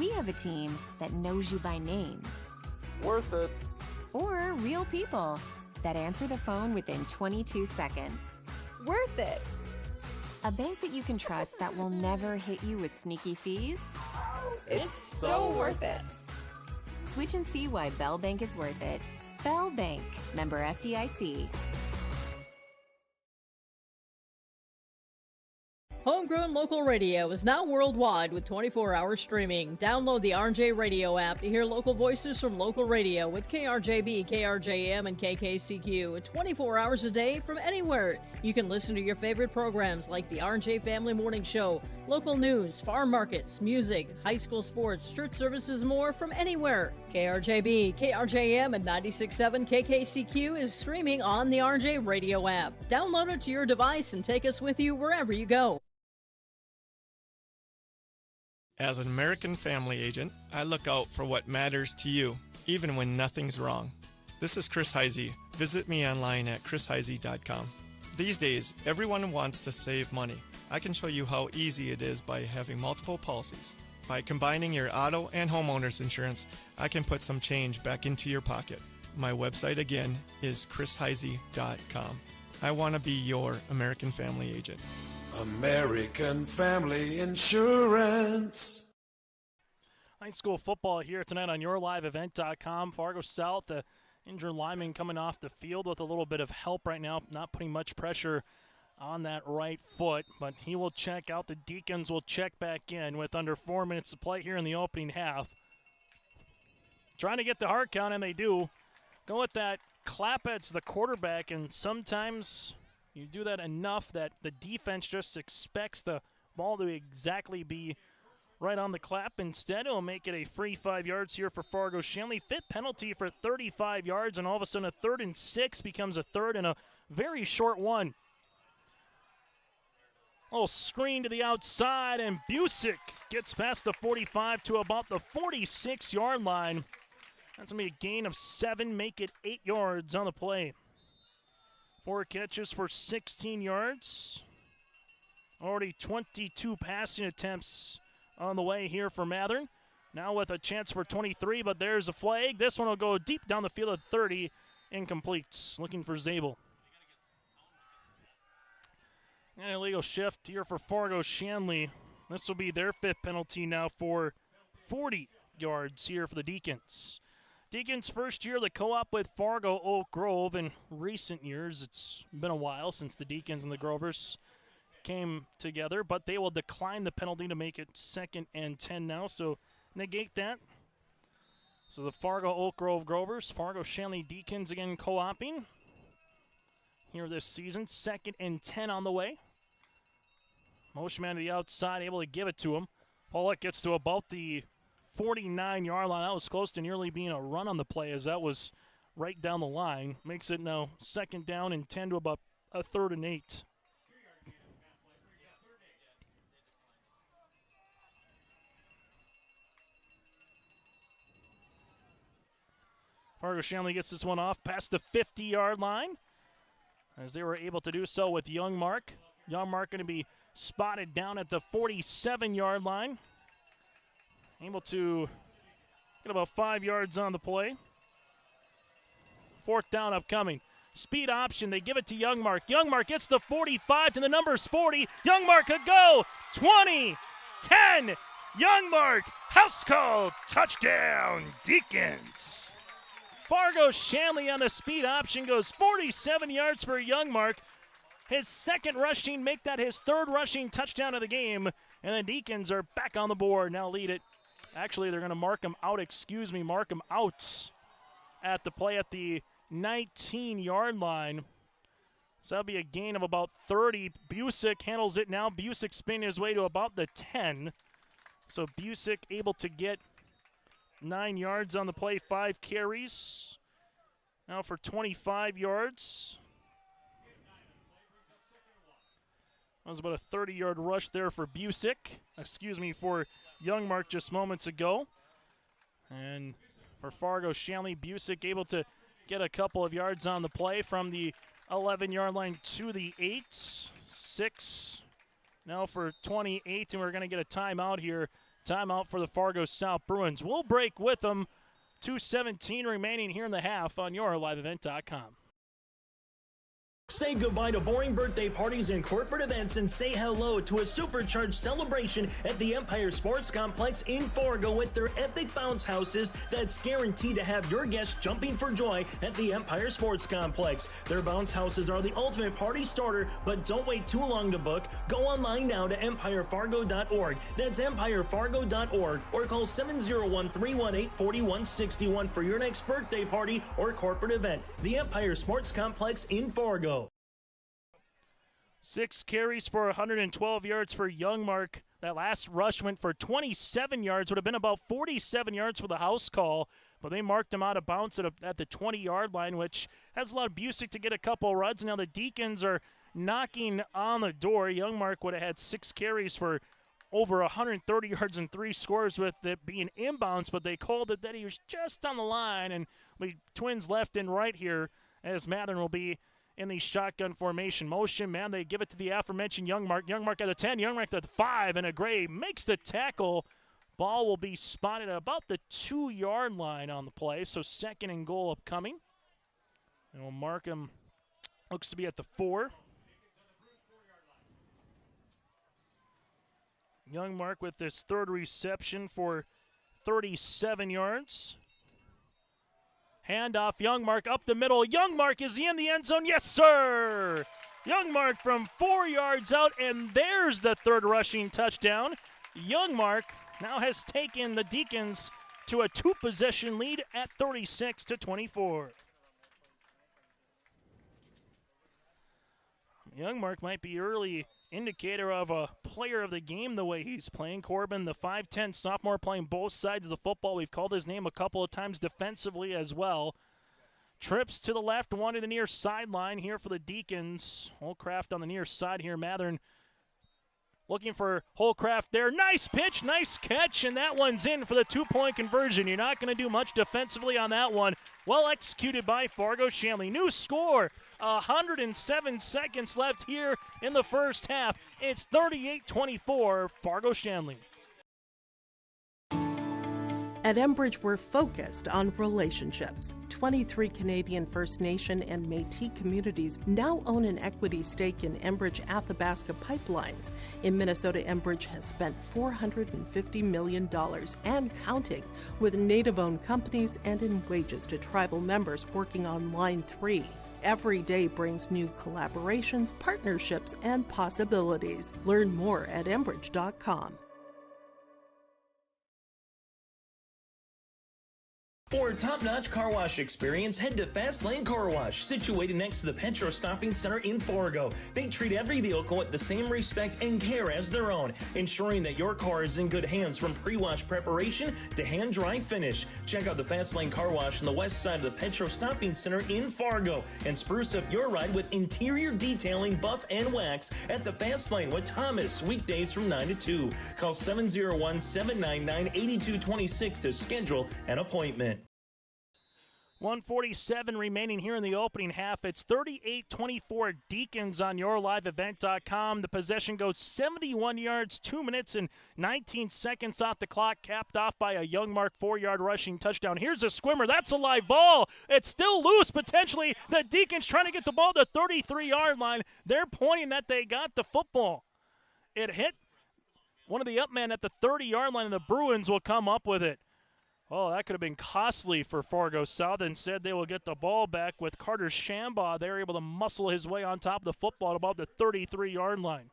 we have a team that knows you by name? Worth it. Or real people that answer the phone within 22 seconds. Worth it. A bank that you can trust that will never hit you with sneaky fees. It's so worth it. Switch and see why Bell Bank is worth it. Bell Bank, member FDIC. Home Homegrown local radio is now worldwide with 24-hour streaming. Download the RJ Radio app to hear local voices from local radio with KRJB, KRJM, and KKCQ 24 hours a day from anywhere. You can listen to your favorite programs like the RJ Family Morning Show, local news, farm markets, music, high school sports, church services, more from anywhere. KRJB, KRJM, and 96.7 KKCQ is streaming on the RJ Radio app. Download it to your device and take us with you wherever you go. As an American family agent, I look out for what matters to you, even when nothing's wrong. This is Chris Heisey. Visit me online at chrisheisey.com. These days, everyone wants to save money. I can show you how easy it is by having multiple policies. By combining your auto and homeowner's insurance, I can put some change back into your pocket. My website again is chrisheisey.com. I want to be your American family agent. American Family Insurance. High school football here tonight on yourliveevent.com. Fargo South, the injured lineman coming off the field with a little bit of help right now, not putting much pressure on that right foot, but he will check out. The Deacons will check back in with under 4 minutes to play here in the opening half. Trying to get the hard count, and they do. Go with that Clappett's the quarterback, and sometimes you do that enough that the defense just expects the ball to exactly be right on the clap. Instead, it'll make it a free 5 yards here for Fargo Shanley. Fifth penalty for 35 yards, and all of a sudden a 3rd and 6 becomes a 3rd and a very short one. Little screen to the outside, and Busick gets past the 45 to about the 46-yard line. That's going to be a gain of 7, make it 8 yards on the play. 4 catches for 16 yards. Already 22 passing attempts on the way here for Mathern. Now with a chance for 23, but there's a flag. This one will go deep down the field at 30, incomplete. Looking for Zabel. And illegal shift here for Fargo Shanley. This will be their 5th penalty now for 40 yards here for the Deacons. Deacons' first year, the co-op with Fargo Oak Grove. In recent years, it's been a while since the Deacons and the Grovers came together, but they will decline the penalty to make it 2nd and 10 now, so negate that. So the Fargo Oak Grove Grovers, Fargo Shanley Deacons again co-oping here this season. 2nd and 10 on the way. Motion man to the outside, able to give it to him. Pollock gets to about the 49-yard line. That was close to nearly being a run on the play, as that was right down the line. Makes it now 2nd down and 10 to about a 3rd and 8. Fargo Shanley gets this one off past the 50-yard line, as they were able to do so with Youngmark. Youngmark going to be spotted down at the 47-yard line. Able to get about 5 yards on the play. 4th down upcoming. Speed option, they give it to Youngmark. Youngmark gets the 45 to the numbers 40. Youngmark could go 20, 10. Youngmark, house call, touchdown, Deacons. Fargo Shanley on the speed option goes 47 yards for Youngmark. His 2nd rushing, make that his 3rd rushing touchdown of the game. And the Deacons are back on the board, now lead it. Actually, they're going to mark him out at the play at the 19-yard line. So that'll be a gain of about 30. Busick handles it now. Busick spin his way to about the 10. So Busick able to get 9 yards on the play, 5 carries. Now for 25 yards. That was about a 30-yard rush there for for Youngmark just moments ago. And for Fargo Shanley, Busick able to get a couple of yards on the play from the 11-yard line to the 8. 6 now for 28, and we're going to get a timeout here. Timeout for the Fargo South Bruins. We'll break with them. 2:17 remaining here in the half on yourliveevent.com. Say goodbye to boring birthday parties and corporate events and say hello to a supercharged celebration at the Empire Sports Complex in Fargo with their epic bounce houses that's guaranteed to have your guests jumping for joy at the Empire Sports Complex. Their bounce houses are the ultimate party starter, but don't wait too long to book. Go online now to empirefargo.org. That's empirefargo.org or call 701-318-4161 for your next birthday party or corporate event. The Empire Sports Complex in Fargo. 6 carries for 112 yards for Youngmark. That last rush went for 27 yards, would have been about 47 yards for the house call, but they marked him out of bounds at the 20-yard line, which has allowed Busick to get a couple runs. Now the Deacons are knocking on the door. Youngmark would have had 6 carries for over 130 yards and 3 scores with it being inbounds, but they called it that he was just on the line, and we twins left and right here as Mathern will be in the shotgun formation motion. Man, they give it to the aforementioned Youngmark. Youngmark at the 10, Youngmark at the 5, and a Gray makes the tackle. Ball will be spotted at about the 2-yard line on the play, so 2nd and goal upcoming. And we'll mark him, looks to be at the 4. Youngmark with this 3rd reception for 37 yards. Handoff, Youngmark up the middle. Youngmark, is he in the end zone? Yes, sir! Youngmark from 4 yards out, and there's the 3rd rushing touchdown. Youngmark now has taken the Deacons to a 2-possession lead at 36-24. Youngmark might be early indicator of a player of the game the way he's playing. Corbin, the 5'10 sophomore, playing both sides of the football. We've called his name a couple of times defensively as well. Trips to the left, one to the near sideline here for the Deacons. Holcraft on the near side here. Mathern looking for Holcraft there. Nice pitch, nice catch, and that one's in for the 2-point conversion. You're not going to do much defensively on that one. Well executed by Fargo Shanley. New score, 107 seconds left here in the first half. It's 38-24, Fargo Shanley. At Enbridge, we're focused on relationships. 23 Canadian First Nation and Métis communities now own an equity stake in Enbridge Athabasca Pipelines. In Minnesota, Enbridge has spent $450 million and counting, with Native-owned companies and in wages to tribal members working on Line 3. Every day brings new collaborations, partnerships, and possibilities. Learn more at Enbridge.com. For a top-notch car wash experience, head to Fast Lane Car Wash, situated next to the Petro Stopping Center in Fargo. They treat every vehicle with the same respect and care as their own, ensuring that your car is in good hands from pre-wash preparation to hand-dry finish. Check out the Fast Lane Car Wash on the west side of the Petro Stopping Center in Fargo and spruce up your ride with interior detailing, buff, and wax at the Fast Lane with Thomas, weekdays from 9 to 2. Call 701-799-8226 to schedule an appointment. 1:47 remaining here in the opening half. It's 38-24 Deacons on yourliveevent.com. The possession goes 71 yards, 2 minutes and 19 seconds off the clock, capped off by a Youngmark 4-yard rushing touchdown. Here's a squimmer. That's a live ball. It's still loose, potentially. The Deacons trying to get the ball to the 33-yard line. They're pointing that they got the football. It hit one of the up men at the 30-yard line, and the Bruins will come up with it. Oh, that could have been costly for Fargo South. Instead, they will get the ball back with Carter Shambaugh. They're able to muscle his way on top of the football at about the 33-yard line.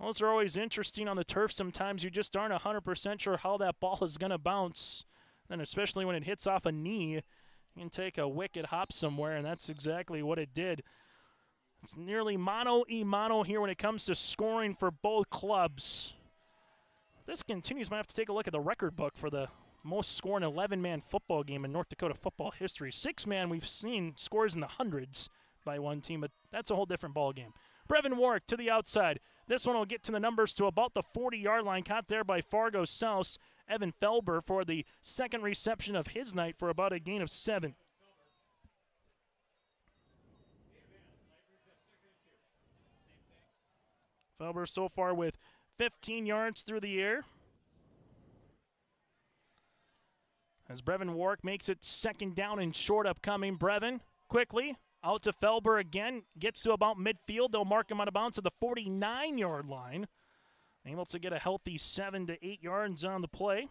Those are always interesting on the turf. Sometimes you just aren't 100% sure how that ball is going to bounce. And especially when it hits off a knee, you can take a wicked hop somewhere, and that's exactly what it did. It's nearly mano-a-mano here when it comes to scoring for both clubs. This continues. Might have to take a look at the record book for the most scoring 11-man football game in North Dakota football history. 6-man, we've seen scores in the hundreds by one team, but that's a whole different ball game. Brevin Warwick to the outside. This one will get to the numbers to about the 40-yard line, caught there by Fargo South. Evan Felber for the 2nd reception of his night for about a gain of 7. Felber so far with 15 yards through the air. As Brevin Warwick makes it 2nd down and short upcoming. Brevin quickly Out to Felber again. Gets to about midfield. They'll mark him out of bounds at the 49-yard line. Able to get a healthy 7 to 8 yards on the play.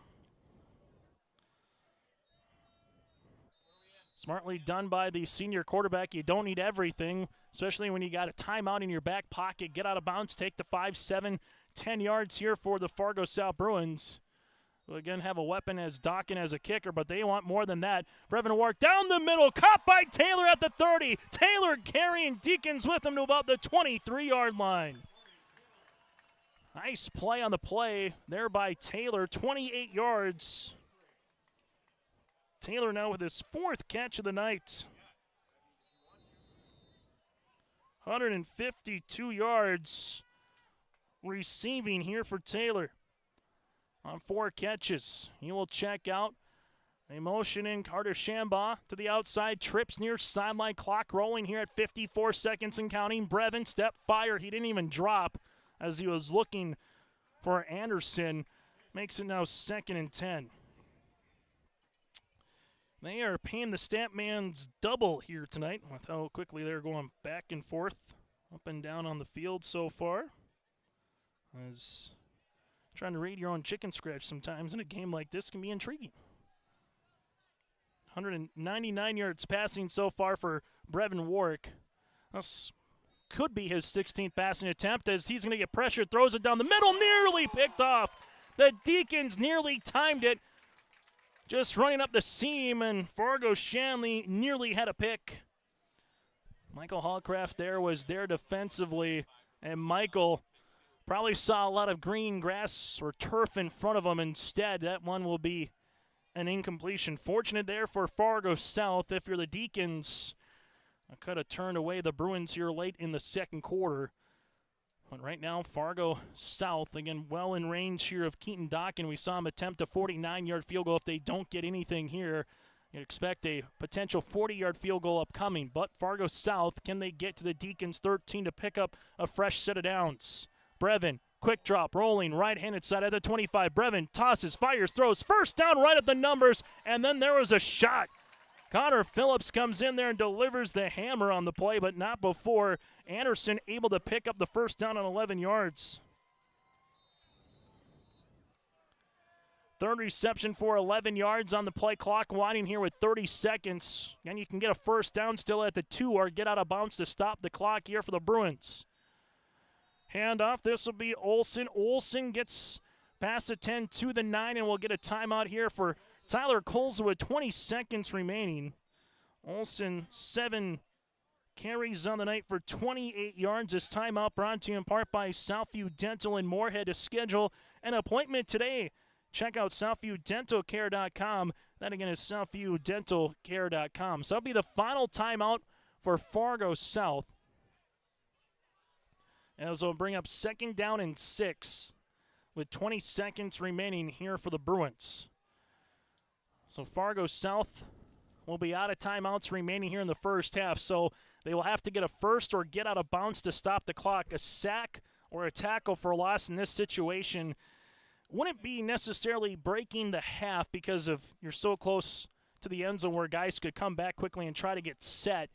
Smartly done by the senior quarterback. You don't need everything, especially when you got a timeout in your back pocket. Get out of bounds, take the 5, 7, 10 yards here for the Fargo South Bruins. Who again have a weapon as Dawkin as a kicker, but they want more than that. Brevin Wark down the middle, caught by Taylor at the 30. Taylor carrying Deacons with him to about the 23-yard line. Nice play on the play there by Taylor, 28 yards. Taylor now with his 4th catch of the night. 152 yards receiving here for Taylor on 4 catches. He will check out. A motion in Carter Shambaugh to the outside, trips near sideline, clock rolling here at 54 seconds and counting. Brevin, step fire. He didn't even drop as he was looking for Anderson. Makes it now 2nd and 10. They are paying the stat man's double here tonight with how quickly they're going back and forth, up and down on the field so far. As trying to read your own chicken scratch sometimes in a game like this can be intriguing. 199 yards passing so far for Brevin Warwick. This could be his 16th passing attempt as he's going to get pressured, throws it down the middle, nearly picked off. The Deacons nearly timed it. Just running up the seam, and Fargo Shanley nearly had a pick. Michael Hallcraft there was there defensively, and Michael probably saw a lot of green grass or turf in front of him instead. That one will be an incompletion. Fortunate there for Fargo South. If you're the Deacons, I could have turned away the Bruins here late in the second quarter. But right now, Fargo South, again, well in range here of Keaton Dawkin. We saw him attempt a 49-yard field goal. If they don't get anything here, you expect a potential 40-yard field goal upcoming. But Fargo South, can they get to the Deacons 13 to pick up a fresh set of downs? Brevin, quick drop, rolling, right-handed side at the 25. Brevin tosses, fires, throws, first down right at the numbers, and then there was a shot. Connor Phillips comes in there and delivers the hammer on the play, but not before Anderson able to pick up the first down on 11 yards. 3rd reception for 11 yards on the play clock, winding here with 30 seconds. And you can get a first down still at the 2 or get out of bounds to stop the clock here for the Bruins. Handoff, this will be Olsen. Olsen gets past the 10 to the 9, and we'll get a timeout here for Tyler Colza with 20 seconds remaining. Olsen, 7 carries on the night for 28 yards. This timeout brought to you in part by Southview Dental in Moorhead. To schedule an appointment today, check out southviewdentalcare.com. That again is southviewdentalcare.com. So that'll be the final timeout for Fargo South. As we'll bring up 2nd down and 6 with 20 seconds remaining here for the Bruins. So Fargo South will be out of timeouts remaining here in the first half. So they will have to get a first or get out of bounds to stop the clock. A sack or a tackle for a loss in this situation wouldn't be necessarily breaking the half because of you're so close to the end zone where guys could come back quickly and try to get set.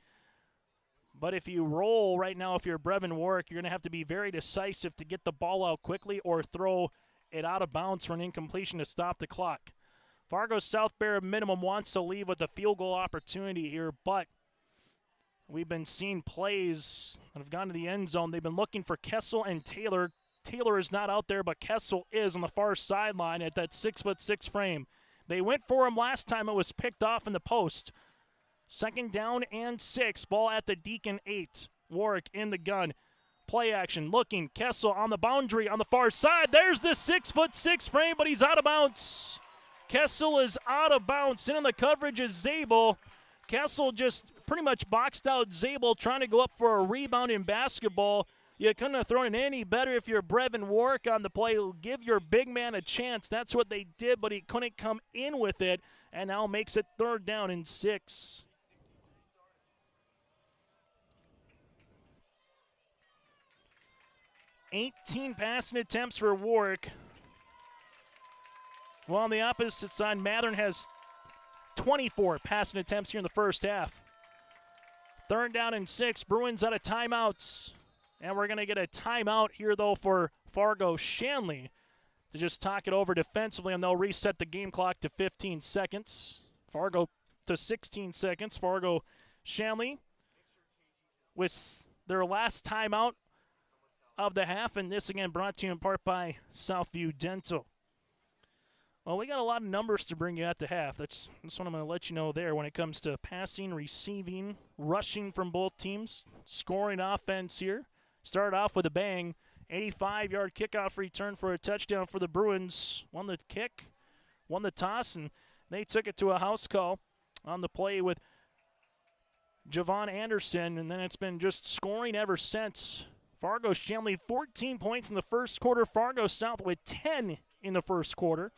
But if you roll right now, if you're Brevin Warwick, you're going to have to be very decisive to get the ball out quickly or throw it out of bounds for an incompletion to stop the clock. Fargo South bare minimum wants to leave with a field goal opportunity here, but we've been seeing plays that have gone to the end zone. They've been looking for Kessel and Taylor. Taylor is not out there, but Kessel is on the far sideline at that 6'6" frame. They went for him last time. It was picked off in the post. 2nd down and 6. Ball at the Deacon 8. Warwick in the gun. Play action. Looking. Kessel on the boundary on the far side. There's the 6'6" frame, but he's out of bounds. Kessel is out of bounds. In the coverage is Zabel. Kessel just pretty much boxed out Zabel trying to go up for a rebound in basketball. You couldn't have thrown it any better if you're Brevin Warwick on the play. Give your big man a chance. That's what they did, but he couldn't come in with it, and now makes it 3rd down and 6. $18 passing attempts for Warwick. Well, on the opposite side, Mathern has 24 passing attempts here in the first half. 3rd down and 6. Bruins out of timeouts. And we're going to get a timeout here, though, for Fargo Shanley to just talk it over defensively, and they'll reset the game clock to 15 seconds. Fargo to 16 seconds. Fargo Shanley with their last timeout of the half, and this again brought to you in part by Southview Dental. Well, we got a lot of numbers to bring you at the half. That's what I'm going to let you know there when it comes to passing, receiving, rushing from both teams, scoring offense here. Started off with a bang. 85-yard kickoff return for a touchdown for the Bruins. Won the kick, won the toss, and they took it to a house call on the play with Javon Anderson, and then it's been just scoring ever since. Fargo Shanley 14 points in the first quarter. Fargo South with 10 in the first quarter.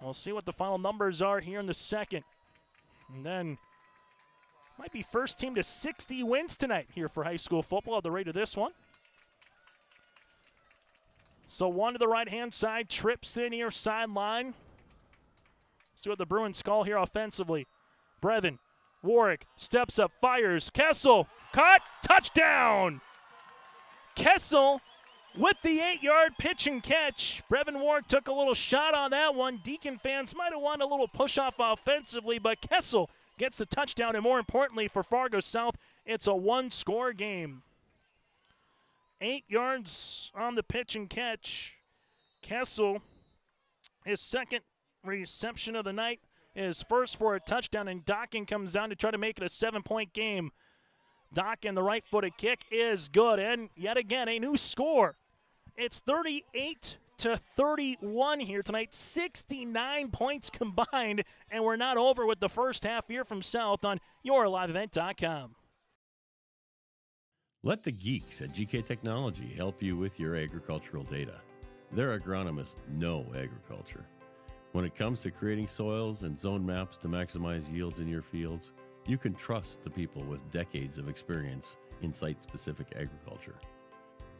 We'll see what the final numbers are here in the second. And then might be first team to 60 wins tonight here for high school football at the rate of this one. So one to the right-hand side, trips in here, sideline. See what the Bruins call here offensively. Brevin, Warwick, steps up, fires. Kessel, caught, touchdown! Kessel with the 8-yard pitch and catch. Brevin Warwick took a little shot on that one. Deacon fans might have wanted a little push-off offensively, but Kessel gets the touchdown, and more importantly for Fargo South, it's a one-score game. 8 yards on the pitch and catch. Kessel, his second reception of the night, is first for a touchdown, and Dockin comes down to try to make it a 7-point game. Dockin, the right-footed kick, is good, and yet again, a new score. It's 38-31 here tonight, 69 points combined, and we're not over with the first half here from South on yourliveevent.com. Let the geeks at GK Technology help you with your agricultural data. Their agronomists know agriculture. When it comes to creating soils and zone maps to maximize yields in your fields, you can trust the people with decades of experience in site-specific agriculture.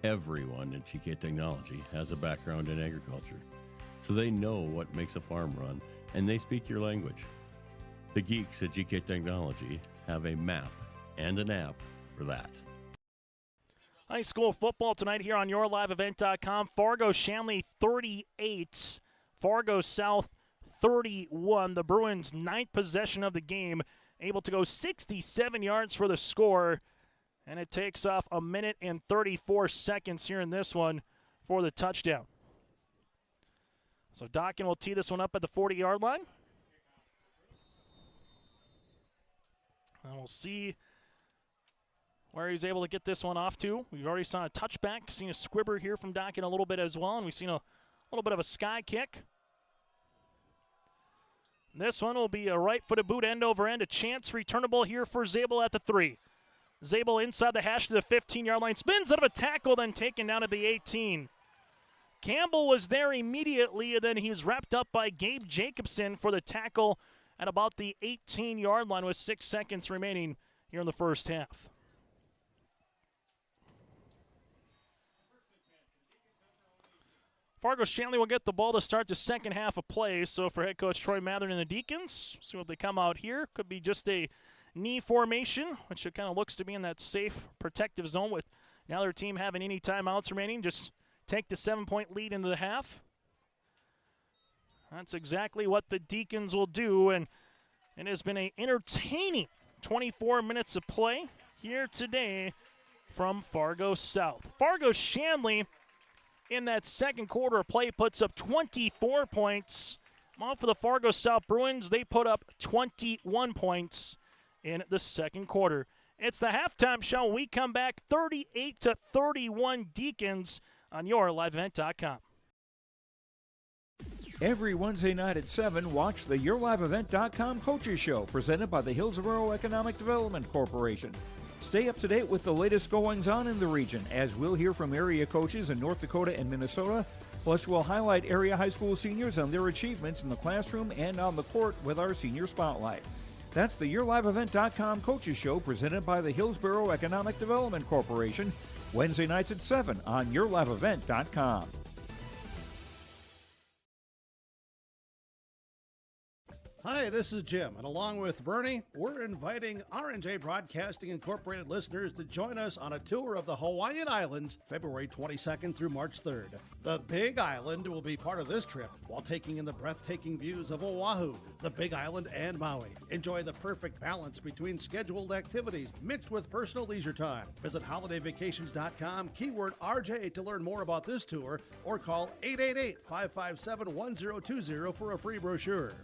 Everyone at GK Technology has a background in agriculture, so they know what makes a farm run, and they speak your language. The geeks at GK Technology have a map and an app for that. High school football tonight here on yourliveevent.com. Fargo Shanley 38, Fargo South 31. The Bruins' 9th possession of the game, able to go 67 yards for the score, and it takes off 1 minute and 34 seconds here in this one for the touchdown. So Dockin will tee this one up at the 40-yard line. And we'll see where he's able to get this one off to. We've already saw a touchback, seen a squibber here from Dockin a little bit as well, and we've seen a little bit of a sky kick. This one will be a right-footed boot end over end, a chance returnable here for Zabel at the 3. Zabel inside the hash to the 15-yard line, spins out of a tackle, then taken down at the 18. Campbell was there immediately, and then he's wrapped up by Gabe Jacobson for the tackle at about the 18-yard line with 6 seconds remaining here in the first half. Fargo Shanley will get the ball to start the second half of play. So for head coach Troy Mathern and the Deacons, see what they come out here. Could be just a knee formation, which it kind of looks to be in that safe, protective zone with now their team having any timeouts remaining. Just take the 7-point lead into the half. That's exactly what the Deacons will do, and it has been an entertaining 24 minutes of play here today from Fargo South. Fargo Shanley in that second quarter of play puts up 24 points. Off for the Fargo South Bruins, they put up 21 points in the second quarter. It's the halftime show. We come back 38-31 Deacons on yourliveevent.com. Every Wednesday night at 7, watch the yourliveevent.com Coaches Show presented by the Hillsborough Economic Development Corporation. Stay up to date with the latest goings-on in the region, as we'll hear from area coaches in North Dakota and Minnesota. Plus, we'll highlight area high school seniors and their achievements in the classroom and on the court with our Senior Spotlight. That's the yourliveevent.com Coaches Show presented by the Hillsborough Economic Development Corporation, Wednesday nights at 7 on yourliveevent.com. Hi, this is Jim, and along with Bernie, we're inviting R&J Broadcasting Incorporated listeners to join us on a tour of the Hawaiian Islands, February 22nd through March 3rd. The Big Island will be part of this trip while taking in the breathtaking views of Oahu, the Big Island, and Maui. Enjoy the perfect balance between scheduled activities mixed with personal leisure time. Visit holidayvacations.com, keyword RJ to learn more about this tour, or call 888-557-1020 for a free brochure.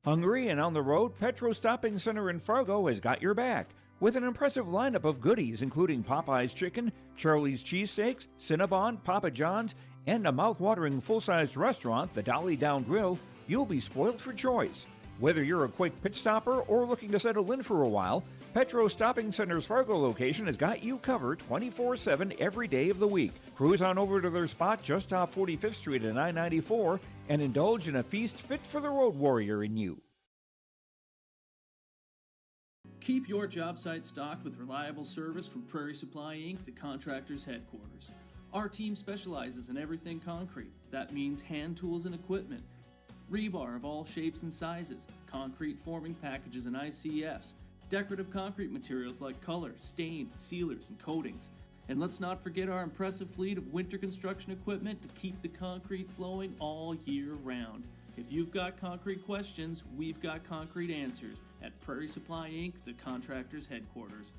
Hungry and on the road, Petro Stopping Center in Fargo has got your back with an impressive lineup of goodies including Popeye's Chicken, Charlie's Cheesesteaks, Cinnabon, Papa John's, and a mouth-watering full-sized restaurant, the Dolly Down Grill. You'll be spoiled for choice. Whether you're a quick pit stopper or looking to settle in for a while, Petro Stopping Center's Fargo location has got you covered 24/7 every day of the week. Cruise on over to their spot just off 45th Street and I-94 and indulge in a feast fit for the road warrior in you. Keep your job site stocked with reliable service from Prairie Supply Inc., the contractor's headquarters. Our team specializes in everything concrete. That means hand tools and equipment, rebar of all shapes and sizes, concrete forming packages and ICFs, decorative concrete materials like color, stain, sealers, and coatings. And let's not forget our impressive fleet of winter construction equipment to keep the concrete flowing all year round. If you've got concrete questions, we've got concrete answers at Prairie Supply Inc., the contractor's headquarters.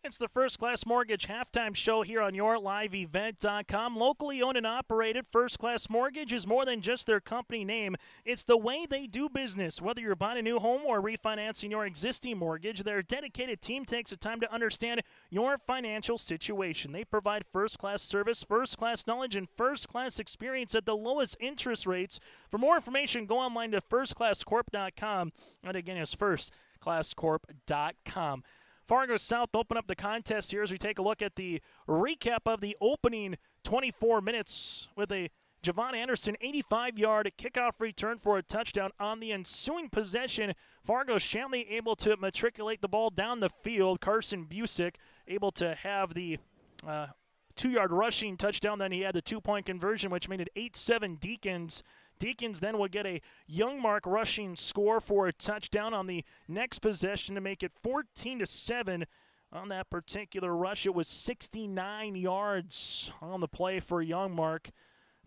It's the First Class Mortgage halftime show here on YourLiveEvent.com. Locally owned and operated, First Class Mortgage is more than just their company name. It's the way they do business. Whether you're buying a new home or refinancing your existing mortgage, their dedicated team takes the time to understand your financial situation. They provide first-class service, first-class knowledge, and first-class experience at the lowest interest rates. For more information, go online to firstclasscorp.com. And again, it's firstclasscorp.com. Fargo South open up the contest here as we take a look at the recap of the opening 24 minutes with a Javon Anderson 85-yard kickoff return for a touchdown. On the ensuing possession, Fargo Shanley able to matriculate the ball down the field. Carson Busick able to have the 2-yard rushing touchdown. Then he had the 2-point conversion, which made it 8-7 Deacons. Deacons then will get a Youngmark rushing score for a touchdown on the next possession to make it 14-7 on that particular rush. It was 69 yards on the play for Youngmark.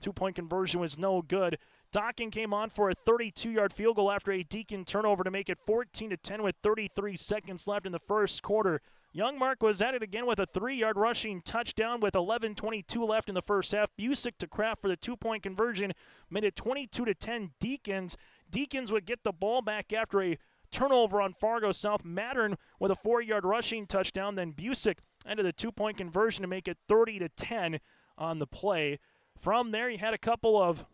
2-point conversion was no good. Dockin came on for a 32-yard field goal after a Deacon turnover to make it 14-10 with 33 seconds left in the first quarter. Youngmark was at it again with a 3-yard rushing touchdown with 11:22 left in the first half. Busick to Kraft for the 2-point conversion, made it 22-10 Deacons. Deacons would get the ball back after a turnover on Fargo South. Mattern with a 4-yard rushing touchdown. Then Busick ended the 2-point conversion to make it 30-10 on the play. From there, you had a couple of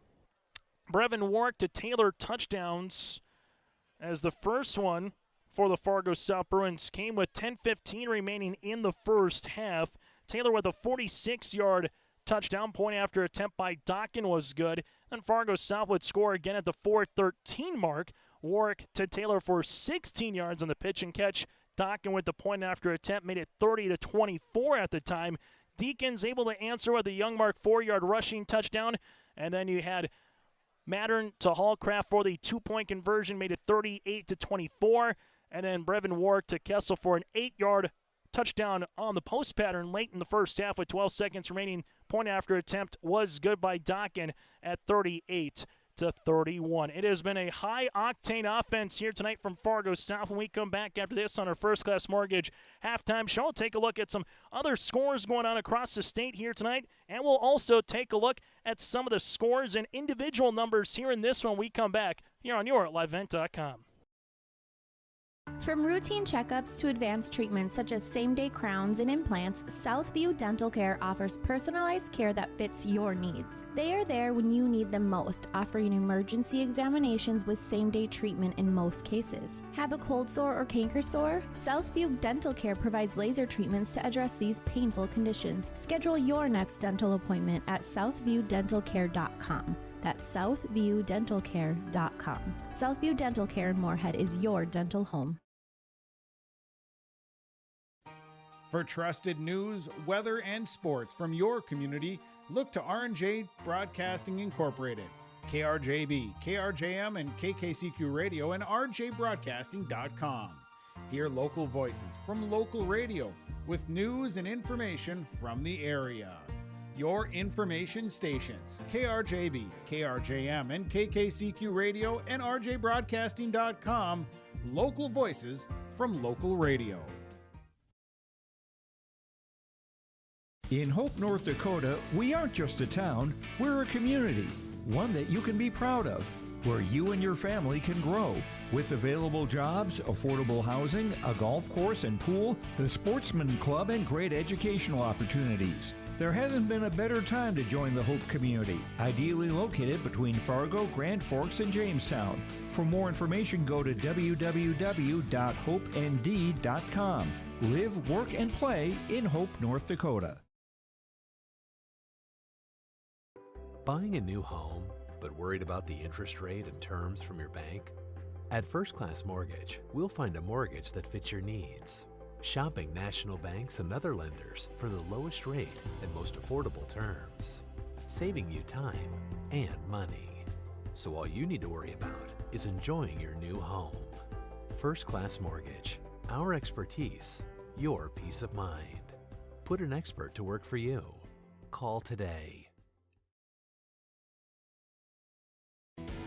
Brevin Warwick to Taylor touchdowns, as the first one for the Fargo South Bruins came with 10:15 remaining in the first half. Taylor with a 46-yard touchdown, point after attempt by Dockin was good. Then Fargo South would score again at the 4:13 mark. Warwick to Taylor for 16 yards on the pitch and catch. Dockin with the point after attempt made it 30-24 at the time. Deacons able to answer with a Youngmark 4-yard rushing touchdown. And then you had Mattern to Hallcraft for the 2-point conversion, made it 38-24. And then Brevin Warwick to Kessel for an 8-yard touchdown on the post pattern late in the first half with 12 seconds remaining. Point after attempt was good by Dockin at 38-31. It has been a high-octane offense here tonight from Fargo South. When we come back after this on our First Class Mortgage halftime show, we'll take a look at some other scores going on across the state here tonight, and we'll also take a look at some of the scores and individual numbers here in this one. We come back here on YourLiveEvent.com. From routine checkups to advanced treatments such as same-day crowns and implants, Southview Dental Care offers personalized care that fits your needs. They are there when you need them most, offering emergency examinations with same-day treatment in most cases. Have a cold sore or canker sore? Southview Dental Care provides laser treatments to address these painful conditions. Schedule your next dental appointment at southviewdentalcare.com. That's southviewdentalcare.com. Southview Dental Care in Moorhead is your dental home. For trusted news, weather, and sports from your community, look to R&J Broadcasting Incorporated, KRJB, KRJM, and KKCQ Radio, and rjbroadcasting.com. Hear local voices from local radio with news and information from the area. Your information stations, KRJB, KRJM, and KKCQ Radio, and rjbroadcasting.com. Local voices from local radio. In Hope, North Dakota, we aren't just a town, we're a community, one that you can be proud of, where you and your family can grow. With available jobs, affordable housing, a golf course and pool, the Sportsman Club, and great educational opportunities. There hasn't been a better time to join the Hope community, ideally located between Fargo, Grand Forks, and Jamestown. For more information, go to www.hopend.com. Live, work, and play in Hope, North Dakota. Buying a new home, but worried about the interest rate and terms from your bank? At First Class Mortgage, we'll find a mortgage that fits your needs. Shopping national banks and other lenders for the lowest rate and most affordable terms. Saving you time and money. So all you need to worry about is enjoying your new home. First Class Mortgage. Our expertise, your peace of mind. Put an expert to work for you. Call today.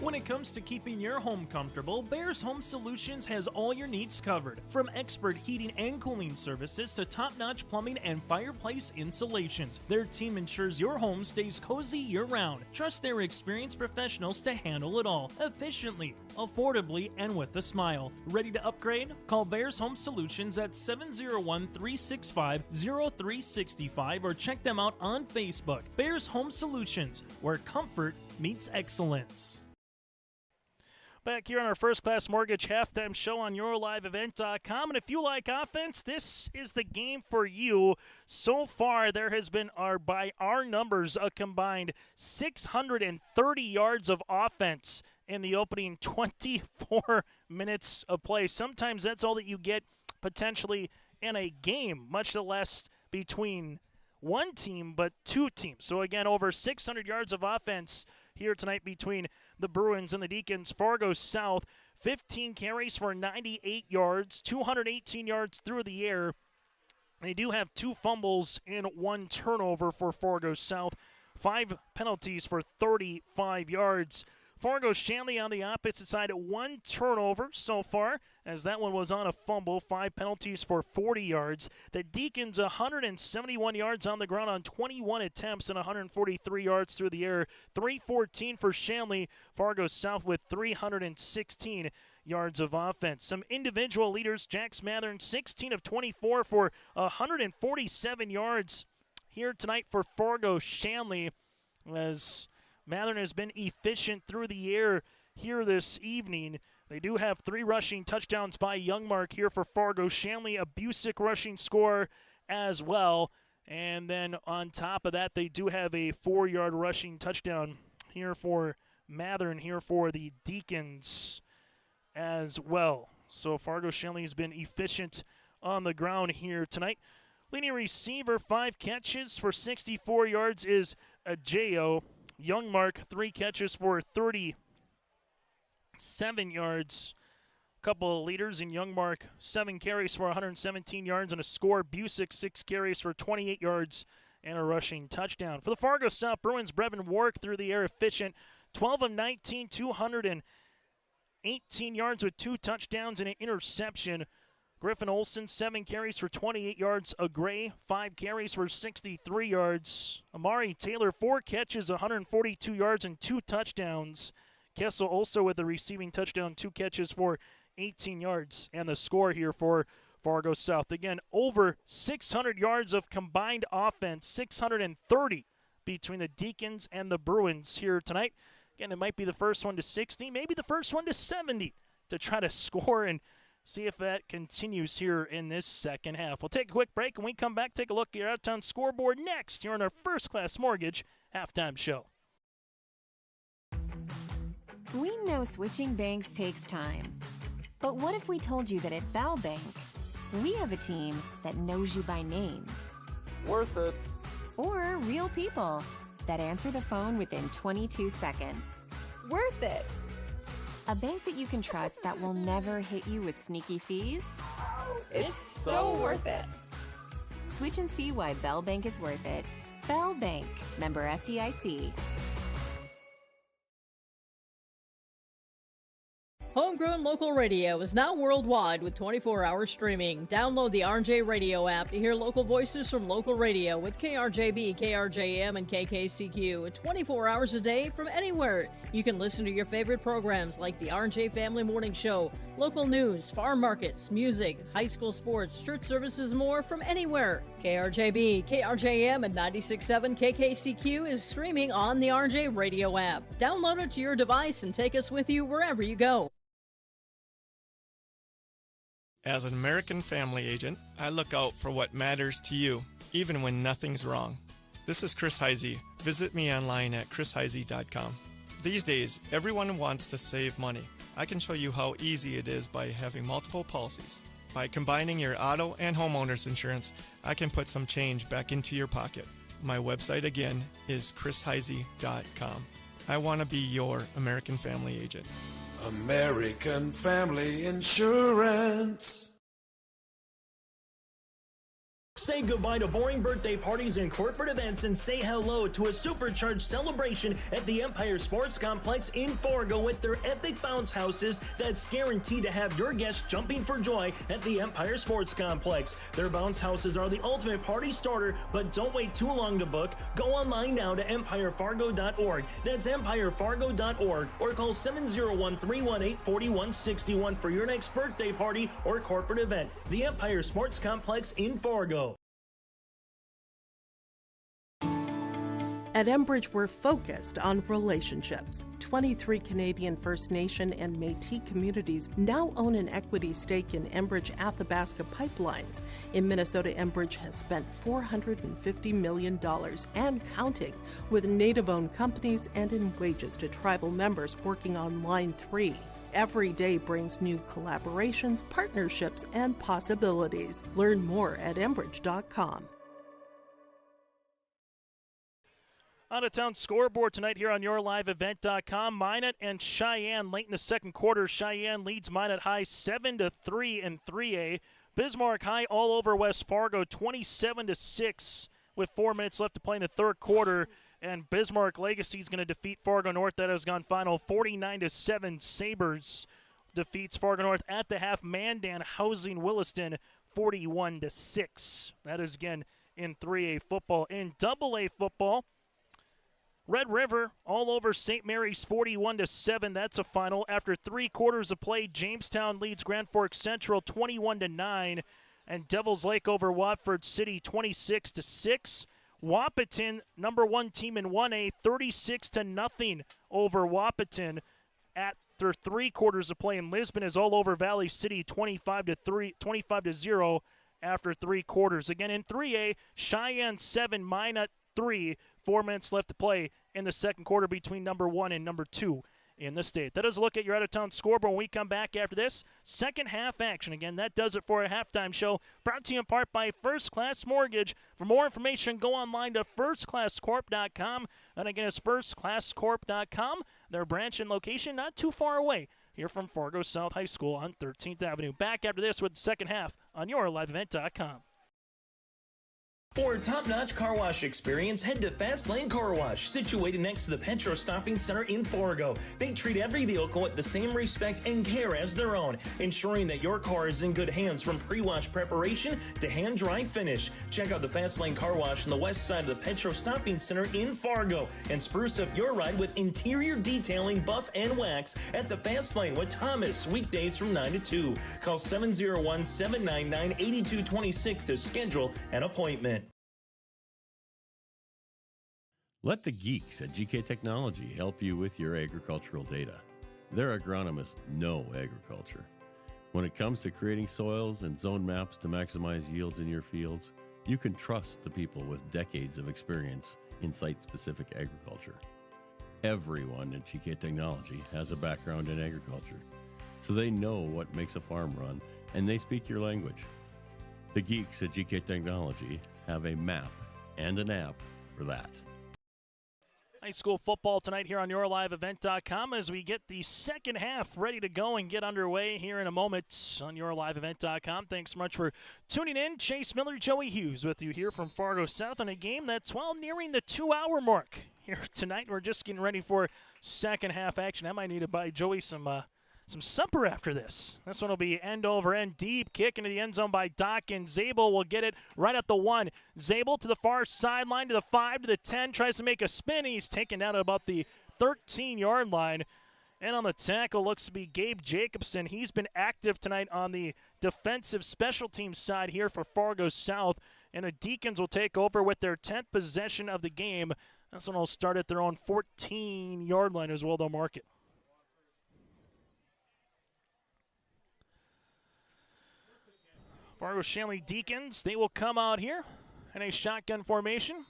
When it comes to keeping your home comfortable, Bears Home Solutions has all your needs covered. From expert heating and cooling services to top-notch plumbing and fireplace installations, their team ensures your home stays cozy year-round. Trust their experienced professionals to handle it all efficiently, affordably, and with a smile. Ready to upgrade? Call Bears Home Solutions at 701-365-0365 or check them out on Facebook. Bears Home Solutions, where comfort meets excellence. Back here on our First Class Mortgage halftime show on yourliveevent.com. And if you like offense, this is the game for you. So far, there has been, by our numbers, a combined 630 yards of offense in the opening 24 minutes of play. Sometimes that's all that you get potentially in a game, much less between one team, but two teams. So again, over 600 yards of offense here tonight between the Bruins and the Deacons. Fargo South, 15 carries for 98 yards, 218 yards through the air. They do have 2 fumbles and 1 turnover for Fargo South, 5 penalties for 35 yards. Fargo Shanley on the opposite side, 1 turnover so far, as that one was on a fumble, 5 penalties for 40 yards. The Deacons, 171 yards on the ground on 21 attempts and 143 yards through the air. 314 for Shanley. Fargo South with 316 yards of offense. Some individual leaders, Jax Mathern, 16 of 24 for 147 yards here tonight for Fargo Shanley, as Mathern has been efficient through the air here this evening. They do have 3 rushing touchdowns by Youngmark here for Fargo Shanley, a Busick rushing score as well. And then on top of that, they do have a 4-yard rushing touchdown here for Mathern, here for the Deacons as well. So Fargo Shanley has been efficient on the ground here tonight. Leading receiver, 5 catches for 64 yards is Ajayo. Youngmark, 3 catches for 37 yards. Couple of leaders in Youngmark, 7 carries for 117 yards and a score. Busick, 6 carries for 28 yards and a rushing touchdown. For the Fargo South Bruins, Brevin Warwick through the air efficient, 12 of 19, 218 yards with 2 touchdowns and an interception. Griffin Olsen, 7 carries for 28 yards. A Gray, 5 carries for 63 yards. Amari Taylor, 4 catches, 142 yards and 2 touchdowns. Kessel also with a receiving touchdown, 2 catches for 18 yards. And the score here for Fargo South. Again, over 600 yards of combined offense, 630 between the Deacons and the Bruins here tonight. Again, it might be the first one to 60, maybe the first one to 70 to try to score and see if that continues here in this second half. We'll take a quick break. When we come back, take a look at your out-of-town scoreboard next here on our First Class Mortgage halftime show. We know switching banks takes time. But what if we told you that at Bell Bank, we have a team that knows you by name? Worth it. Or real people that answer the phone within 22 seconds. Worth it. A bank that you can trust that will never hit you with sneaky fees. It's so worth it. Switch and see why Bell Bank is worth it. Bell Bank, member FDIC. Homegrown local radio is now worldwide with 24-hour streaming. Download the RJ Radio app to hear local voices from local radio with KRJB, KRJM, and KKCQ 24 hours a day from anywhere. You can listen to your favorite programs like the RJ Family Morning Show, local news, farm markets, music, high school sports, church services, more from anywhere. KRJB, KRJM, and 96.7 KKCQ is streaming on the RJ Radio app. Download it to your device and take us with you wherever you go. As an American family agent, I look out for what matters to you, even when nothing's wrong. This is Chris Heisey. Visit me online at chrisheisey.com. These days, everyone wants to save money. I can show you how easy it is by having multiple policies. By combining your auto and homeowner's insurance, I can put some change back into your pocket. My website again is chrisheisey.com. I want to be your American family agent. American Family Insurance. Say goodbye to boring birthday parties and corporate events and say hello to a supercharged celebration at the Empire Sports Complex in Fargo with their epic bounce houses that's guaranteed to have your guests jumping for joy at the Empire Sports Complex. Their bounce houses are the ultimate party starter, but don't wait too long to book. Go online now to empirefargo.org. That's empirefargo.org, or call 701-318-4161 for your next birthday party or corporate event. The Empire Sports Complex in Fargo. At Enbridge, we're focused on relationships. 23 Canadian First Nation and Métis communities now own an equity stake in Enbridge Athabasca Pipelines. In Minnesota, Enbridge has spent $450 million and counting with Native-owned companies and in wages to tribal members working on Line 3. Every day brings new collaborations, partnerships, and possibilities. Learn more at Enbridge.com. Out-of-town scoreboard tonight here on YourLiveEvent.com. Minot and Cheyenne late in the second quarter. Cheyenne leads Minot High 7-3 in 3A. Bismarck High all over West Fargo 27-6 with 4 minutes left to play in the third quarter. And Bismarck Legacy is going to defeat Fargo North. That has gone final 49-7. Sabres defeats Fargo North at the half. Mandan housing Williston 41-6. That is again in 3A football. In AA football, Red River all over St. Mary's 41-7. That's a final. After 3 quarters of play, Jamestown leads Grand Forks Central 21-9. And Devils Lake over Watford City 26-6. Wahpeton, number 1 team in 1A, 36-0 over Wahpeton after 3 quarters of play. And Lisbon is all over Valley City 25-0 after 3 quarters. Again in 3A, Cheyenne 7, Minot 3. 4 minutes left to play in the second quarter between number 1 and number 2 in the state. That is a look at your out-of-town scoreboard. When we come back after this, second half action. Again, that does it for a halftime show, brought to you in part by First Class Mortgage. For more information, go online to firstclasscorp.com. And again, it's firstclasscorp.com. Their branch and location not too far away here from Fargo South High School on 13th Avenue. Back after this with the second half on YourLiveEvent.com. For a top-notch car wash experience, head to Fast Lane Car Wash, situated next to the Petro Stopping Center in Fargo. They treat every vehicle with the same respect and care as their own, ensuring that your car is in good hands from pre-wash preparation to hand-dry finish. Check out the Fast Lane Car Wash on the west side of the Petro Stopping Center in Fargo and spruce up your ride with interior detailing, buff, and wax at the Fast Lane with Thomas, weekdays from 9 to 2. Call 701-799-8226 to schedule an appointment. Let the geeks at GK Technology help you with your agricultural data. Their agronomists know agriculture. When it comes to creating soils and zone maps to maximize yields in your fields, you can trust the people with decades of experience in site-specific agriculture. Everyone at GK Technology has a background in agriculture, so they know what makes a farm run, and they speak your language. The geeks at GK Technology have a map and an app for that. High school football tonight here on YourLiveEvent.com as we get the second half ready to go and get underway here in a moment on YourLiveEvent.com. Thanks so much for tuning in. Chase Miller, Joey Hughes with you here from Fargo South on a game that's, well, nearing the 2-hour mark here tonight. We're just getting ready for second half action. I might need to buy Joey some supper after this. This one will be end over end, deep kick into the end zone by Doc, and Zabel will get it right at the 1. Zabel to the far sideline, to the 5, to the 10, tries to make a spin. He's taken down at about the 13-yard line. And on the tackle looks to be Gabe Jacobson. He's been active tonight on the defensive special teams side here for Fargo South. And the Deacons will take over with their 10th possession of the game. This one will start at their own 14-yard line as well. They'll mark it. Fargo Shanley Deacons, they will come out here in a shotgun formation.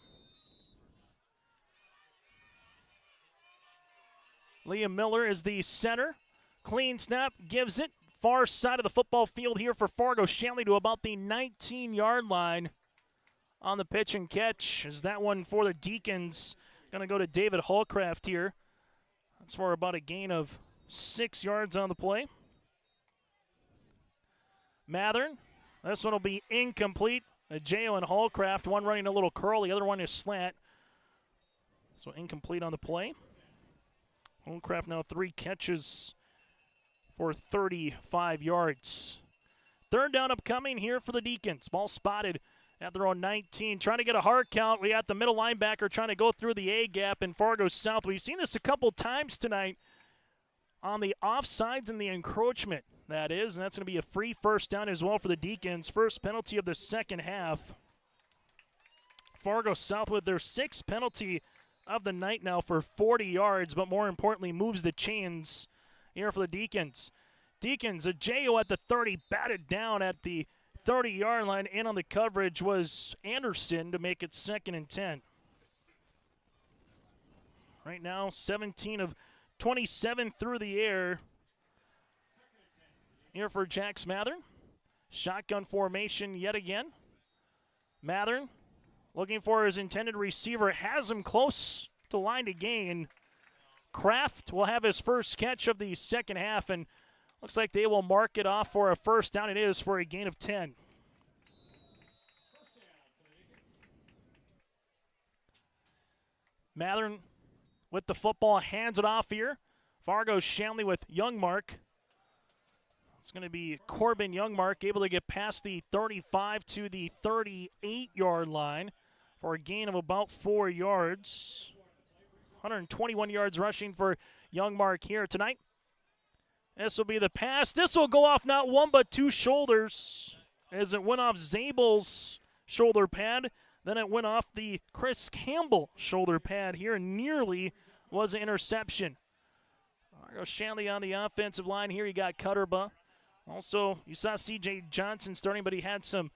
Liam Miller is the center. Clean snap, gives it. Far side of the football field here for Fargo Shanley to about the 19-yard line on the pitch and catch. Is that one for the Deacons? Going to go to David Hallcraft here. That's for about a gain of 6 yards on the play. Mathern. This one will be incomplete. J.O. and Hallcraft, one running a little curl, the other one is slant. So incomplete on the play. Hallcraft now 3 catches for 35 yards. Third down upcoming here for the Deacons. Ball spotted at their own 19. Trying to get a hard count. We got the middle linebacker trying to go through the A gap in Fargo South. We've seen this a couple times tonight on the offsides and the encroachment. That is, and that's going to be a free first down as well for the Deacons. First penalty of the second half. Fargo South with their 6th penalty of the night now for 40 yards, but more importantly moves the chains here for the Deacons. Deacons, a J.O. at the 30, batted down at the 30-yard line. In on the coverage was Anderson to make it 2nd and 10. Right now, 17 of 27 through the air. Here for Jax Mathern. Shotgun formation yet again. Mathern looking for his intended receiver. Has him close to line to gain. Kraft will have his first catch of the second half, and looks like they will mark it off for a first down. It is for a gain of 10. Mathern with the football, hands it off here. Fargo Shanley with Youngmark. It's going to be Corbin Youngmark able to get past the 35 to the 38-yard line for a gain of about 4 yards. 121 yards rushing for Youngmark here tonight. This will be the pass. This will go off not one but 2 shoulders as it went off Zabel's shoulder pad. Then it went off the Chris Campbell shoulder pad here and nearly was an interception. Fargo Shanley on the offensive line here. You got Cutterba. Also, you saw C.J. Johnson starting, but he had some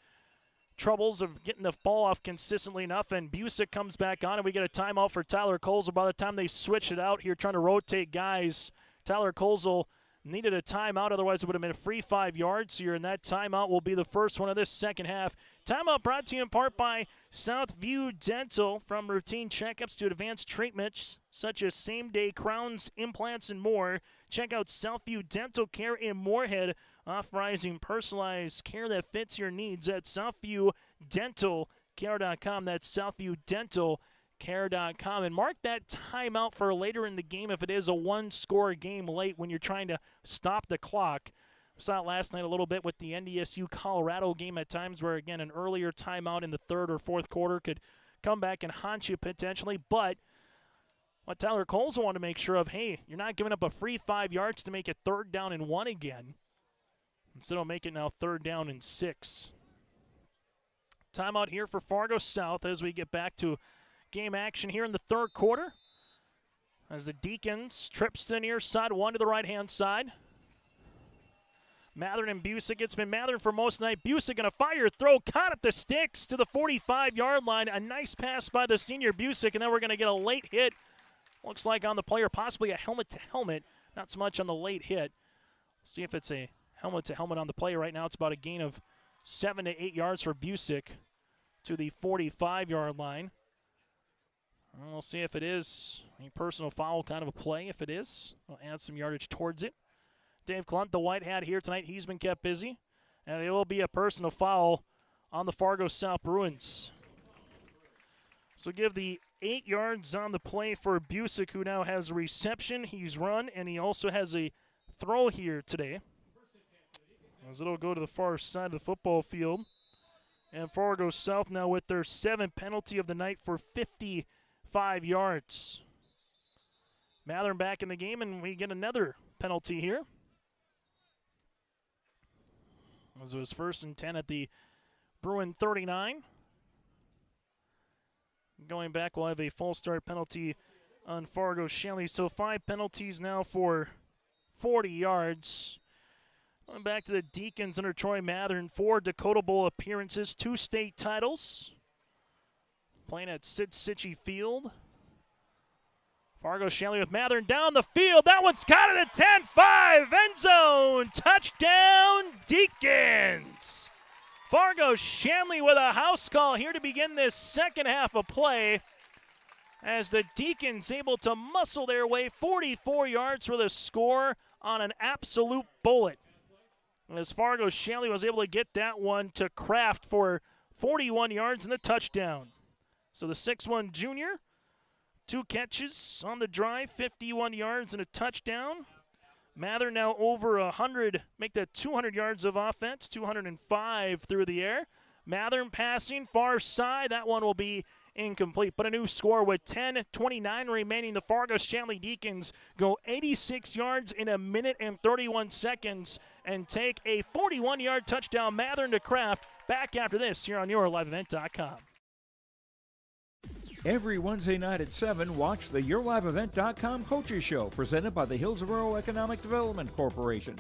troubles of getting the ball off consistently enough, and Busick comes back on, and we get a timeout for Tyler Colesel. By the time they switch it out here, trying to rotate guys, Tyler Colesel needed a timeout, otherwise it would have been a free 5 yards here, and that timeout will be the first one of this second half. Timeout brought to you in part by Southview Dental. From routine checkups to advanced treatments such as same-day crowns, implants, and more. Check out Southview Dental Care in Moorhead, authorizing personalized care that fits your needs at SouthviewDentalCare.com. That's SouthviewDentalCare.com. And mark that timeout for later in the game if it is a one-score game late when you're trying to stop the clock. We saw it last night a little bit with the NDSU Colorado game at times where, again, an earlier timeout in the third or fourth quarter could come back and haunt you potentially. But what Tyler Colesel wanted to make sure of, hey, you're not giving up a free 5 yards to make it 3rd down and 1 again. Instead, it'll make it now 3rd down and 6. Timeout here for Fargo South as we get back to game action here in the 3rd quarter. As the Deacons trips to the near side, 1 to the right-hand side. Mathern and Busick. It's been Mathern for most of the night. Busick going to fire, throw, caught at the sticks to the 45-yard line. A nice pass by the senior Busick, and then we're going to get a late hit. Looks like on the player, possibly a helmet-to-helmet. Not so much on the late hit. See if it's a helmet-to-helmet on the play. Right now it's about a gain of 7 to 8 yards for Busick to the 45-yard line. We'll see if it is a personal foul kind of a play. If it is, we'll add some yardage towards it. Dave Clunt, the white hat here tonight, he's been kept busy. And it will be a personal foul on the Fargo South Bruins. So give the 8 yards on the play for Busick, who now has a reception. He's run, and he also has a throw here today. As it'll go to the far side of the football field. And Fargo South now with their 7th penalty of the night for 55 yards. Mathern back in the game, and we get another penalty here. As it was 1st and 10 at the Bruin 39. Going back, we'll have a false start penalty on Fargo Shanley. So 5 penalties now for 40 yards. Going back to the Deacons under Troy Mathern, 4 Dakota Bowl appearances, 2 state titles. Playing at Sid Cichy Field. Fargo Shanley with Mathern down the field. That one's caught at the 10-5 end zone. Touchdown Deacons. Fargo Shanley with a house call here to begin this second half of play. As the Deacons able to muscle their way 44 yards for the score on an absolute bullet. As Fargo Shanley was able to get that one to Kraft for 41 yards and the touchdown. So the 6'1 junior, 2 catches on the drive, 51 yards and a touchdown. Mather now over 100, make that 200 yards of offense, 205 through the air. Mather passing far side, that one will be incomplete. But a new score with 10:29 remaining. The Fargo Shanley Deacons go 86 yards in 1 minute and 31 seconds and take a 41-yard touchdown. Mather to Kraft. Back after this here on YourLiveEvent.com. Every Wednesday night at 7, watch the YourLiveEvent.com Coaches Show presented by the Hillsborough Economic Development Corporation.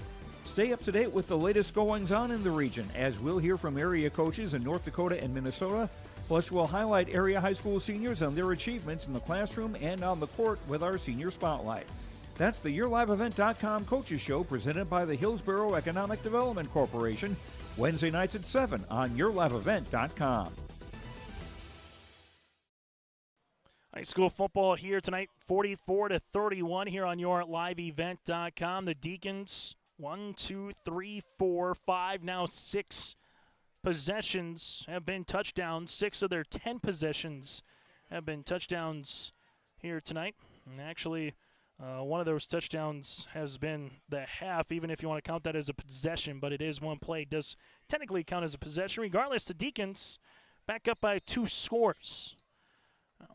Stay up to date with the latest goings-on in the region, as we'll hear from area coaches in North Dakota and Minnesota. Plus, we'll highlight area high school seniors and their achievements in the classroom and on the court with our Senior Spotlight. That's the YourLiveEvent.com Coaches Show presented by the Hillsborough Economic Development Corporation, Wednesday nights at 7 on YourLiveEvent.com. High school football here tonight, 44-31 here on YourLiveEvent.com. The Deacons, 1, 2, 3, 4, 5, now 6 possessions have been touchdowns. 6 of their 10 possessions have been touchdowns here tonight. And actually, one of those touchdowns has been the half, even if you want to count that as a possession, but it is one play. It does technically count as a possession. Regardless, the Deacons back up by 2 scores.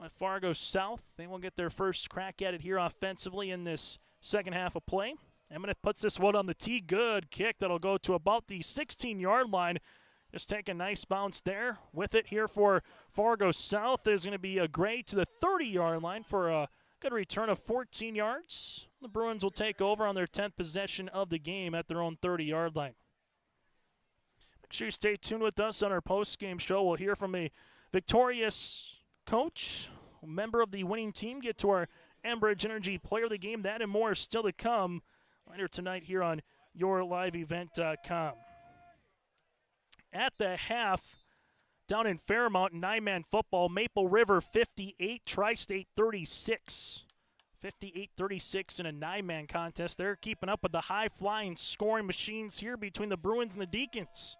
At Fargo South, they will get their first crack at it here offensively in this second half of play. Emmerich puts this one on the tee. Good kick that'll go to about the 16-yard line. Just take a nice bounce there. With it here for Fargo South is going to be a Gray to the 30-yard line for a good return of 14 yards. The Bruins will take over on their 10th possession of the game at their own 30-yard line. Make sure you stay tuned with us on our post-game show. We'll hear from a victorious coach, member of the winning team, get to our Enbridge Energy Player of the Game. That and more is still to come later tonight here on YourLiveEvent.com. At the half, down in Fairmount, 9-man football, Maple River 58, Tri-State 36. 58-36 in a 9-man contest. They're keeping up with the high-flying scoring machines here between the Bruins and the Deacons.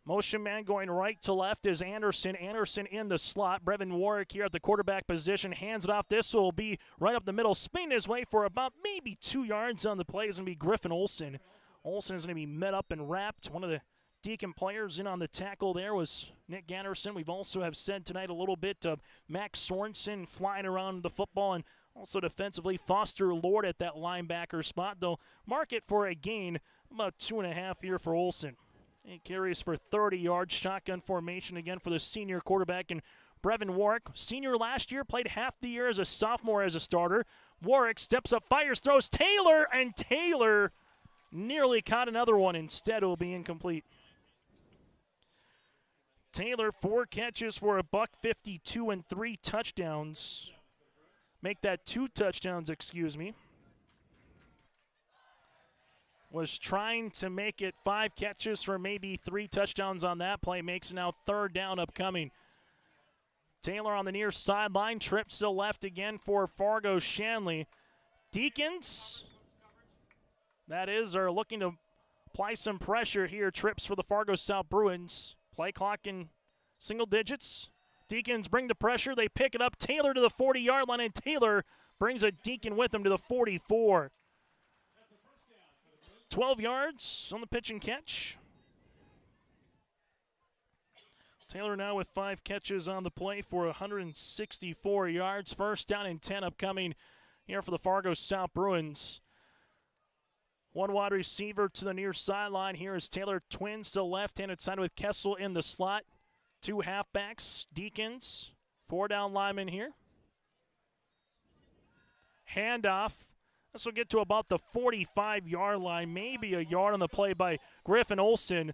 Motion man going right to left is Anderson. Anderson in the slot. Brevin Warwick here at the quarterback position. Hands it off. This will be right up the middle. Spinning his way for about maybe 2 yards on the play is going to be Griffin Olsen. Olsen is going to be met up and wrapped. One of the Deacon players in on the tackle there was Nick Ganderson. We've also have said tonight a little bit of Max Sorensen flying around the football, and also defensively Foster Lord at that linebacker spot. They'll mark it for a gain, about 2.5 here for Olsen. He carries for 30 yards. Shotgun formation again for the senior quarterback. And Brevin Warwick, senior last year, played half the year as a sophomore as a starter. Warwick steps up, fires, throws Taylor, and Taylor nearly caught another one. Instead, it will be incomplete. Taylor, 4 catches for $152 and 3 touchdowns. Make that 2 touchdowns, excuse me. Was trying to make it 5 catches for maybe 3 touchdowns on that play. Makes it now 3rd down upcoming. Taylor on the near sideline, trips to the left again for Fargo Shanley. Deacons, that is, are looking to apply some pressure here. Trips for the Fargo South Bruins. Play clock in single digits. Deacons bring the pressure. They pick it up. Taylor to the 40-yard line, and Taylor brings a Deacon with him to the 44. 12 yards on the pitch and catch. Taylor now with 5 catches on the play for 164 yards. First down and 10 upcoming here for the Fargo South Bruins. One wide receiver to the near sideline. Here is Taylor, twins to the left-handed side with Kessel in the slot. 2 halfbacks, Deacons, 4 down linemen here. Handoff. This will get to about the 45-yard line, maybe a yard on the play by Griffin Olsen.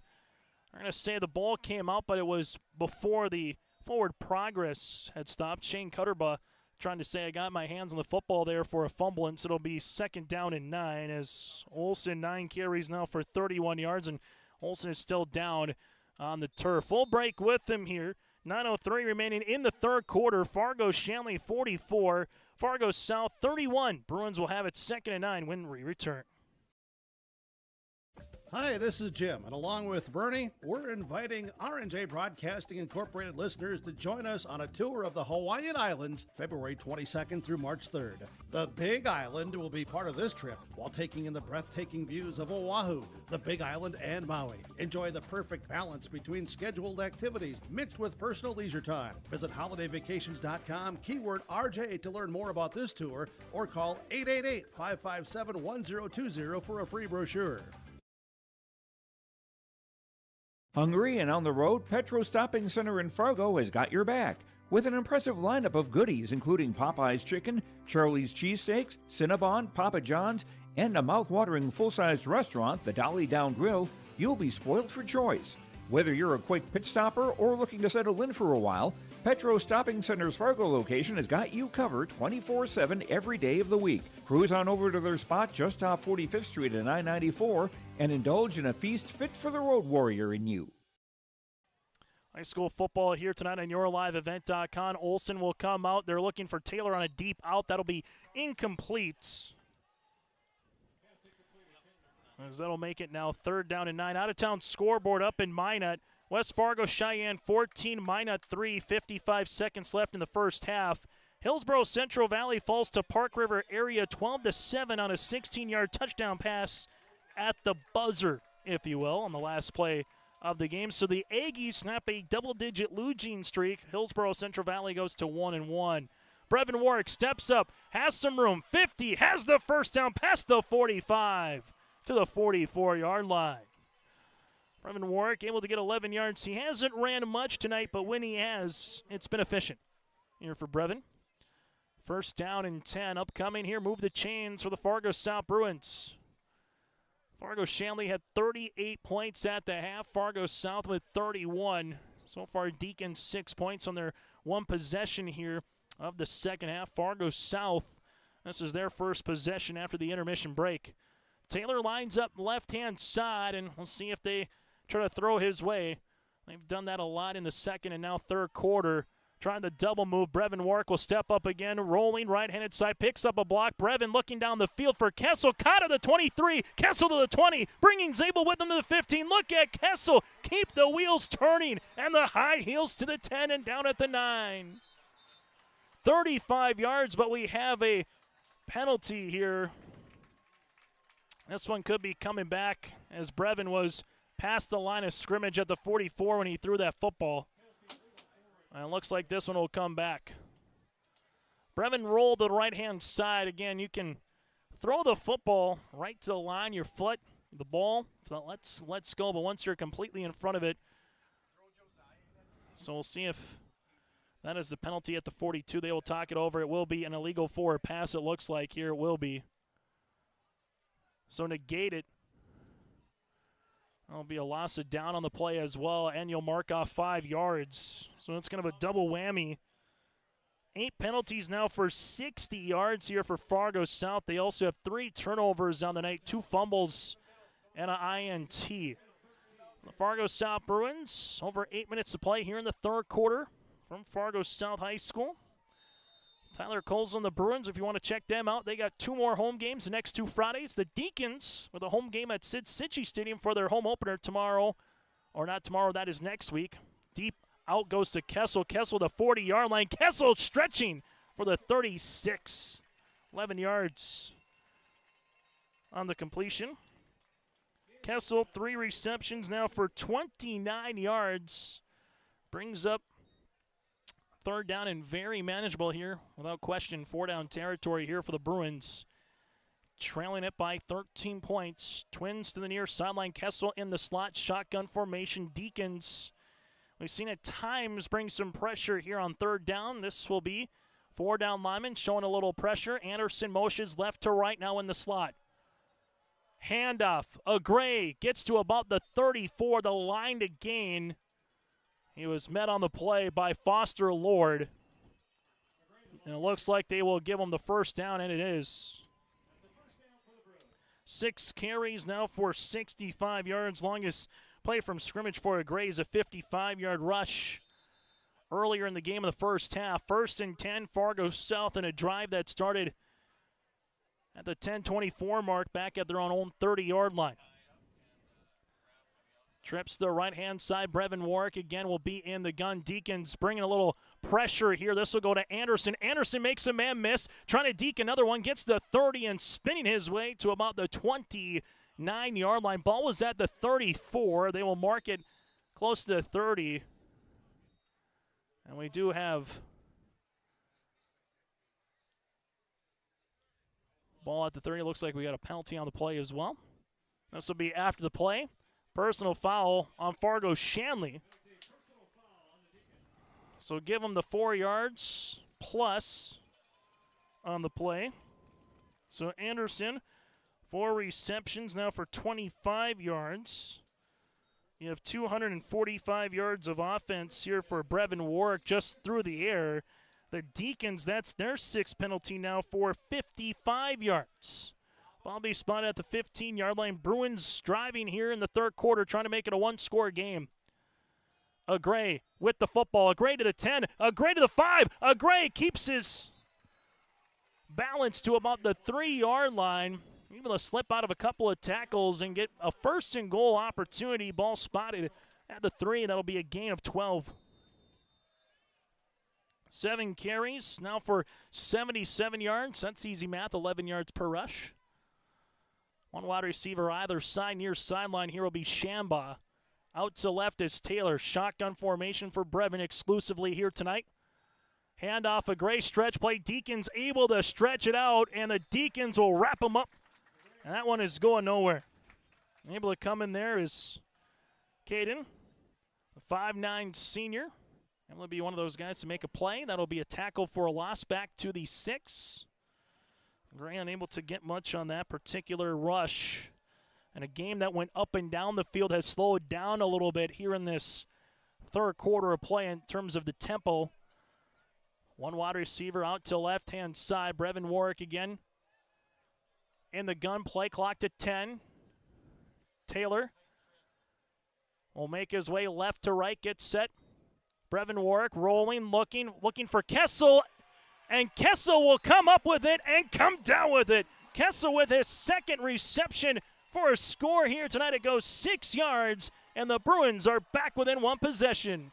I'm going to say the ball came out, but it was before the forward progress had stopped. Shane Cutterba trying to say, I got my hands on the football there for a fumble, and so it'll be 2nd down and 9 as Olsen 9 carries now for 31 yards, and Olsen is still down on the turf. Full break with him here. 9:03 remaining in the third quarter. Fargo Shanley 44, Fargo South 31. Bruins will have it 2nd and 9 when we return. Hi, this is Jim, and along with Bernie, we're inviting R&J Broadcasting Incorporated listeners to join us on a tour of the Hawaiian Islands, February 22nd through March 3rd. The Big Island will be part of this trip while taking in the breathtaking views of Oahu, the Big Island, and Maui. Enjoy the perfect balance between scheduled activities mixed with personal leisure time. Visit holidayvacations.com, keyword RJ to learn more about this tour, or call 888-557-1020 for a free brochure. Hungry and on the road, Petro Stopping Center in Fargo has got your back with an impressive lineup of goodies including Popeye's Chicken, Charlie's Cheesesteaks, Cinnabon, Papa John's, and a mouth-watering full-sized restaurant, the Dolly Down Grill. You'll be spoiled for choice. Whether you're a quick pit stopper or looking to settle in for a while, Petro Stopping Center's Fargo location has got you covered 24/7 every day of the week. Cruise on over to their spot just off 45th Street and I-94 and indulge in a feast fit for the road warrior in you. High school football here tonight on YourLiveEvent.com. Olsen will come out. They're looking for Taylor on a deep out. That'll be incomplete. As that'll make it now 3rd down and 9. Out-of-town scoreboard up in Minot. West Fargo Cheyenne 14, Minot 3, 55 seconds left in the first half. Hillsborough Central Valley falls to Park River area 12-7 on a 16-yard touchdown pass at the buzzer, if you will, on the last play of the game. So the Aggies snap a double-digit losing streak. Hillsborough Central Valley goes to 1-1. Brevin Warwick steps up, has some room, 50, has the first down past the 45 to the 44-yard line. Brevin Warwick able to get 11 yards. He hasn't ran much tonight, but when he has, it's been efficient here for Brevin. First down and 10 upcoming here. Move the chains for the Fargo South Bruins. Fargo Shanley had 38 points at the half. Fargo South with 31. So far, Deacons 6 points on their one possession here of the second half. Fargo South, this is their first possession after the intermission break. Taylor lines up left-hand side, and we'll see if they try to throw his way. They've done that a lot in the second and now third quarter. Trying the double move. Brevin Warwick will step up again, rolling right-handed side, picks up a block. Brevin looking down the field for Kessel. Caught at the 23, Kessel to the 20, bringing Zabel with him to the 15. Look at Kessel, keep the wheels turning, and the high heels to the 10 and down at the 9. 35 yards, but we have a penalty here. This one could be coming back as Brevin was past the line of scrimmage at the 44 when he threw that football. And it looks like this one will come back. Brevin rolled to the right-hand side. Again, you can throw the football right to the line, your foot, the ball. So let's go, but once you're completely in front of it. So we'll see if that is the penalty at the 42. They will talk it over. It will be an illegal forward pass, it looks like here. It will be. So negate it. That'll be a loss of down on the play as well, and you'll mark off 5 yards. So it's kind of a double whammy. 8 penalties now for 60 yards here for Fargo South. They also have 3 turnovers on the night, 2 fumbles and an INT. The Fargo South Bruins, over 8 minutes to play here in the third quarter. from Fargo South High School. Tyler Coles on the Bruins, if you want to check them out, they got 2 more home games the next 2 Fridays. The Deacons with a home game at Sid Cichy Stadium for their home opener tomorrow. Or not tomorrow, that is next week. Deep out goes to Kessel. Kessel to 40-yard line. Kessel stretching for the 36. 11 yards on the completion. Kessel, 3 receptions now for 29 yards. Brings up 3rd down and very manageable here. Without question, 4-down territory here for the Bruins. Trailing it by 13 points. Twins to the near sideline. Kessel in the slot. Shotgun formation. Deacons, we've seen at times bring some pressure here on 3rd down. This will be 4-down lineman showing a little pressure. Anderson motions left to right now in the slot. Handoff. Gray gets to about the 34, the line to gain. He was met on the play by Foster Lord. And it looks like they will give him the 1st down, and it is. 6 carries now for 65 yards. Longest play from scrimmage for Gray is a 55-yard rush earlier in the game of the first half. 1st and 10, Fargo South, in a drive that started at the 10:24 mark back at their own 30-yard line. Trips to the right-hand side. Brevin Warwick again will be in the gun. Deacons bringing a little pressure here. This will go to Anderson. Anderson makes a man miss. Trying to deke another one. Gets the 30 and spinning his way to about the 29-yard line. Ball was at the 34. They will mark it close to the 30. And we do have ball at the 30. Looks like we got a penalty on the play as well. This will be after the play. Personal foul on Fargo Shanley. So give him the 4 yards plus on the play. So Anderson, 4 receptions now for 25 yards. You have 245 yards of offense here for Brevin Warwick just through the air. The Deacons, that's their 6th penalty now for 55 yards. Ball be spotted at the 15-yard line. Bruins driving here in the 3rd quarter, trying to make it a 1-score game. Gray with the football. Gray to the 10. Gray to the 5. Gray keeps his balance to about the 3-yard line. Able to slip out of a couple of tackles and get a 1st and goal opportunity. Ball spotted at the 3. That'll be a gain of 12. 7 carries now for 77 yards. That's easy math, 11 yards per rush. 1 wide receiver either side. Near sideline here will be Shambaugh. Out to left is Taylor. Shotgun formation for Brevin exclusively here tonight. Handoff, a Gray stretch play. Deacons able to stretch it out, and the Deacons will wrap them up. And that one is going nowhere. Able to come in there is Caden, the 5'9" senior. And will be one of those guys to make a play. That'll be a tackle for a loss back to the 6. Gray unable to get much on that particular rush. And a game that went up and down the field has slowed down a little bit here in this 3rd quarter of play in terms of the tempo. 1 wide receiver out to left-hand side. Brevin Warwick again in the gun. Play clock to 10. Taylor will make his way left to right, gets set. Brevin Warwick rolling, looking for Kessel. And Kessel will come up with it and come down with it. Kessel with his 2nd reception for a score here tonight. It goes 6 yards, and the Bruins are back within 1 possession.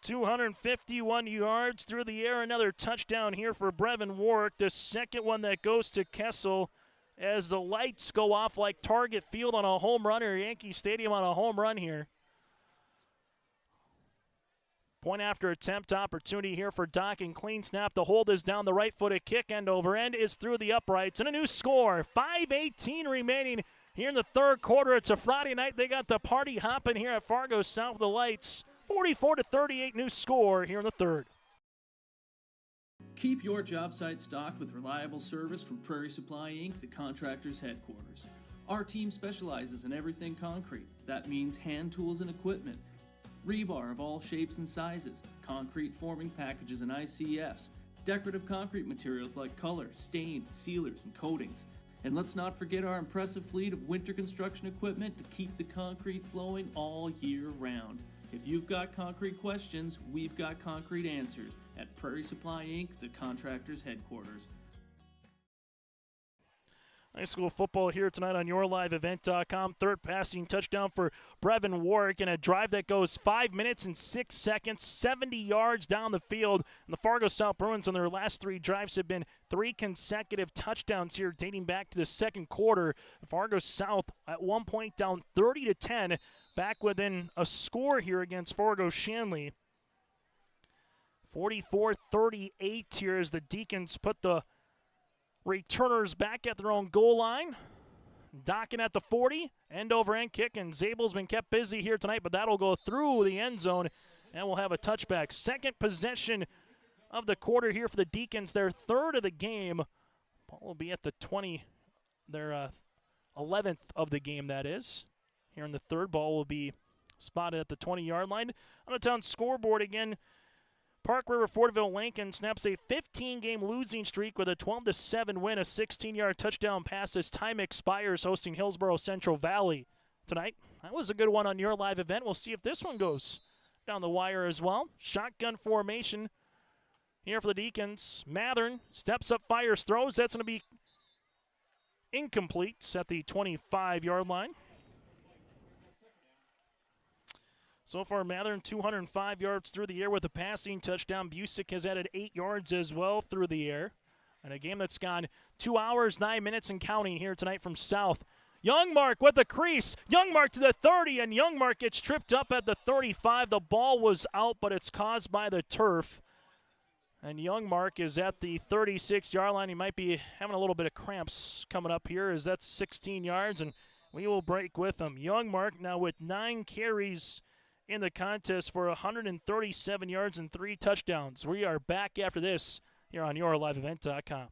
251 yards through the air. Another touchdown here for Brevin Warwick. The 2nd one that goes to Kessel as the lights go off like Target Field on a home run or Yankee Stadium on a home run here. Point after attempt opportunity here for Dock, and clean snap. The hold is down. The right-footed kick end over end is through the uprights. And a new score. 5:18 remaining here in the 3rd quarter. It's a Friday night. They got the party hopping here at Fargo South with the lights. 44-38 new score here in the 3rd. Keep your job site stocked with reliable service from Prairie Supply Inc., the contractor's headquarters. Our team specializes in everything concrete. That means hand tools and equipment, rebar of all shapes and sizes, concrete forming packages and ICFs, decorative concrete materials like color, stain, sealers, and coatings. And let's not forget our impressive fleet of winter construction equipment to keep the concrete flowing all year round. If you've got concrete questions, we've got concrete answers at Prairie Supply Inc., the contractor's headquarters. High school football here tonight on YourLiveEvent.com. Third passing touchdown for Brevin Warwick in a drive that goes 5 minutes and 6 seconds, 70 yards down the field. And the Fargo South Bruins on their last 3 drives have been 3 consecutive touchdowns here dating back to the second quarter. Fargo South at one point down 30-10, back within a score here against Fargo Shanley. 44-38 here as the Deacons put the returners back at their own goal line. Docking at the 40, end over end kick, and Zabel's been kept busy here tonight, but that'll go through the end zone, and we'll have a touchback. Second possession of the quarter here for the Deacons, their third of the game. Ball will be at the 20, their 11th of the game, that is. Here in the third, ball will be spotted at the 20-yard line. On the town scoreboard again, Park River Fortville Lincoln snaps a 15-game losing streak with a 12-7 win, a 16-yard touchdown pass as time expires, hosting Hillsborough Central Valley tonight. That was a good one on your live event. We'll see if this one goes down the wire as well. Shotgun formation here for the Deacons. Mathern steps up, fires, throws. That's going to be incomplete at the 25-yard line. So far, Mathern 205 yards through the air with a passing touchdown. Busick has added 8 yards as well through the air. And a game that's gone 2 hours, 9 minutes and counting here tonight from South. Youngmark with a crease. Youngmark to the 30, and Youngmark gets tripped up at the 35. The ball was out, but it's caused by the turf. And Youngmark is at the 36-yard line. He might be having a little bit of cramps coming up here, as that's 16 yards, and we will break with him. Youngmark now with 9 carries in the contest for 137 yards and 3 touchdowns. We are back after this here on YourLiveEvent.com.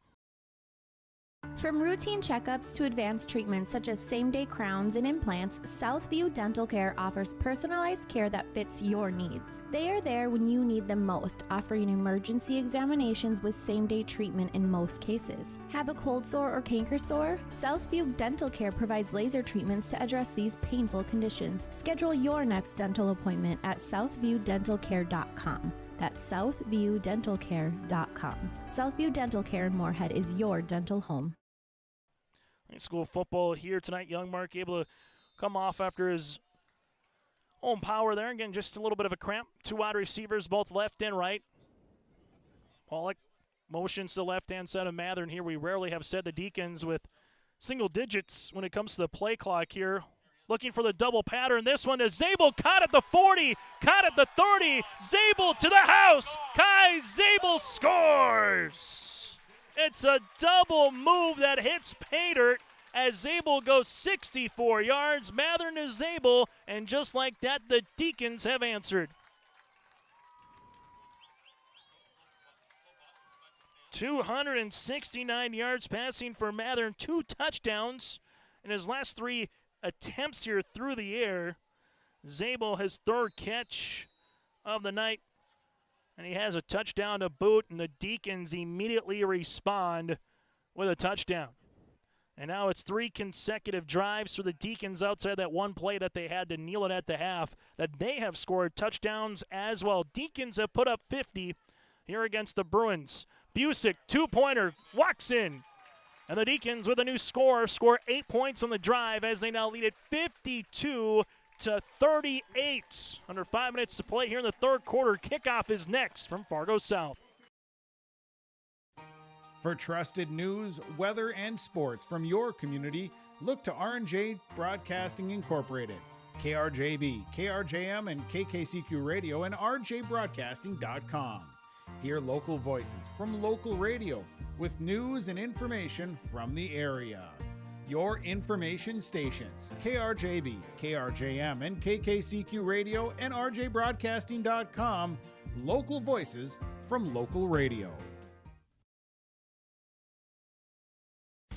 From routine checkups to advanced treatments such as same-day crowns and implants, Southview Dental Care offers personalized care that fits your needs. They are there when you need them most, offering emergency examinations with same-day treatment in most cases. Have a cold sore or canker sore? Southview Dental Care provides laser treatments to address these painful conditions. Schedule your next dental appointment at southviewdentalcare.com. That's southviewdentalcare.com. Southview Dental Care in Moorhead is your dental home. High school football here tonight. Youngmark able to come off after his own power there. Again, just a little bit of a cramp. 2 wide receivers, both left and right. Pollock motions to the left-hand side of Mathern here. We rarely have said the Deacons with single digits when it comes to the play clock here. Looking for the double pattern. This one is Zabel, caught at the 40, caught at the 30. Zabel to the house. Kai Zabel scores. It's a double move that hits pay dirt as Zabel goes 64 yards. Mathern to Zabel, and just like that, the Deacons have answered. 269 yards passing for Mathern, 2 touchdowns in his last 3 attempts here through the air. Zabel, his 3rd catch of the night, and he has a touchdown to boot, and the Deacons immediately respond with a touchdown. And now it's 3 consecutive drives for the Deacons outside that one play that they had to kneel it at the half, that they have scored touchdowns as well. Deacons have put up 50 here against the Bruins. Busick, 2-pointer, walks in. And the Deacons with a new score 8 points on the drive as they now lead it 52-38. Under 5 minutes to play here in the third quarter. Kickoff is next from Fargo South. For trusted news, weather, and sports from your community, look to R&J Broadcasting Incorporated, KRJB, KRJM, and KKCQ Radio, and rjbroadcasting.com. Hear local voices from local radio with news and information from the area. Your information stations, KRJB, KRJM, and KKCQ Radio, and rjbroadcasting.com. Local voices from local radio.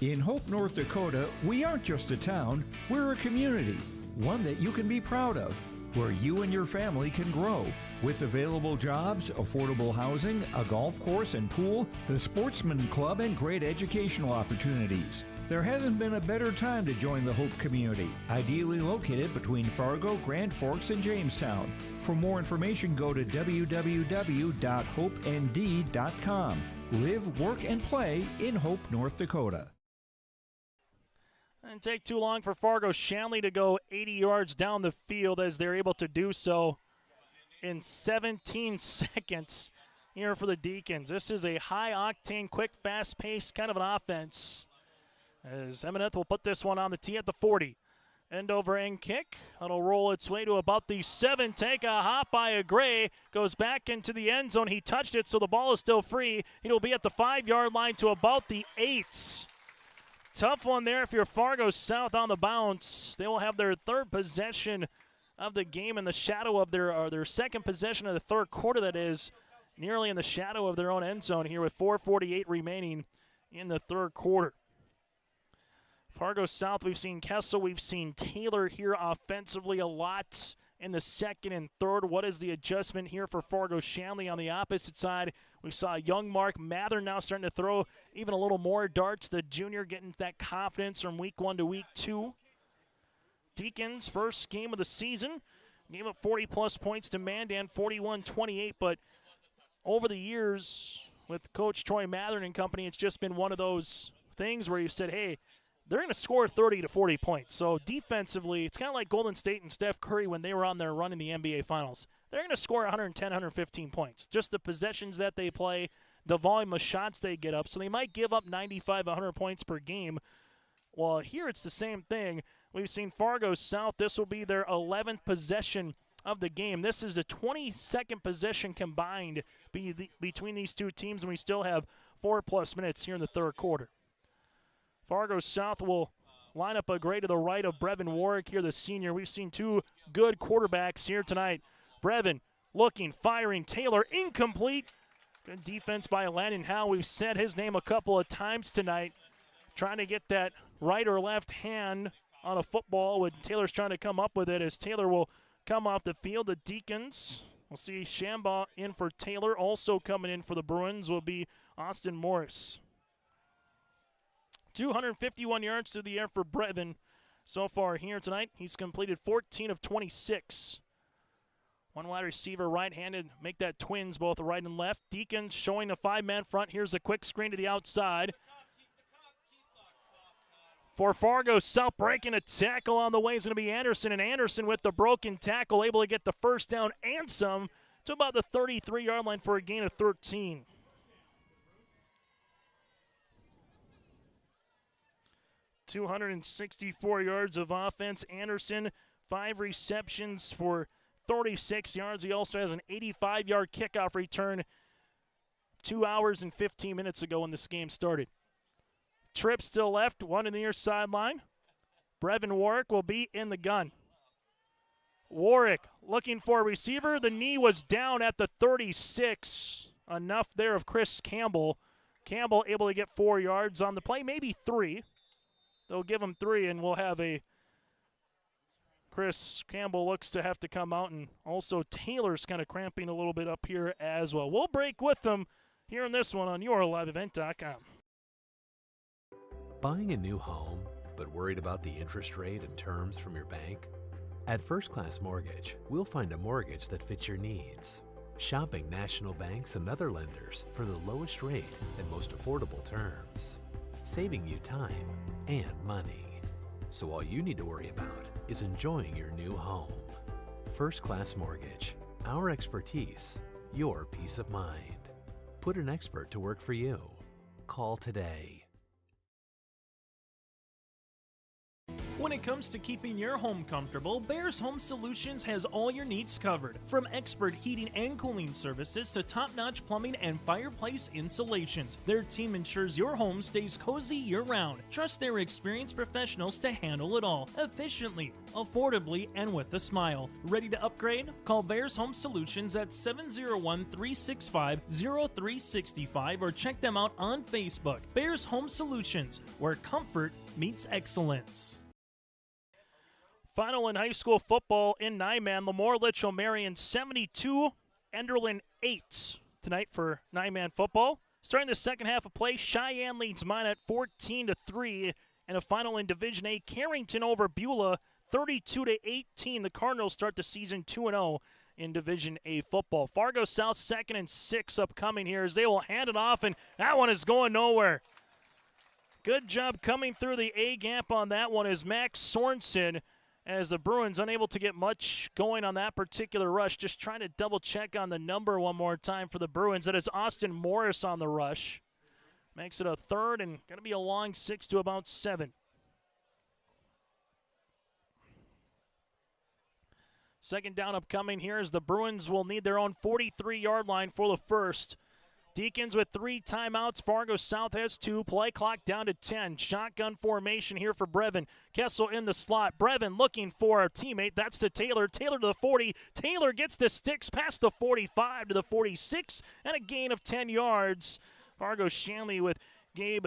In Hope, North Dakota, we aren't just a town, we're a community, one that you can be proud of, where you and your family can grow. With available jobs, affordable housing, a golf course and pool, the Sportsman Club, and great educational opportunities. There hasn't been a better time to join the Hope community, ideally located between Fargo, Grand Forks, and Jamestown. For more information, go to www.hopend.com. Live, work, and play in Hope, North Dakota. And take too long for Fargo Shanley to go 80 yards down the field as they're able to do so in 17 seconds here for the Deacons. This is a high-octane, quick, fast-paced kind of an offense. As Emineth will put this one on the tee at the 40. End over end kick. It'll roll its way to about the 7. Take a hop by a Gray. Goes back into the end zone. He touched it, so the ball is still free. He'll be at the 5-yard line to about the 8. Tough one there if you're Fargo South on the bounce. They will have their third possession of the game in the shadow of their second possession of the third quarter, that is, nearly in the shadow of their own end zone here with 4:48 remaining in the third quarter. Fargo South, we've seen Kessel, we've seen Taylor here offensively a lot in the second and third. What is the adjustment here for Fargo Shanley on the opposite side? We saw young Mark Mather now starting to throw even a little more darts. The junior getting that confidence from week 1 to week 2. Deacons, first game of the season, gave up 40-plus points to Mandan, 41-28, but over the years with Coach Troy Mather and company, it's just been one of those things where you said, hey, they're going to score 30 to 40 points. So defensively, it's kind of like Golden State and Steph Curry when they were on their run in the NBA Finals. They're going to score 110, 115 points. Just the possessions that they play, the volume of shots they get up. So they might give up 95, 100 points per game. Well, here it's the same thing. We've seen Fargo South. This will be their 11th possession of the game. This is a 22nd possession combined between these two teams, and we still have 4+ minutes here in the third quarter. Fargo South will line up a Gray to the right of Brevin Warwick here, the senior. We've seen two good quarterbacks here tonight. Brevin looking, firing, Taylor incomplete. Good defense by Landon Howe. We've said his name a couple of times tonight, trying to get that right or left hand on a football when Taylor's trying to come up with it, as Taylor will come off the field. The Deacons, we'll see Shambaugh in for Taylor. Also coming in for the Bruins will be Austin Morris. 251 yards through the air for Brevin so far here tonight. He's completed 14 of 26. One wide receiver, right-handed, make that twins, both right and left. Deacons showing a 5-man front. Here's a quick screen to the outside. For Fargo South, breaking a tackle on the way is going to be Anderson, and Anderson with the broken tackle, able to get the first down and some to about the 33-yard line for a gain of 13. .264 yards of offense. Anderson, 5 receptions for 36 yards. He also has an 85-yard kickoff return 2 hours and 15 minutes ago when this game started. Tripp still left, one in the near sideline. Brevin Warwick will be in the gun. Warwick looking for a receiver. The knee was down at the 36. Enough there of Chris Campbell. Campbell able to get 4 yards on the play, maybe 3. They'll give him 3, and we'll have a Chris Campbell looks to have to come out, and also Taylor's kind of cramping a little bit up here as well. We'll break with them here in this one on yourliveevent.com. Buying a new home, but worried about the interest rate and terms from your bank? At First Class Mortgage, we'll find a mortgage that fits your needs. Shopping national banks and other lenders for the lowest rate and most affordable terms, saving you time and money. So all you need to worry about is enjoying your new home. First Class Mortgage, our expertise, your peace of mind. Put an expert to work for you. Call today. When it comes to keeping your home comfortable, Bears Home Solutions has all your needs covered. From expert heating and cooling services to top-notch plumbing and fireplace installations, their team ensures your home stays cozy year-round. Trust their experienced professionals to handle it all, efficiently, affordably, and with a smile. Ready to upgrade? Call Bears Home Solutions at 701-365-0365 or check them out on Facebook. Bears Home Solutions, where comfort meets excellence. Final in high school football in Nyman, Lemoore Litchell Marion 72, Enderlin 8 tonight for Nyman football. Starting the second half of play, Cheyenne leads Minot 14-3 And a final in Division A, Carrington over Beulah, 32-18. The Cardinals start the season 2-0 in Division A football. Fargo South 2nd and 6 upcoming here as they will hand it off, and that one is going nowhere. Good job coming through the A gap on that one is Max Sorensen, as the Bruins unable to get much going on that particular rush. Just trying to double check on the number one more time for the Bruins. That is Austin Morris on the rush. Makes it a 3rd and going to be a long 6 to about 7. Second down upcoming here as the Bruins will need their own 43-yard line for the first. Deacons with 3 timeouts. Fargo South has 2. Play clock down to 10. Shotgun formation here for Brevin. Kessel in the slot. Brevin looking for a teammate. That's to Taylor. Taylor to the 40. Taylor gets the sticks past the 45 to the 46 and a gain of 10 yards. Fargo Shanley with Gabe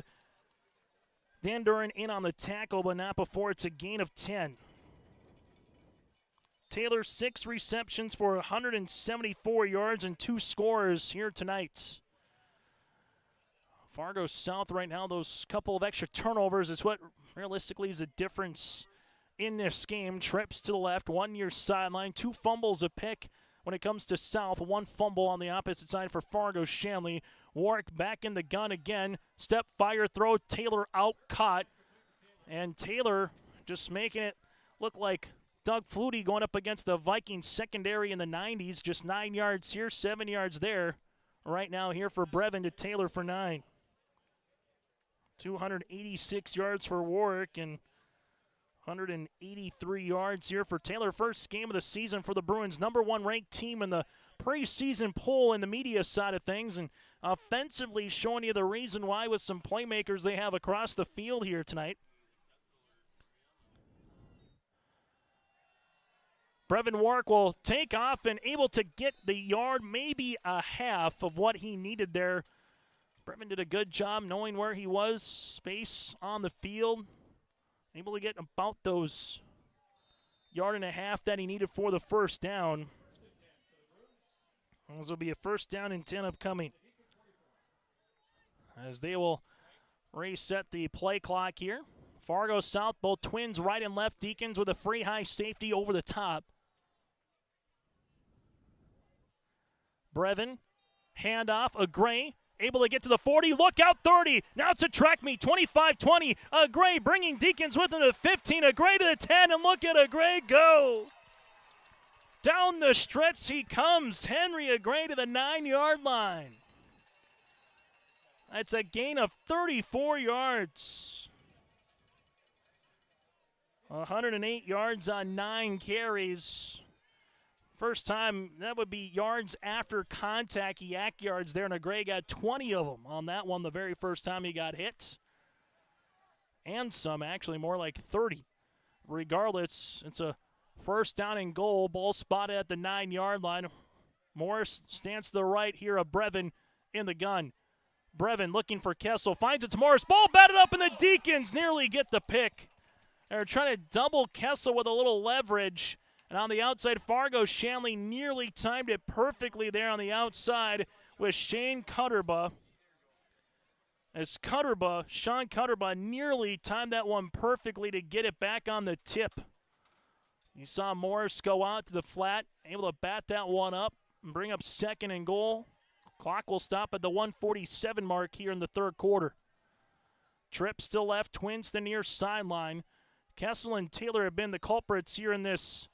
Van Duren in on the tackle, but not before it's a gain of 10. Taylor, 6 receptions for 174 yards and 2 scores here tonight. Fargo South right now, those couple of extra turnovers is what realistically is the difference in this game. Trips to the left, 1 near sideline, 2 fumbles a pick when it comes to South. 1 fumble on the opposite side for Fargo Shanley. Warwick back in the gun again. Step, fire, throw. Taylor out, caught. And Taylor just making it look like Doug Flutie going up against the Vikings secondary in the 90s. Just 9 yards here, 7 yards there. Right now here for Brevin to Taylor for 9. 286 yards for Warwick and 183 yards here for Taylor. First game of the season for the Bruins. Number 1 ranked team in the preseason poll in the media side of things. And offensively showing you the reason why with some playmakers they have across the field here tonight. Brevin Warwick will take off and able to get the yard, maybe a half of what he needed there. Brevin did a good job knowing where he was, space on the field, able to get about those yard and a half that he needed for the first down. This will be a 1st down and 10 upcoming, as they will reset the play clock here. Fargo South, both twins right and left. Deacons with a free high safety over the top. Brevin, handoff, a Gray, able to get to the 40, look out 30, now to track me, 25-20, a Gray bringing Deacons with him to 15, a Gray to the 10, and look at a Gray go. Down the stretch he comes, Henry a Gray to the 9-yard line. That's a gain of 34 yards. 108 yards on 9 carries. First time, that would be yards after contact, yak yards there, and Gray got 20 of them on that one the very first time he got hit. And some, actually, more like 30. Regardless, it's a 1st down and goal, ball spotted at the 9-yard line. Morris stands to the right here of Brevin in the gun. Brevin looking for Kessel, finds it to Morris, ball batted up, and the Deacons nearly get the pick. They're trying to double Kessel with a little leverage. And on the outside, Fargo Shanley nearly timed it perfectly there on the outside with Shane Cutterba. As Sean Cutterba nearly timed that one perfectly to get it back on the tip. You saw Morris go out to the flat, able to bat that one up and bring up 2nd and goal. Clock will stop at the 1:47 mark here in the 3rd quarter. Tripp still left, twins to the near sideline. Kessel and Taylor have been the culprits here in this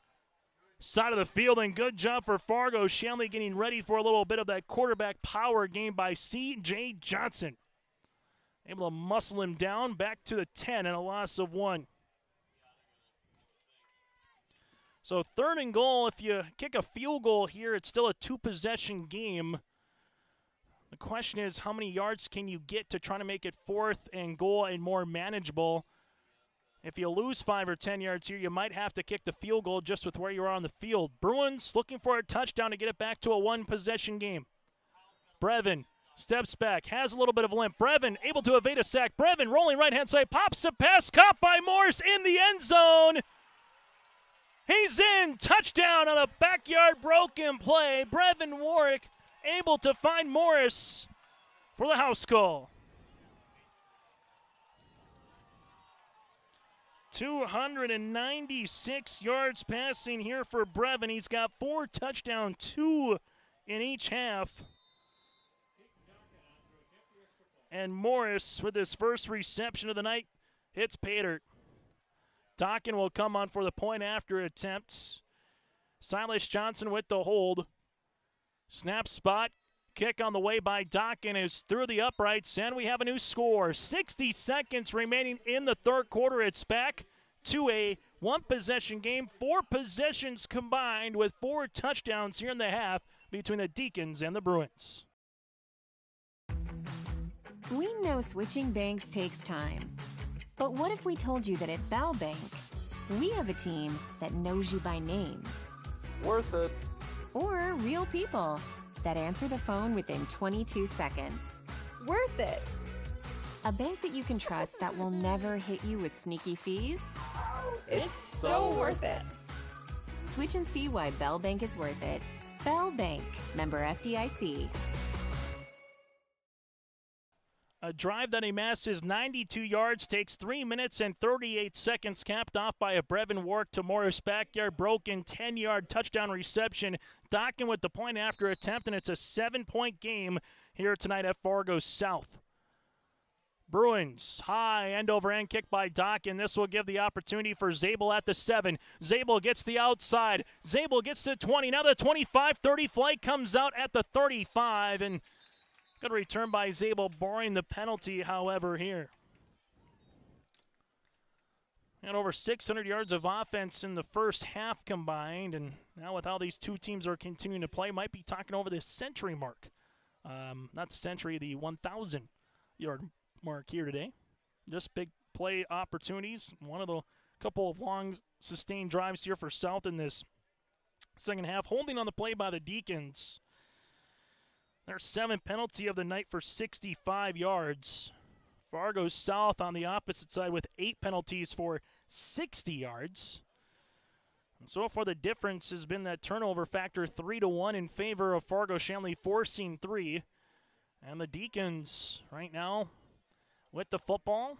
side of the field, and good job for Fargo Shanley getting ready for a little bit of that quarterback power game by C.J. Johnson. Able to muscle him down back to the 10 and a loss of 1. So 3rd and goal, if you kick a field goal here, it's still a 2-possession game. The question is, how many yards can you get to try to make it 4th and goal and more manageable? If you lose 5 or 10 yards here, you might have to kick the field goal just with where you are on the field. Bruins looking for a touchdown to get it back to a 1-possession game. Brevin steps back, has a little bit of a limp. Brevin able to evade a sack. Brevin rolling right-hand side, pops a pass, caught by Morris in the end zone. He's in, touchdown on a backyard broken play. Brevin Warwick able to find Morris for the house call. 296 yards passing here for Brevin. He's got 4 touchdowns, 2 in each half. And Morris, with his first reception of the night, hits pay dirt. Dokken will come on for the point after attempts. Silas Johnson with the hold. Snap spot. Kick on the way by Dokken is through the uprights, and we have a new score. 60 seconds remaining in the third quarter. It's back to a one-possession game. 4 possessions combined with 4 touchdowns here in the half between the Deacons and the Bruins. We know switching banks takes time. But what if we told you that at Bell Bank, we have a team that knows you by name? Worth it. Or real people that answer the phone within 22 seconds. Worth it. A bank that you can trust that will never hit you with sneaky fees. It's so worth it. Switch and see why Bell Bank is worth it. Bell Bank, member FDIC. A drive that amasses 92 yards takes 3 minutes and 38 seconds, capped off by a Brevin Wark to Morris backyard broken 10-yard touchdown reception. Dokken with the point after attempt, and it's a 7-point game here tonight at Fargo South. Bruins, high end-over-end kick by Dokken. This will give the opportunity for Zabel at the 7. Zabel gets the outside. Zabel gets to 20. Now the 25-30 flight comes out at the 35, and good return by Zabel, barring the penalty, however, here. And over 600 yards of offense in the first half combined, and now with how these two teams are continuing to play, might be talking over the century mark. Not the century, the 1,000-yard mark here today. Just big play opportunities. One of the couple of long sustained drives here for South in this second half. Holding on the play by the Deacons. Their 7th penalty of the night for 65 yards. Fargo South on the opposite side with 8 penalties for 60 yards. And so far the difference has been that turnover factor 3-1 in favor of Fargo Shanley, forcing 3. And the Deacons right now with the football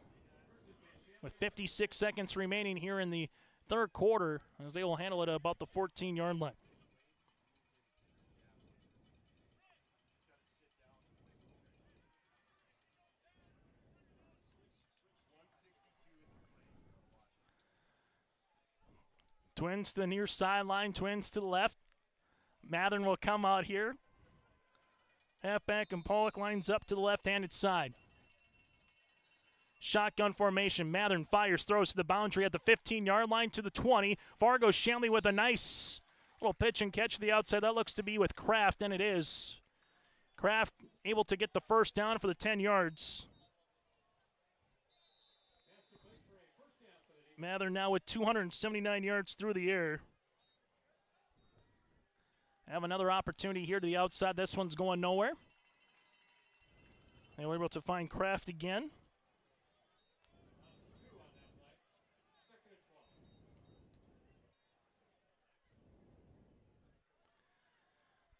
with 56 seconds remaining here in the third quarter, as they will handle it at about the 14-yard line. Twins to the near sideline, Twins to the left. Mathern will come out here. Halfback and Pollock lines up to the left-handed side. Shotgun formation. Mathern fires, throws to the boundary at the 15-yard line to the 20. Fargo Shanley with a nice little pitch and catch to the outside. That looks to be with Kraft, and it is. Kraft able to get the first down for the 10 yards. Mather now with 279 yards through the air. Have another opportunity here to the outside. This one's going nowhere. They were able to find Kraft again.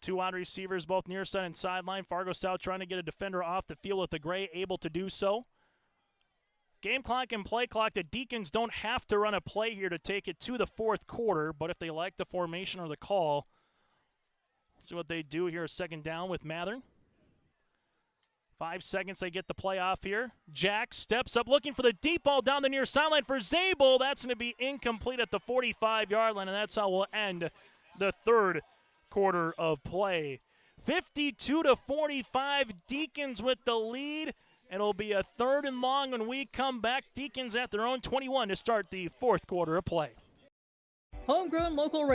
Two wide receivers, both near side and sideline. Fargo South trying to get a defender off the field with the gray, able to do so. Game clock and play clock. The Deacons don't have to run a play here to take it to the fourth quarter, but if they like the formation or the call, see what they do here. Second down with Mathern. 5 seconds, they get the play off here. Jack steps up looking for the deep ball down the near sideline for Zabel. That's going to be incomplete at the 45-yard line, and that's how we'll end the third quarter of play. 52-45, Deacons with the lead. It'll be a 3rd and long when we come back. Deacons at their own 21 to start the fourth quarter of play. Homegrown local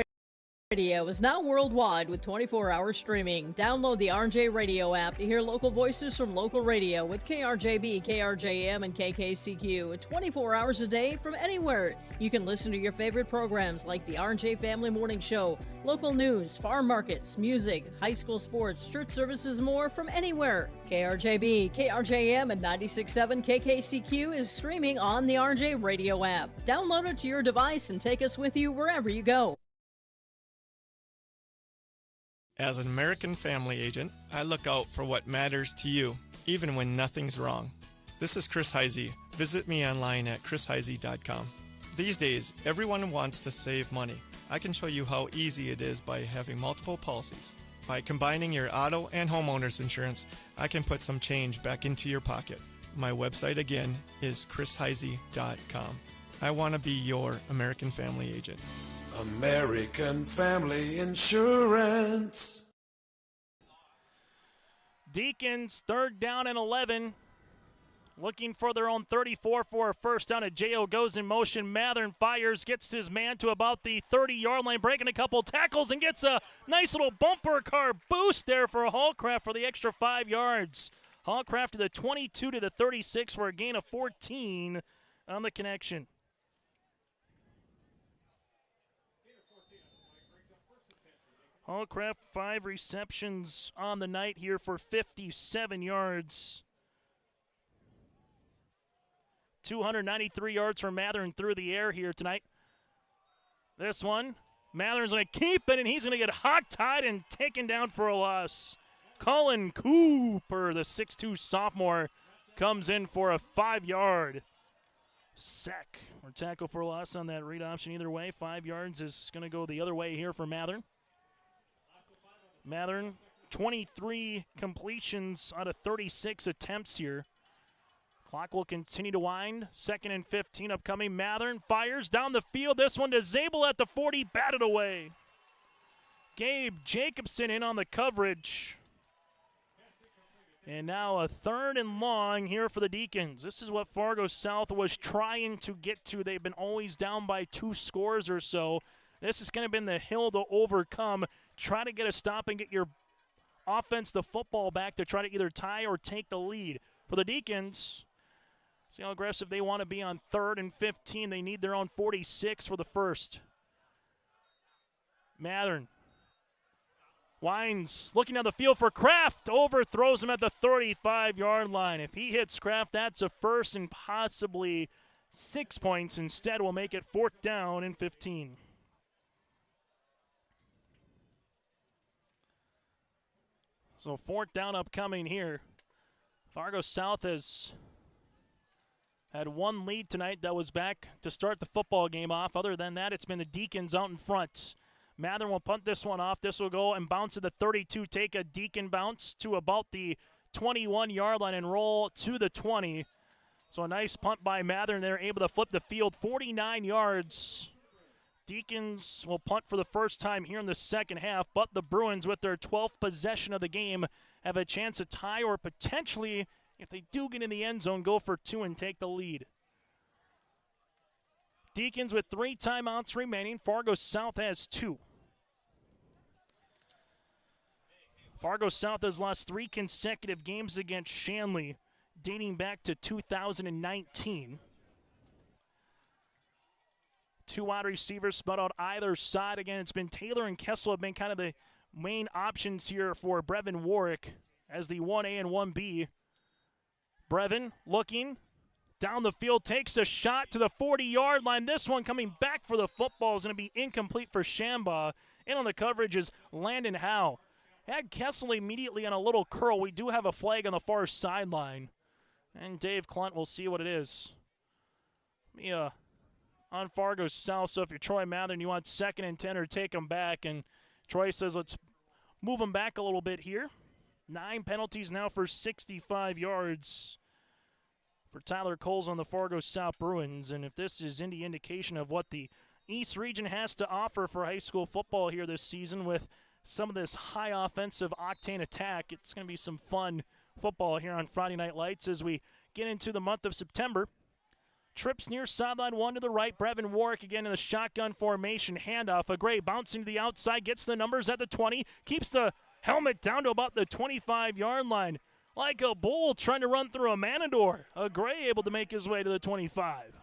radio is now worldwide with 24-hour streaming. Download the RJ Radio app to hear local voices from local radio with KRJB, KRJM, and KKCQ 24 hours a day from anywhere. You can listen to your favorite programs like the RJ Family Morning Show, local news, farm markets, music, high school sports, church services, more from anywhere. KRJB, KRJM, and 96.7 KKCQ is streaming on the RJ Radio app. Download it to your device and take us with you wherever you go. As an American family agent, I look out for what matters to you, even when nothing's wrong. This is Chris Heisey. Visit me online at chrisheisey.com. These days, everyone wants to save money. I can show you how easy it is by having multiple policies. By combining your auto and homeowner's insurance, I can put some change back into your pocket. My website again is chrisheisey.com. I want to be your American Family agent. American Family Insurance. Deacons, 3rd down and 11. Looking for their own 34 for a first down. Ajayo goes in motion. Mathern fires, gets his man to about the 30-yard line, breaking a couple tackles, and gets a nice little bumper car boost there for Hallcraft for the extra 5 yards. Hallcraft to the 22 to the 36 for a gain of 14 on the connection. Hallcraft 5 receptions on the night here for 57 yards. 293 yards for Mathern through the air here tonight. This one, Mathern's going to keep it, and he's going to get hog-tied and taken down for a loss. Colin Cooper, the 6'2 sophomore, comes in for a 5-yard sack or tackle for a loss on that read option. Either way, 5 yards is going to go the other way here for Mathern. Mathern, 23 completions out of 36 attempts here. Clock will continue to wind. 2nd and 15 upcoming. Mathern fires down the field. This one to Zabel at the 40, batted away. Gabe Jacobson in on the coverage. And now a 3rd and long here for the Deacons. This is what Fargo South was trying to get to. They've been always down by 2 scores or so. This is going to be the hill to overcome. Try to get a stop and get your offense the football back to try to either tie or take the lead. For the Deacons, see how aggressive they want to be on 3rd and 15. They need their own 46 for the first. Mathern winds, looking down the field for Kraft. Overthrows him at the 35-yard line. If he hits Kraft, that's a first and possibly 6 points. Instead, we'll make it 4th down and 15. So 4th down upcoming here. Fargo South has had one lead tonight that was back to start the football game off. Other than that, it's been the Deacons out in front. Mathern will punt this one off. This will go and bounce to the 32, take a Deacon bounce to about the 21-yard line and roll to the 20. So a nice punt by Mathern. They're able to flip the field 49 yards. Deacons will punt for the first time here in the second half, but the Bruins, with their 12th possession of the game, have a chance to tie or potentially, if they do get in the end zone, go for 2 and take the lead. Deacons with 3 timeouts remaining. Fargo South has 2. Fargo South has lost 3 consecutive games against Shanley, dating back to 2019. 2 wide receivers split out either side. Again, it's been Taylor and Kessel have been kind of the main options here for Brevin Warwick as the 1A and 1B. Brevin looking down the field, takes a shot to the 40-yard line. This one coming back for the football is going to be incomplete for Shambaugh. In on the coverage is Landon Howe. Had Kessel immediately on a little curl. We do have a flag on the far sideline. And Dave Clunt will see what it is. On Fargo South, so if you're Troy Mathern, you want 2nd and 10 or take them back. And Troy says, let's move them back a little bit here. 9 penalties now for 65 yards for Tyler Coles on the Fargo South Bruins. And if this is any indication of what the East Region has to offer for high school football here this season with some of this high offensive octane attack, it's going to be some fun football here on Friday Night Lights as we get into the month of September. Trips near sideline 1 to the right. Brevin Warwick again in the shotgun formation. Handoff. A Gray bouncing to the outside. Gets the numbers at the 20. Keeps the helmet down to about the 25-yard line. Like a bull trying to run through a matador. A Gray able to make his way to the 25.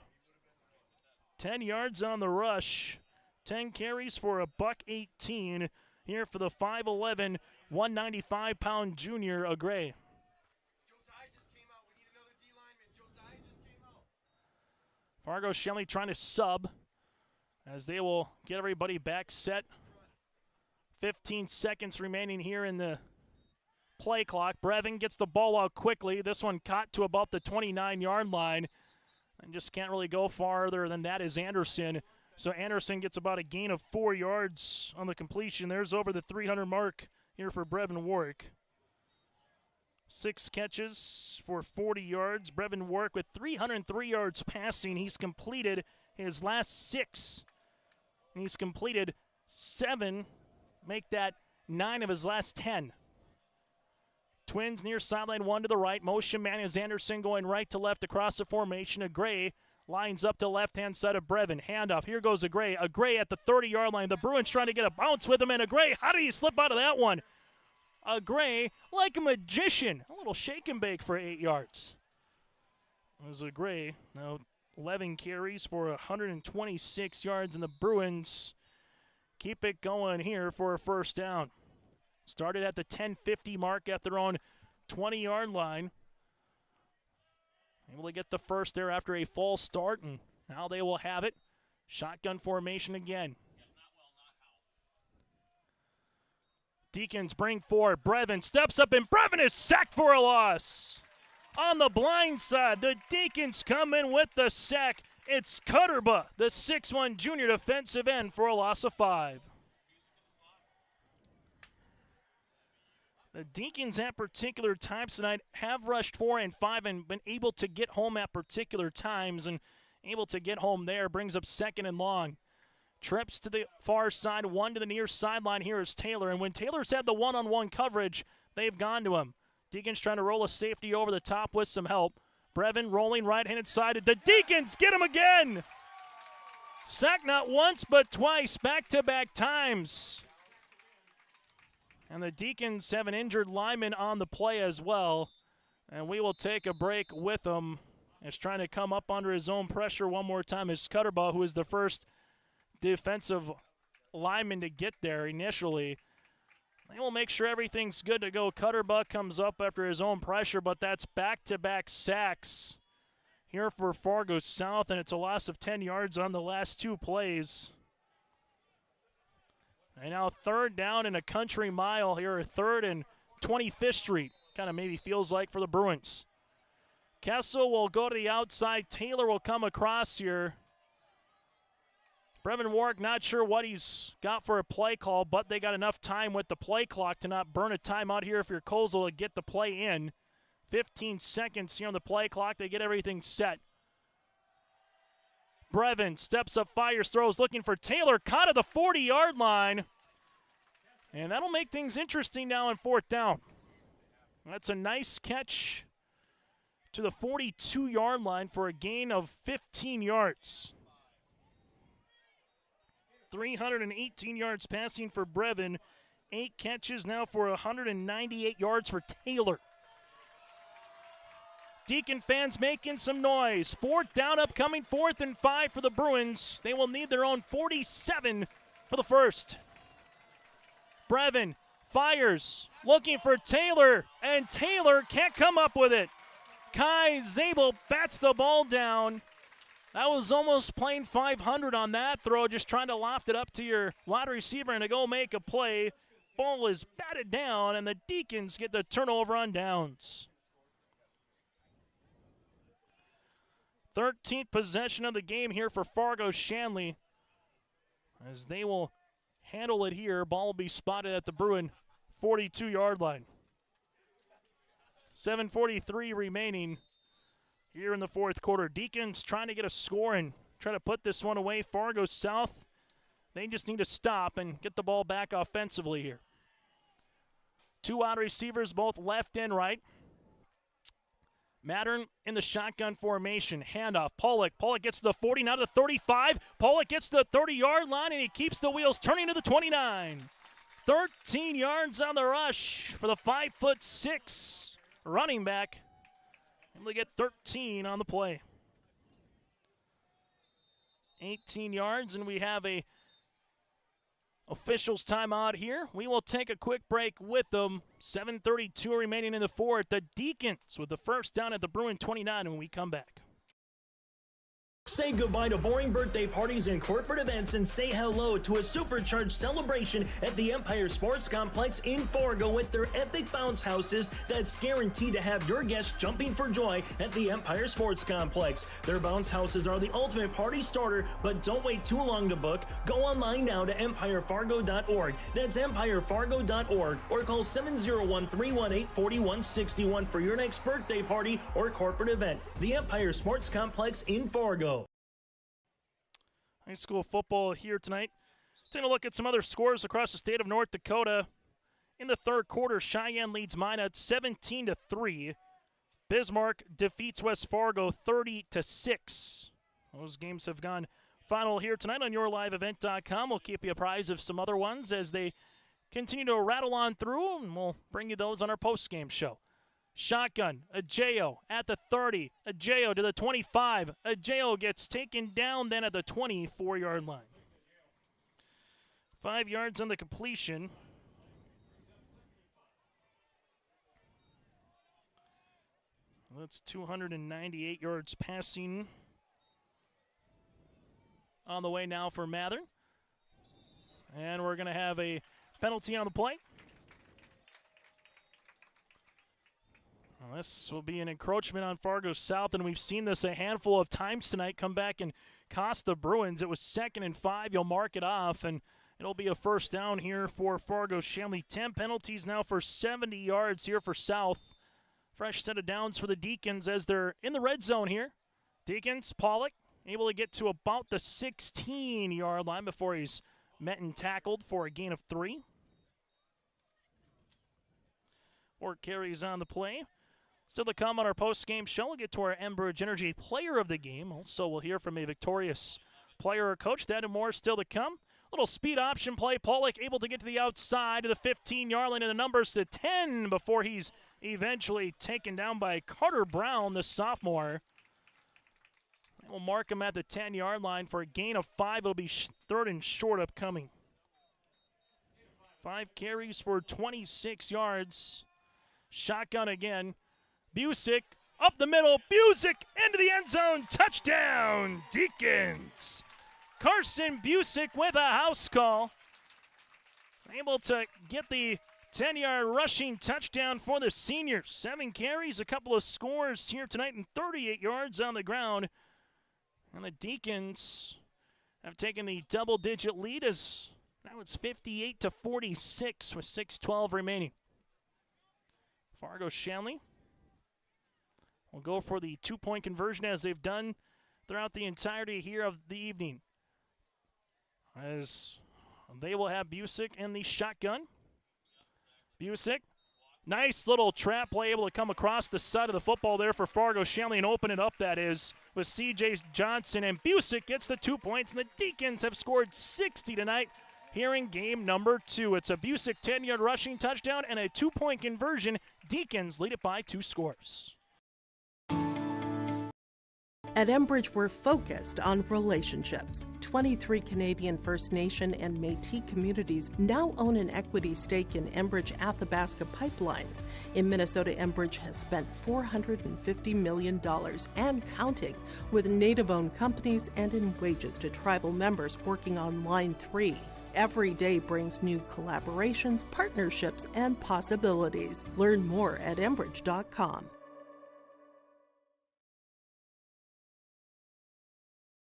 10 yards on the rush. 10 carries for $118 here for the 5'11", 195-pound junior, A Gray. Fargo Shanley trying to sub as they will get everybody back set. 15 seconds remaining here in the play clock. Brevin gets the ball out quickly. This one caught to about the 29-yard line. And just can't really go farther than that is Anderson. So Anderson gets about a gain of 4 yards on the completion. There's over the 300 mark here for Brevin Warwick. 6 catches for 40 yards. Brevin Warwick with 303 yards passing. He's completed his last 6. He's completed 7. Make that 9 of his last 10. Twins near sideline 1 to the right. Motion man is Anderson going right to left across the formation. A Gray lines up to left-hand side of Brevin. Handoff. Here goes a Gray. A Gray at the 30-yard line. The Bruins trying to get a bounce with him. And a Gray, how did he slip out of that one? A Gray, like a magician. A little shake and bake for 8 yards. There's a Gray. Now 11 carries for 126 yards. And the Bruins keep it going here for a first down. Started at the 10:50 mark at their own 20-yard line. Able to get the first there after a false start, and now they will have it. Shotgun formation again. Deacons bring forward. Brevin steps up, and Brevin is sacked for a loss. On the blind side, the Deacons come in with the sack. It's Cutterba, the 6'1 junior defensive end, for a loss of 5. The Deacons at particular times tonight have rushed 4 and 5 and been able to get home at particular times, and able to get home there brings up 2nd and long. Trips to the far side, 1 to the near sideline. Here is Taylor, and when Taylor's had the one-on-one coverage, they've gone to him. Deacons trying to roll a safety over the top with some help. Brevin rolling right-handed side. The Deacons get him again! Sacked not once but twice, back-to-back times. And the Deacons have an injured lineman on the play as well. And we will take a break with him. He's trying to come up under his own pressure one more time. Is Cutterbaugh, who is the first defensive lineman to get there initially. They will make sure everything's good to go. Cutterbaugh comes up after his own pressure, but that's back-to-back sacks here for Fargo South, and it's a loss of 10 yards on the last 2 plays. And now 3rd down and a country mile here, 3rd and 25th Street. Kind of maybe feels like for the Bruins. Kessel will go to the outside. Taylor will come across here. Brevin Warwick not sure what he's got for a play call, but they got enough time with the play clock to not burn a timeout here if you're Kozel to get the play in. 15 seconds here on the play clock. They get everything set. Brevin steps up, fires, throws, looking for Taylor. Caught at the 40-yard line. And that'll make things interesting now on 4th down. That's a nice catch to the 42-yard line for a gain of 15 yards. 318 yards passing for Brevin. 8 catches now for 198 yards for Taylor. Deacon fans making some noise. 4th down upcoming, 4th and 5 for the Bruins. They will need their own 47 for the first. Brevin fires, looking for Taylor, and Taylor can't come up with it. Kai Zabel bats the ball down. That was almost playing 500 on that throw, just trying to loft it up to your wide receiver and to go make a play. Ball is batted down, and the Deacons get the turnover on downs. 13th possession of the game here for Fargo Shanley, as they will handle it here. Ball will be spotted at the Bruin 42-yard line. 7:43 remaining here in the 4th quarter. Deacons trying to get a score and try to put this one away. Fargo South, they just need to stop and get the ball back offensively here. 2 wide receivers, both left and right. Mattern in the shotgun formation. Handoff. Pollock. Pollock gets to the 40, now to the 35. Pollock gets to the 30-yard line, and he keeps the wheels turning to the 29. 13 yards on the rush for the 5'6" running back. Able to get 13 on the play. 18 yards, and we have a officials timeout here. We will take a quick break with them. 7:32 remaining in the 4th. The Deacons with the first down at the Bruin 29 when we come back. Say goodbye to boring birthday parties and corporate events and say hello to a supercharged celebration at the Empire Sports Complex in Fargo with their epic bounce houses that's guaranteed to have your guests jumping for joy at the Empire Sports Complex. Their bounce houses are the ultimate party starter, but don't wait too long to book. Go online now to empirefargo.org. That's empirefargo.org, or call 701-318-4161 for your next birthday party or corporate event. The Empire Sports Complex in Fargo. High school football here tonight. Taking a look at some other scores across the state of North Dakota. In the third quarter, Cheyenne leads Minot 17-3. Bismarck defeats West Fargo 30-6. Those games have gone final here tonight on yourliveevent.com. We'll keep you apprised of some other ones as they continue to rattle on through, and we'll bring you those on our post-game show. Shotgun, Ajeo at the 30, Ajeo to the 25. Ajeo gets taken down then at the 24-yard line. 5 yards on the completion. That's 298 yards passing on the way now for Mather. And we're going to have a penalty on the play. Well, this will be an encroachment on Fargo South, and we've seen this a handful of times tonight come back and cost the Bruins. It was 2nd and 5. You'll mark it off, and it'll be a first down here for Fargo Shanley. 10 penalties now for 70 yards here for South. Fresh set of downs for the Deacons as they're in the red zone here. Deacons, Pollock, able to get to about the 16-yard line before he's met and tackled for a gain of 3. 4 carries on the play. Still to come on our post-game show. We'll get to our Enbridge Energy Player of the Game. Also, we'll hear from a victorious player or coach. That and more still to come. Little speed option play. Pollock able to get to the outside of the 15-yard line, and the numbers to 10 before he's eventually taken down by Carter Brown, the sophomore. We'll mark him at the 10-yard line for a gain of 5. It'll be 3rd and short upcoming. 5 carries for 26 yards. Shotgun again. Busick up the middle. Busick into the end zone. Touchdown, Deacons. Carson Busick with a house call. Able to get the 10-yard rushing touchdown for the seniors. 7 carries, a couple of scores here tonight, and 38 yards on the ground. And the Deacons have taken the double-digit lead as now it's 58-46 with 6:12 remaining. Fargo Shanley will go for the 2-point conversion as they've done throughout the entirety here of the evening. As they will have Busick in the shotgun. Busick, nice little trap play, able to come across the side of the football there for Fargo Shanley and open it up, that is, with C.J. Johnson. And Busick gets the 2 points, and the Deacons have scored 60 tonight here in game number 2. It's a Busick 10-yard rushing touchdown and a 2-point conversion. Deacons lead it by 2 scores. At Enbridge, we're focused on relationships. 23 Canadian First Nation and Métis communities now own an equity stake in Enbridge Athabasca Pipelines. In Minnesota, Enbridge has spent $450 million and counting, with Native-owned companies and in wages to tribal members working on Line 3. Every day brings new collaborations, partnerships, and possibilities. Learn more at Enbridge.com.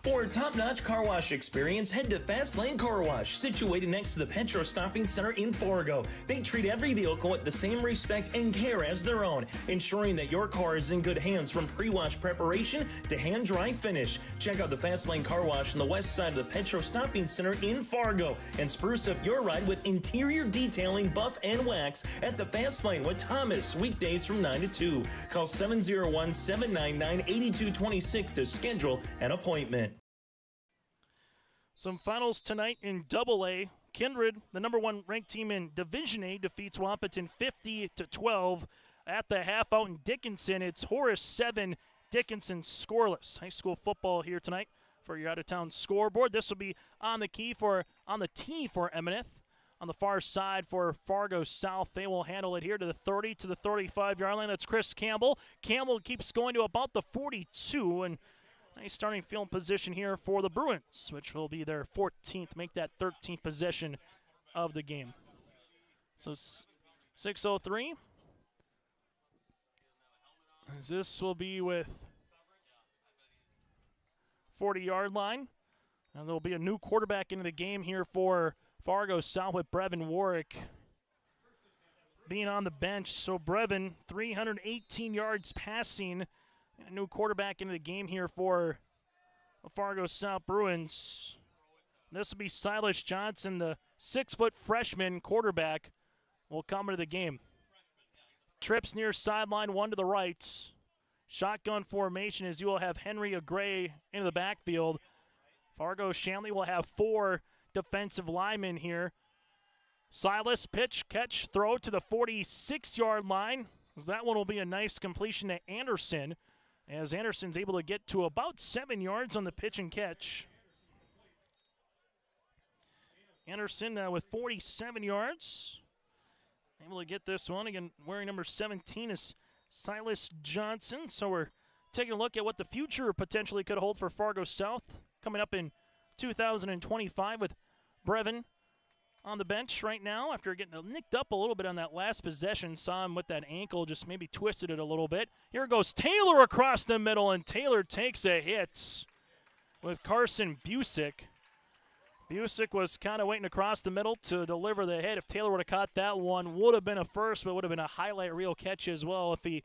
For a top-notch car wash experience, head to Fast Lane Car Wash, situated next to the Petro Stopping Center in Fargo. They treat every vehicle with the same respect and care as their own, ensuring that your car is in good hands from pre-wash preparation to hand-dry finish. Check out the Fast Lane Car Wash on the west side of the Petro Stopping Center in Fargo and spruce up your ride with interior detailing, buff, and wax at the Fast Lane with Thomas, weekdays from 9 to 2. Call 701-799-8226 to schedule an appointment. Some finals tonight in Double-A. Kindred, the number 1 ranked team in Division A, defeats Wahpeton 50-12 at the half out in Dickinson. It's Horace 7, Dickinson scoreless. High school football here tonight for your out-of-town scoreboard. This will be on the tee for Emineth. On the far side for Fargo South, they will handle it here to the 30 to the 35-yard line. That's Chris Campbell. Campbell keeps going to about the 42, and Nice starting field position here for the Bruins, which will be their 14th, make that 13th possession of the game. So 6:03. As this will be with 40-yard line. And there'll be a new quarterback into the game here for Fargo South with Brevin Warwick being on the bench. So Brevin, 318 yards passing. A new quarterback into the game here for the Fargo South Bruins. This will be Silas Johnson, the 6-foot freshman quarterback, will come into the game. Trips near sideline, one to the right. Shotgun formation as you will have Henry Agray into the backfield. Fargo Shanley will have 4 defensive linemen here. Silas, pitch, catch, throw to the 46-yard line. As that one will be a nice completion to Anderson, as Anderson's able to get to about 7 yards on the pitch and catch. Anderson with 47 yards. Able to get this one. Again, wearing number 17 is Silas Johnson. So we're taking a look at what the future potentially could hold for Fargo South coming up in 2025 with Brevin on the bench right now after getting nicked up a little bit on that last possession. Saw him with that ankle, just maybe twisted it a little bit. Here goes Taylor across the middle, and Taylor takes a hit with Carson Busick. Busick was kind of waiting across the middle to deliver the hit. If Taylor would have caught that one, would have been a first, but would have been a highlight reel catch as well if he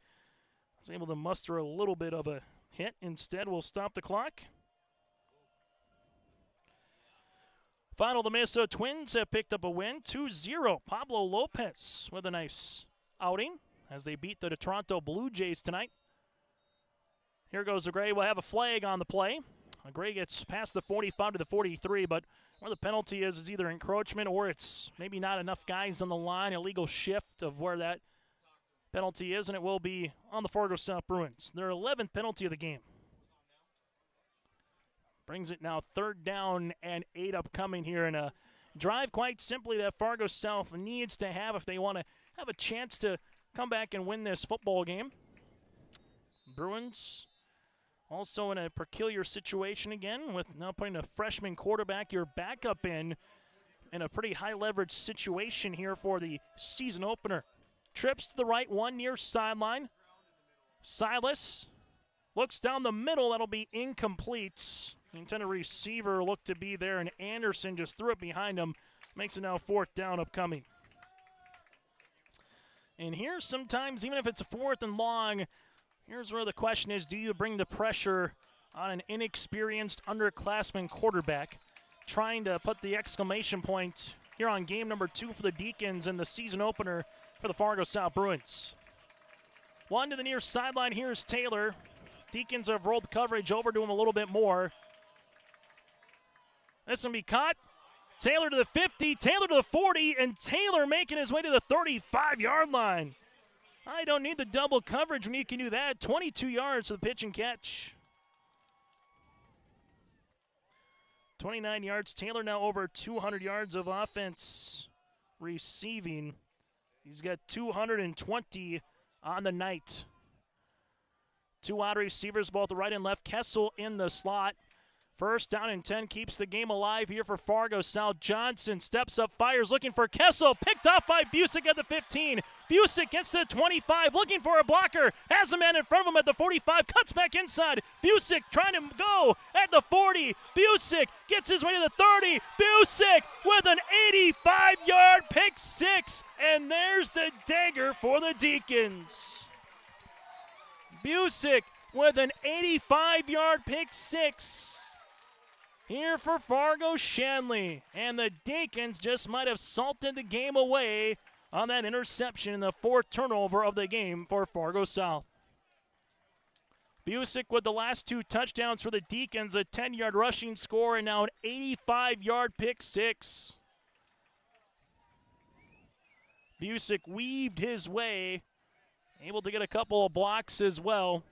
was able to muster a little bit of a hit. Instead, we'll stop the clock. Final, the Minnesota Twins have picked up a win, 2-0. Pablo Lopez with a nice outing as they beat the Toronto Blue Jays tonight. Here goes Agray. We'll have a flag on the play. Agray gets past the 45 to the 43, but where the penalty is either encroachment or it's maybe not enough guys on the line, illegal shift of where that penalty is, and it will be on the Fargo South Bruins. Their 11th penalty of the game. Brings it now 3rd down and 8 upcoming here in a drive, quite simply, that Fargo South needs to have if they want to have a chance to come back and win this football game. Bruins also in a peculiar situation again with now putting a freshman quarterback, your backup in a pretty high leverage situation here for the season opener. Trips to the right, one near sideline. Silas looks down the middle. That'll be incomplete. The intended receiver looked to be there, and Anderson just threw it behind him. Makes it now 4th down upcoming. And here sometimes, even if it's a 4th and long, here's where the question is, do you bring the pressure on an inexperienced underclassman quarterback trying to put the exclamation point here on game number 2 for the Deacons and the season opener for the Fargo South Bruins? One to the near sideline. Here's Taylor. Deacons have rolled coverage over to him a little bit more. This will be caught. Taylor to the 50, Taylor to the 40, and Taylor making his way to the 35-yard line. I don't need the double coverage when you can do that. 22 yards for the pitch and catch. 29 yards. Taylor now over 200 yards of offense receiving. He's got 220 on the night. 2 wide receivers, both the right and left. Kessel in the slot. 1st down and 10, keeps the game alive here for Fargo South. Johnson steps up, fires, looking for Kessel. Picked off by Busick at the 15. Busick gets to the 25, looking for a blocker. Has a man in front of him at the 45, cuts back inside. Busick trying to go at the 40. Busick gets his way to the 30. Busick with an 85-yard pick 6. And there's the dagger for the Deacons. Busick with an 85-yard pick 6. Here for Fargo Shanley. And the Deacons just might have salted the game away on that interception in the 4th turnover of the game for Fargo South. Busick with the last 2 touchdowns for the Deacons, a 10-yard rushing score, and now an 85-yard pick 6. Busick weaved his way, able to get a couple of blocks as well.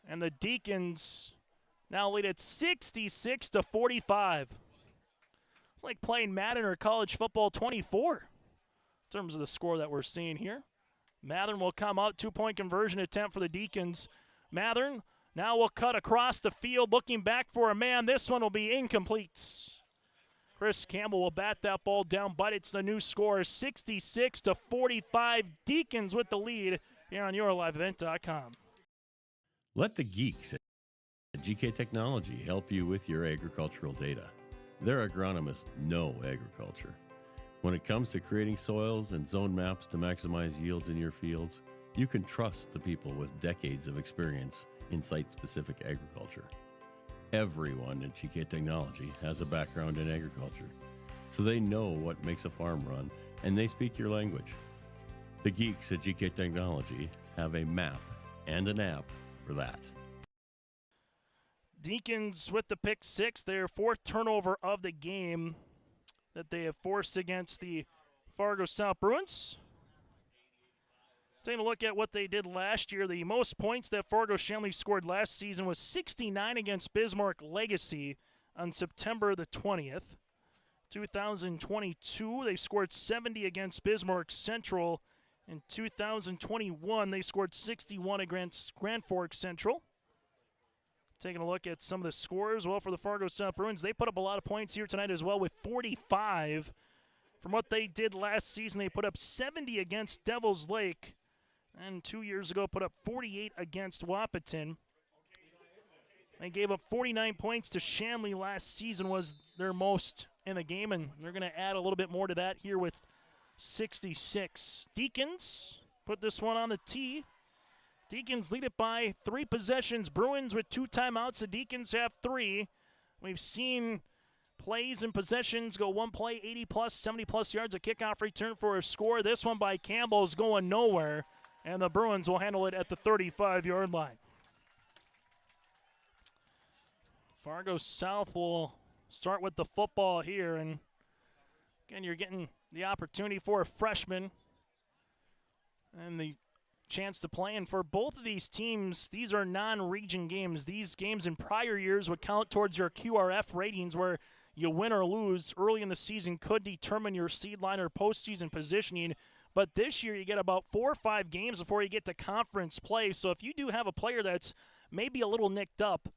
And the Deacons now lead at 66-45. It's like playing Madden or college football 24 in terms of the score that we're seeing here. Mathern will come out, 2-point conversion attempt for the Deacons. Mathern Now we'll cut across the field, looking back for a man. This one will be incomplete. Chris Campbell will bat that ball down, but it's the new score, 66-45. Deacons with the lead here on YourLiveEvent.com. Let the geeks at GK Technology help you with your agricultural data. Their agronomists know agriculture. When it comes to creating soils and zone maps to maximize yields in your fields, you can trust the people with decades of experience in site-specific agriculture. Everyone at GK Technology has a background in agriculture, so they know what makes a farm run, and they speak your language. The geeks at GK Technology have a map and an app for that. Deacons with the pick six, their fourth turnover of the game that they have forced against the Fargo South Bruins. Taking a look at what they did last year, the most points that Fargo Shanley scored last season was 69 against Bismarck Legacy on September the 20th. 2022, they scored 70 against Bismarck Central. In 2021, they scored 61 against Grand Forks Central. Taking a look at some of the scores, well, for the Fargo South Bruins, they put up a lot of points here tonight as well with 45. From what they did last season, they put up 70 against Devil's Lake. And 2 years ago, put up 48 against Wahpeton. They gave up 49 points to Shanley last season, was their most in the game, and they're going to add a little bit more to that here with 66. Deacons put this one on the tee. Deacons lead it by 3 possessions. Bruins with 2 timeouts. The Deacons have 3. We've seen plays and possessions go one play, 80-plus, 70-plus yards, a kickoff return for a score. This one by Campbell is going nowhere, and the Bruins will handle it at the 35-yard line. Fargo South will start with the football here, and again, you're getting the opportunity for a freshman and the chance to play. And for both of these teams, these are non-region games. These games in prior years would count towards your QRF ratings, where you win or lose early in the season could determine your seed line or postseason positioning. But this year you get about 4 or 5 games before you get to conference play. So if you do have a player that's maybe a little nicked up,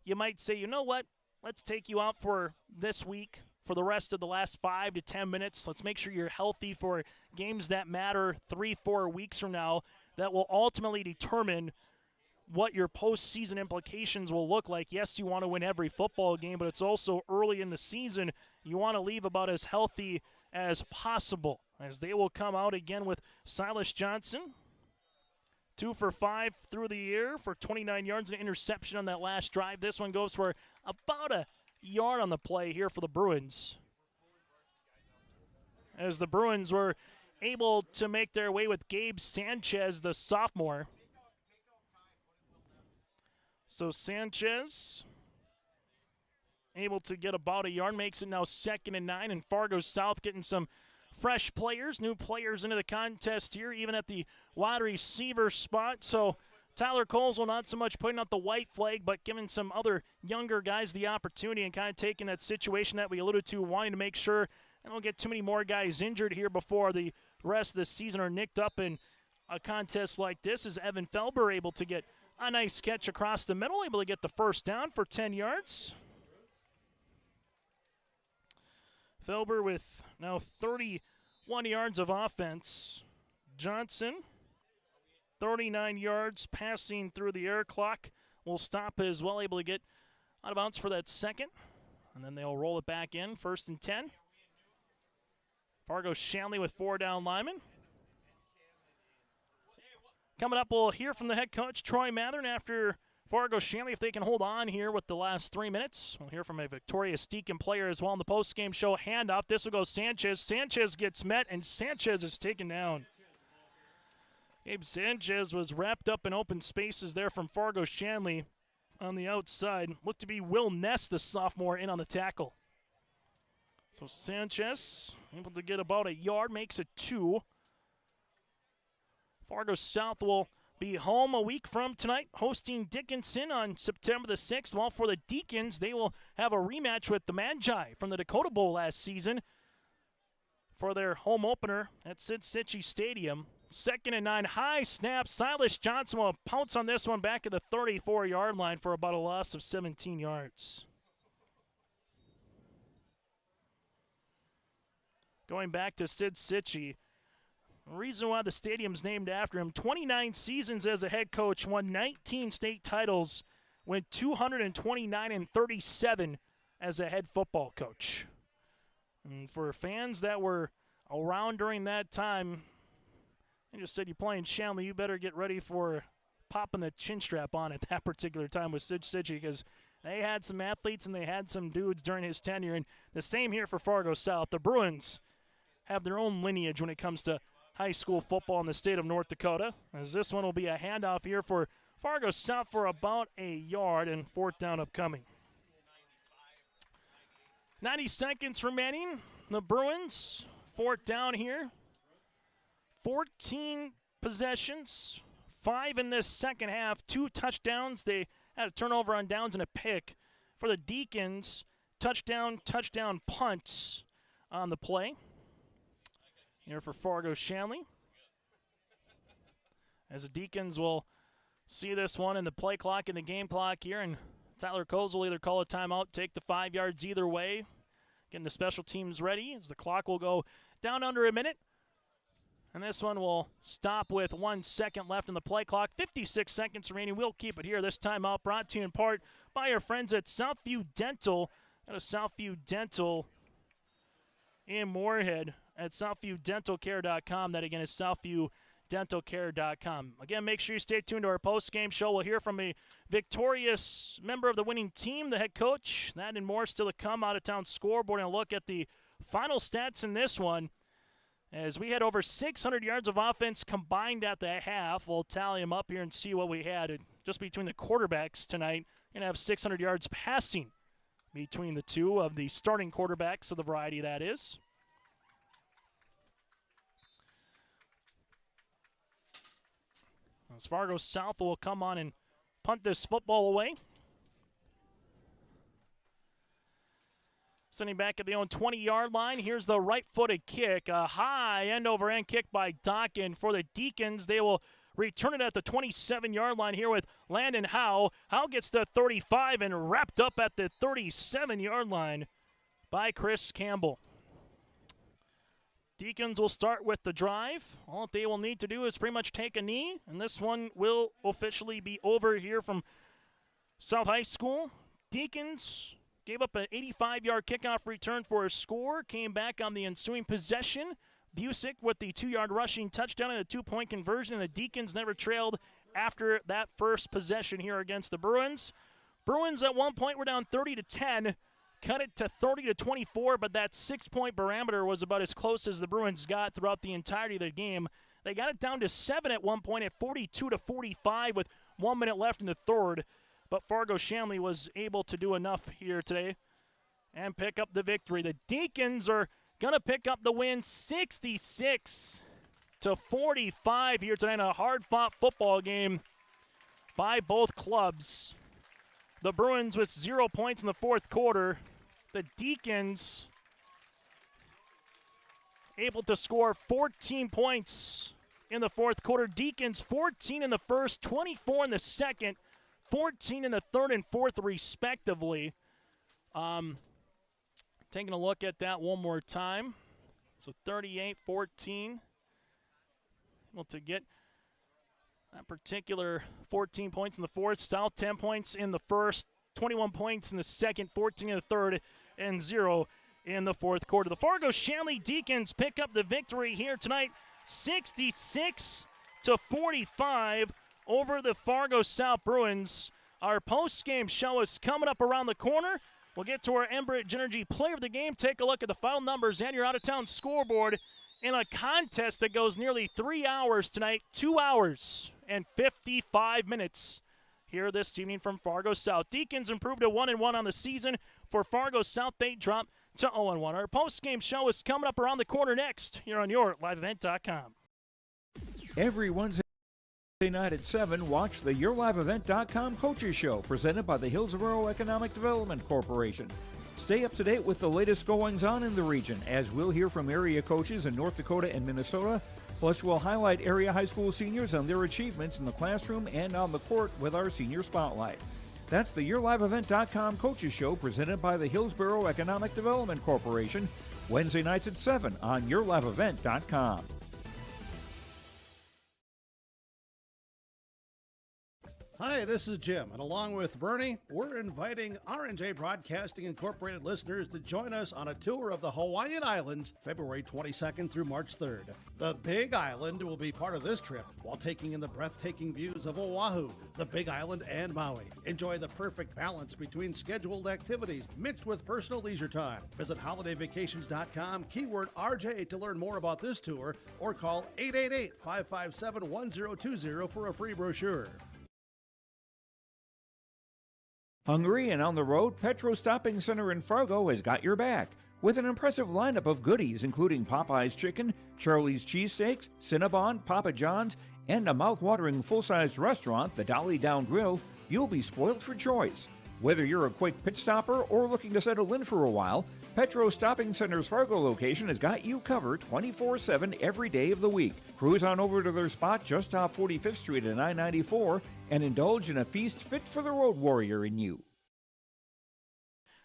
you might say, you know what, let's take you out for this week for the rest of the last 5 to 10 minutes. Let's make sure you're healthy for games that matter 3-4 weeks from now that will ultimately determine what your postseason implications will look like. Yes, you want to win every football game, but it's also early in the season. You want to leave about as healthy as possible, as they will come out again with Silas Johnson. 2 for 5 through the air for 29 yards and an interception on that last drive. This one goes for about a yard on the play here for the Bruins, as the Bruins were able to make their way with Gabe Sanchez, the sophomore. So Sanchez able to get about a yard, makes it now 2nd and 9, and Fargo South getting some fresh players, new players into the contest here, even at the wide receiver spot. So Tyler Colesville not so much putting out the white flag, but giving some other younger guys the opportunity and kind of taking that situation that we alluded to, wanting to make sure I don't get too many more guys injured here before the rest of the season are nicked up in a contest like this. Is Evan Felber able to get a nice catch across the middle, able to get the first down for 10 yards. Felber with now 31 yards of offense. Johnson, 39 yards passing through the air. Clock will stop as well, able to get out of bounds for that second. And then they'll roll it back in, 1st and 10. Fargo Shanley with 4 down linemen. Coming up, we'll hear from the head coach, Troy Mathern, after Fargo Shanley, if they can hold on here with the last 3 minutes. We'll hear from a victorious Deacon player as well in the postgame show handoff. This will go Sanchez. Sanchez gets met, and Sanchez is taken down. Gabe Sanchez was wrapped up in open spaces there from Fargo Shanley on the outside. Looked to be Will Ness, the sophomore, in on the tackle. So Sanchez able to get about a yard, makes it 2. Fargo South will be home a week from tonight, hosting Dickinson on September the 6th. While for the Deacons, they will have a rematch with the Magi from the Dakota Bowl last season. for their home opener at Sid Cichy Stadium. 2nd and 9, high snap. Silas Johnson will pounce on this one back at the 34-yard line for about a loss of 17 yards. Going back to Sid Cichy, the reason why the stadium's named after him, 29 seasons as a head coach, won 19 state titles, went 229-37 as a head football coach. And for fans that were around during that time, I just said, you're playing Shanley, you better get ready for popping the chin strap on at that particular time with Sid Cichy, because they had some athletes and they had some dudes during his tenure. And the same here for Fargo South. The Bruins have their own lineage when it comes to high school football in the state of North Dakota, as this one will be a handoff here for Fargo South for about a yard, and 4th down upcoming. 90 seconds remaining. The Bruins, 4th down here. 14 possessions, 5 in this second half, 2 touchdowns. They had a turnover on downs and a pick. For the Deacons, touchdown punts on the play. Here for Fargo Shanley, as the Deacons will see this one in the play clock and the game clock here, and Tyler Coles will either call a timeout, take the 5 yards either way, getting the special teams ready as the clock will go down under a minute. And this one will stop with 1 second left in the play clock. 56 seconds remaining. We'll keep it here. This timeout brought to you in part by our friends at Southview Dental. Go to Southview Dental in Moorhead at southviewdentalcare.com. That, again, is southviewdentalcare.com. Again, make sure you stay tuned to our post-game show. We'll hear from a victorious member of the winning team, the head coach. That and more still to come. Out-of-town scoreboard, and a look at the final stats in this one, as we had over 600 yards of offense combined at the half. We'll tally them up here and see what we had just between the quarterbacks tonight. Going to have 600 yards passing between the two of the starting quarterbacks of the variety that is. As Fargo South will come on and punt this football away. Sending back at the own 20-yard line. Here's the right-footed kick. A high end-over-end kick by Dockin for the Deacons. They will return it at the 27-yard line here with Landon Howe. Howe gets the 35 and wrapped up at the 37-yard line by Chris Campbell. Deacons will start with the drive. All they will need to do is pretty much take a knee, and this one will officially be over here from South High School. Deacons gave up an 85-yard kickoff return for a score, came back on the ensuing possession. Busick with the 2-yard rushing touchdown and a 2-point conversion, and the Deacons never trailed after that first possession here against the Bruins. Bruins at one point were down 30-10. Cut it to 30-24, but that 6-point barometer was about as close as the Bruins got throughout the entirety of the game. They got it down to 7 at one point at 42-45 with 1 minute left in the third, but Fargo Shanley was able to do enough here today and pick up the victory. The Deacons are going to pick up the win 66-45 here tonight in a hard-fought football game by both clubs. The Bruins with 0 points in the fourth quarter. The Deacons able to score 14 points in the fourth quarter. Deacons 14 in the first, 24 in the second, 14 in the third and fourth respectively. Taking a look at that one more time. So 38-14. Able to get that particular 14 points in the fourth. South 10 points in the first, 21 points in the second, 14 in the third, and 0 in the fourth quarter. The Fargo Shanley Deacons pick up the victory here tonight, 66-45 over the Fargo South Bruins. Our post-game show is coming up around the corner. We'll get to our Enbridge Energy Player of the Game, take a look at the final numbers and your out-of-town scoreboard in a contest that goes nearly 3 hours tonight, 2 hours and 55 minutes here this evening from Fargo South. Deacons improved to 1-1 on the season. For Fargo South, they drop to 0-1. Our post-game show is coming up around the corner next here on your liveevent.com. Every Wednesday night at 7, watch the YourLiveEvent.com Coaches Show presented by the Hillsborough Economic Development Corporation. Stay up to date with the latest goings-on in the region, as we'll hear from area coaches in North Dakota and Minnesota. Plus, we'll highlight area high school seniors on their achievements in the classroom and on the court with our Senior Spotlight. That's the YourLiveEvent.com Coaches Show presented by the Hillsborough Economic Development Corporation, Wednesday nights at 7 on YourLiveEvent.com. Hi, this is Jim, and along with Bernie, we're inviting R&J Broadcasting Incorporated listeners to join us on a tour of the Hawaiian Islands, February 22nd through March 3rd. The Big Island will be part of this trip, while taking in the breathtaking views of Oahu, the Big Island, and Maui. Enjoy the perfect balance between scheduled activities mixed with personal leisure time. Visit holidayvacations.com, keyword RJ to learn more about this tour, or call 888-557-1020 for a free brochure. Hungry and on the road, Petro Stopping Center in Fargo has got your back with an impressive lineup of goodies including Popeye's Chicken, Charlie's Cheesesteaks, Cinnabon, Papa John's, and a mouth-watering full-sized restaurant, the Dolly Down Grill. You'll be spoiled for choice. Whether you're a quick pit stopper or looking to settle in for a while, Petro Stopping Center's Fargo location has got you covered 24/7 every day of the week. Cruise on over to their spot just off 45th Street and I-94 and indulge in a feast fit for the road warrior in you.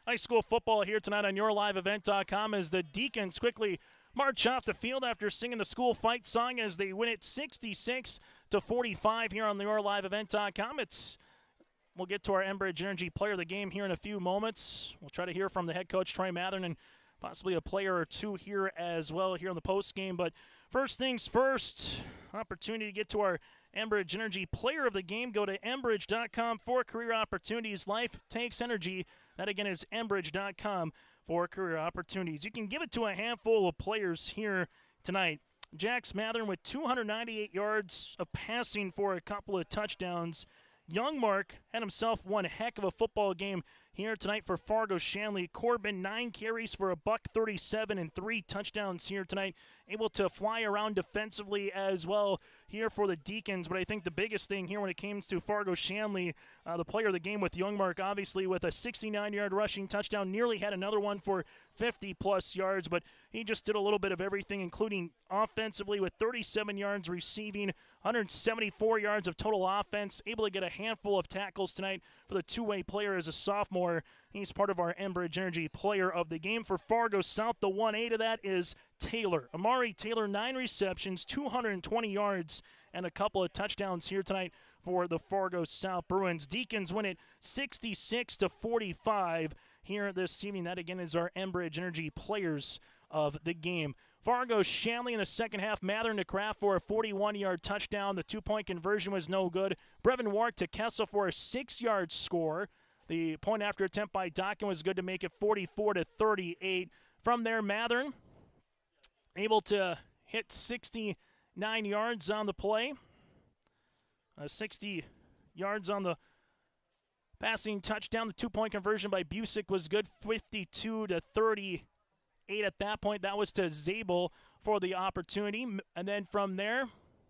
High school football here tonight on YourLiveEvent.com as the Deacons quickly march off the field after singing the school fight song as they win it 66-45 here on the YourLiveEvent.com. We'll get to our Enbridge Energy Player of the Game here in a few moments. We'll try to hear from the head coach, Troy Mathern, and possibly a player or two here as well here on the post game. But first things first, opportunity to get to our Enbridge Energy Player of the Game. Go to Enbridge.com for career opportunities. Life takes energy. That again is Enbridge.com for career opportunities. You can give it to a handful of players here tonight. Jax Mathern with 298 yards of passing for a couple of touchdowns. Young Mark had himself one heck of a football game here tonight for Fargo Shanley. Corbin, 9 carries for $137 and 3 touchdowns here tonight. Able to fly around defensively as well here for the Deacons. But I think the biggest thing here when it comes to Fargo Shanley, the player of the game with Young Mark, obviously with a 69-yard rushing touchdown, nearly had another one for 50-plus yards. But he just did a little bit of everything, including offensively with 37 yards receiving, 174 yards of total offense, able to get a handful of tackles tonight for the two-way player as a sophomore. He's part of our Enbridge Energy Player of the Game. For Fargo South, the 1A to that is Taylor. Amari Taylor, 9 receptions, 220 yards, and a couple of touchdowns here tonight for the Fargo South Bruins. Deacons win it 66-45 here this evening. That again is our Enbridge Energy Players of the Game. Fargo Shanley in the second half, Mathern to Kraft for a 41-yard touchdown. The 2-point conversion was no good. Brevin Wark to Kessel for a 6-yard score. The point after attempt by Dockin was good to make it 44-38. From there, Mathern able to hit 69 yards on the play. 60 yards on the passing touchdown. The 2-point conversion by Busick was good, 52-38 at that point. That was to Zabel for the opportunity. And then from there,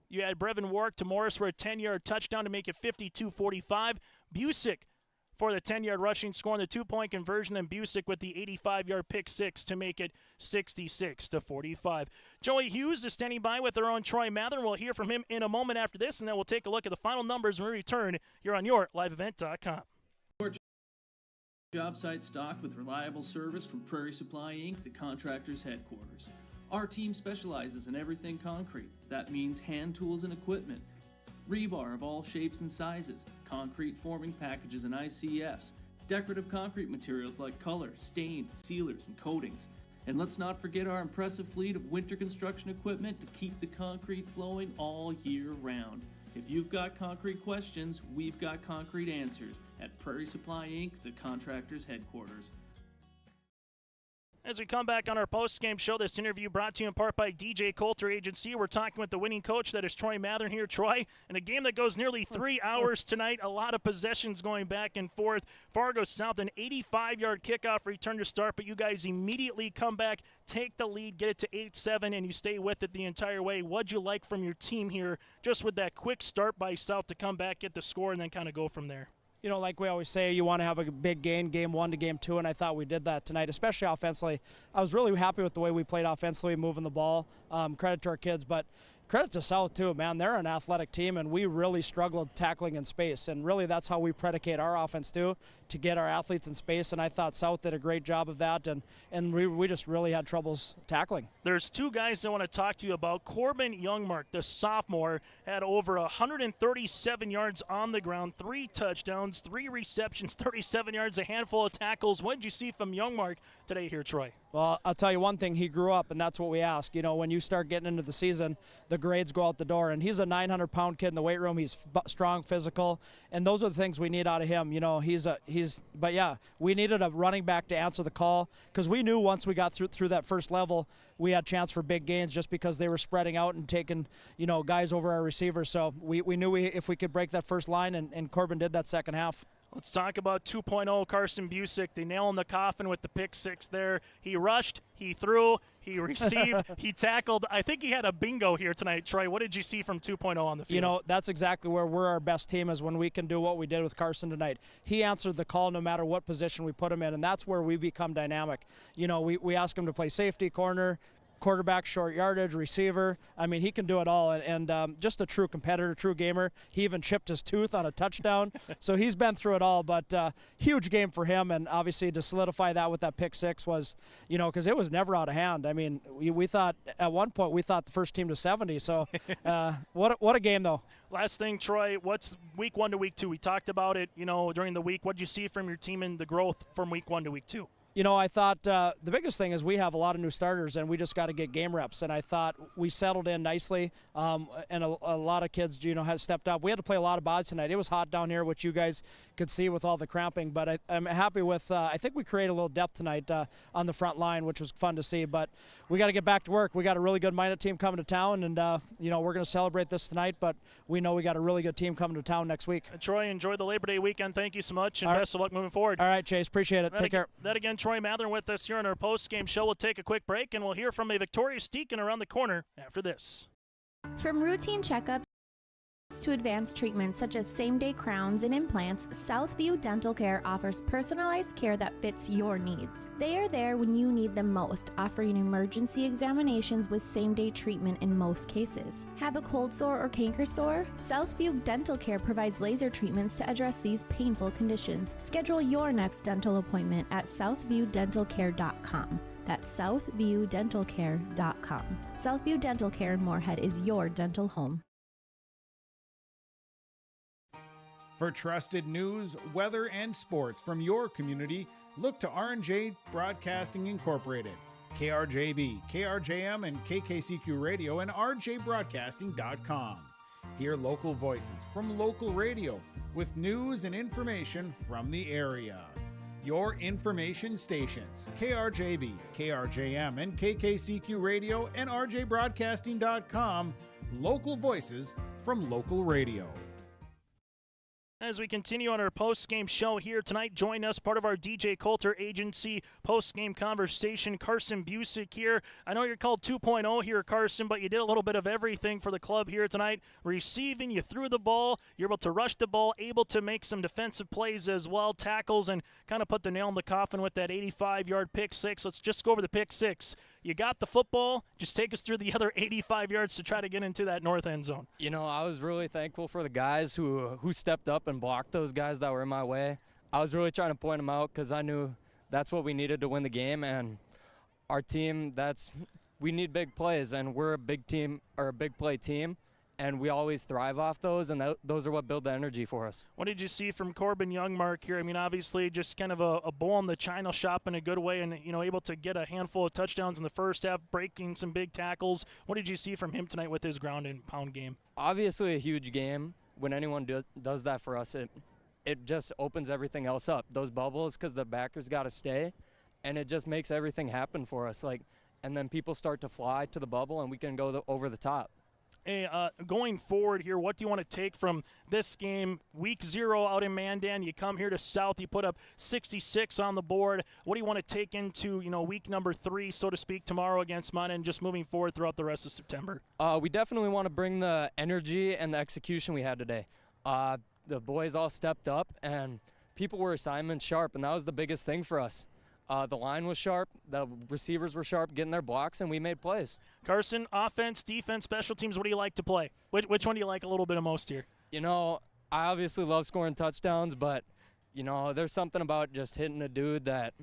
you had Brevin Wark to Morris for a 10-yard touchdown to make it 52-45. Busick for the 10-yard rushing score and the 2-point conversion, and Busick with the 85-yard pick six to make it 66-45. Joey Hughes is standing by with our own Troy Mathern. We'll hear from him in a moment after this, and then we'll take a look at the final numbers when we return here on YourLiveEvent.com. Job site stocked with reliable service from Prairie Supply Inc., the contractor's headquarters. Our team specializes in everything concrete. That means hand tools and equipment, rebar of all shapes and sizes, concrete forming packages and ICFs, decorative concrete materials like color, stain, sealers, and coatings. And let's not forget our impressive fleet of winter construction equipment to keep the concrete flowing all year round. If you've got concrete questions, we've got concrete answers at Prairie Supply Inc., the contractor's headquarters. As we come back on our post-game show, this interview brought to you in part by DJ Coulter Agency. We're talking with the winning coach, that is Troy Mathern here. Troy, in a game that goes nearly 3 hours tonight, a lot of possessions going back and forth. Fargo South, an 85-yard kickoff return to start, but you guys immediately come back, take the lead, get it to 8-7, and you stay with it the entire way. What'd you like from your team here, just with that quick start by South to come back, get the score, and then kind of go from there? You know, like we always say, you want to have a big game 1 to game 2, and I thought we did that tonight, especially offensively. I was really happy with the way we played offensively, moving the ball. Credit to our kids, but credit to South too, man. They're an athletic team, and we really struggled tackling in space, and really that's how we predicate our offense too, to get our athletes in space, and I thought South did a great job of that, and we just really had troubles tackling. There's two guys I want to talk to you about. Corbin Youngmark, the sophomore, had over 137 yards on the ground, 3 touchdowns, 3 receptions, 37 yards, a handful of tackles. What did you see from Youngmark today here, Troy? Well, I'll tell you one thing, he grew up, and that's what we ask. You know, when you start getting into the season, the grades go out the door, and he's a 900-pound kid in the weight room. He's strong, physical, and those are the things we need out of him. You know, but yeah, we needed a running back to answer the call, because we knew once we got through that first level, we had chance for big gains just because they were spreading out and taking, you know, guys over our receivers. So we knew if we could break that first line, and Corbin did that second half. Let's talk about 2.0 Carson Busick. They nail in the coffin with the pick 6 there. He rushed, he threw, he received, he tackled. I think he had a bingo here tonight, Troy. What did you see from 2.0 on the field? You know, that's exactly where we're our best team, is when we can do what we did with Carson tonight. He answered the call no matter what position we put him in, and that's where we become dynamic. You know, we ask him to play safety, corner, quarterback, short yardage, receiver. I mean, he can do it all, and just a true competitor, true gamer. He even chipped his tooth on a touchdown. So he's been through it all, but huge game for him, and obviously to solidify that with that pick 6 was, you know, because it was never out of hand. I mean, we thought at one point, we thought the first team to 70, so what a game, though. Last thing, Troy, what's week 1 to week 2? We talked about it, you know, during the week. What did you see from your team in the growth from week 1 to week 2? You know, I thought the biggest thing is we have a lot of new starters, and we just got to get game reps. And I thought we settled in nicely, and a lot of kids, you know, had stepped up. We had to play a lot of bodies tonight. It was hot down here, which you guys could see with all the cramping. But I'm happy with I think we created a little depth tonight on the front line, which was fun to see. But we got to get back to work. We got a really good minded team coming to town, and, you know, we're going to celebrate this tonight. But we know we got a really good team coming to town next week. Troy, enjoy the Labor Day weekend. Thank you so much, and best of luck moving forward. All right, Chase. Appreciate it. Take care. That again, Troy Mather with us here on our post-game show. We'll take a quick break, and we'll hear from a victorious Deacon around the corner after this. From routine checkups to advanced treatments such as same-day crowns and implants, Southview Dental Care offers personalized care that fits your needs. They are there when you need them most, offering emergency examinations with same-day treatment in most cases. Have a cold sore or canker sore? Southview Dental Care provides laser treatments to address these painful conditions. Schedule your next dental appointment at southviewdentalcare.com. That's southviewdentalcare.com. Southview Dental Care in Moorhead is your dental home. For trusted news, weather, and sports from your community, look to R&J Broadcasting Incorporated, KRJB, KRJM, and KKCQ Radio, and rjbroadcasting.com. Hear local voices from local radio with news and information from the area. Your information stations, KRJB, KRJM, and KKCQ Radio, and rjbroadcasting.com. Local voices from local radio. As we continue on our post-game show here tonight, join us, part of our DJ Coulter Agency post-game conversation, Carson Busick here. I know you're called 2.0 here, Carson, but you did a little bit of everything for the club here tonight. Receiving, you threw the ball, you're able to rush the ball, able to make some defensive plays as well, tackles, and kind of put the nail in the coffin with that 85-yard pick 6. Let's just go over the pick 6. You got the football. Just take us through the other 85 yards to try to get into that north end zone. You know, I was really thankful for the guys who stepped up and blocked those guys that were in my way. I was really trying to point them out because I knew that's what we needed to win the game. And our team, we need big plays, and we're a big team or a big play team. And we always thrive off those, and those are what build the energy for us. What did you see from Corbin Youngmark here? I mean, obviously just kind of a bull in the china shop in a good way, and, you know, able to get a handful of touchdowns in the first half, breaking some big tackles. What did you see from him tonight with his ground and pound game? Obviously a huge game. When anyone does that for us, it just opens everything else up. Those bubbles, because the backers got to stay, and it just makes everything happen for us. And then people start to fly to the bubble, and we can go over the top. Hey, going forward here, what do you want to take from this game? Week 0 out in Mandan, you come here to South, you put up 66 on the board. What do you want to take into, you know, week number 3, so to speak, tomorrow against Munn, and just moving forward throughout the rest of September? We definitely want to bring the energy and the execution we had today. the boys all stepped up, and people were assignment sharp, and that was the biggest thing for us. The line was sharp, the receivers were sharp, getting their blocks, and we made plays. Carson, offense, defense, special teams, what do you like to play? Which one do you like a little bit of most here? You know, I obviously love scoring touchdowns, but, you know, there's something about just hitting a dude that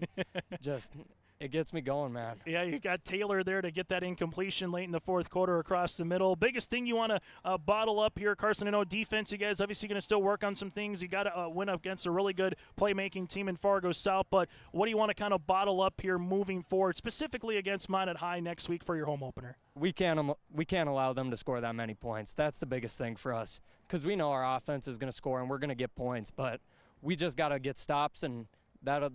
just – it gets me going, man. Yeah, you got Taylor there to get that incompletion late in the fourth quarter across the middle. Biggest thing you want to bottle up here, Carson, I know defense, you guys obviously going to still work on some things. You got to win up against a really good playmaking team in Fargo South, but what do you want to kind of bottle up here moving forward, specifically against Minot High next week for your home opener? We can't allow them to score that many points. That's the biggest thing for us because we know our offense is going to score and we're going to get points, but we just got to get stops, and that'll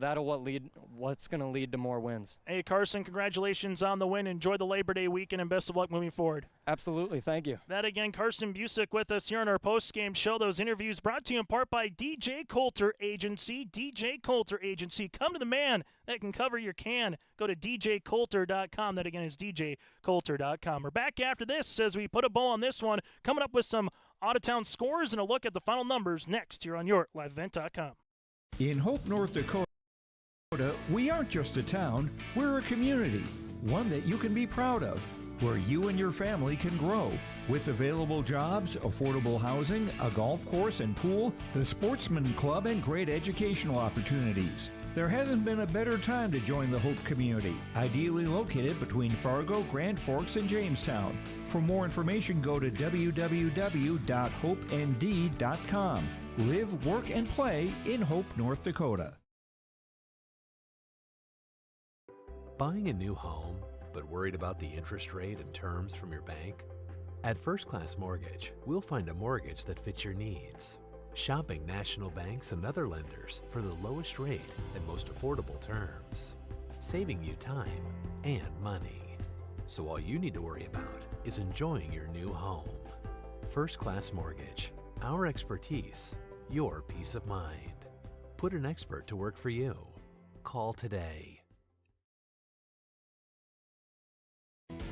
what's going to lead to more wins. Hey, Carson, congratulations on the win. Enjoy the Labor Day weekend, and best of luck moving forward. Absolutely. Thank you. That again, Carson Busick with us here on our post-game show. Those interviews brought to you in part by DJ Coulter Agency. DJ Coulter Agency. Come to the man that can cover your can. Go to djcoulter.com. That again is djcoulter.com. We're back after this as we put a bow on this one, coming up with some out-of-town scores and a look at the final numbers next here on YourLiveEvent.com. In Hope, North Dakota, we aren't just a town, we're a community, one that you can be proud of, where you and your family can grow. With available jobs, affordable housing, a golf course and pool, the Sportsman Club, and great educational opportunities. There hasn't been a better time to join the Hope community, ideally located between Fargo, Grand Forks, and Jamestown. For more information, go to www.hopend.com. Live, work, and play in Hope, North Dakota. Buying a new home, but worried about the interest rate and terms from your bank? At First Class Mortgage, we'll find a mortgage that fits your needs. Shopping national banks and other lenders for the lowest rate and most affordable terms. Saving you time and money. So all you need to worry about is enjoying your new home. First Class Mortgage. Our expertise, your peace of mind. Put an expert to work for you. Call today.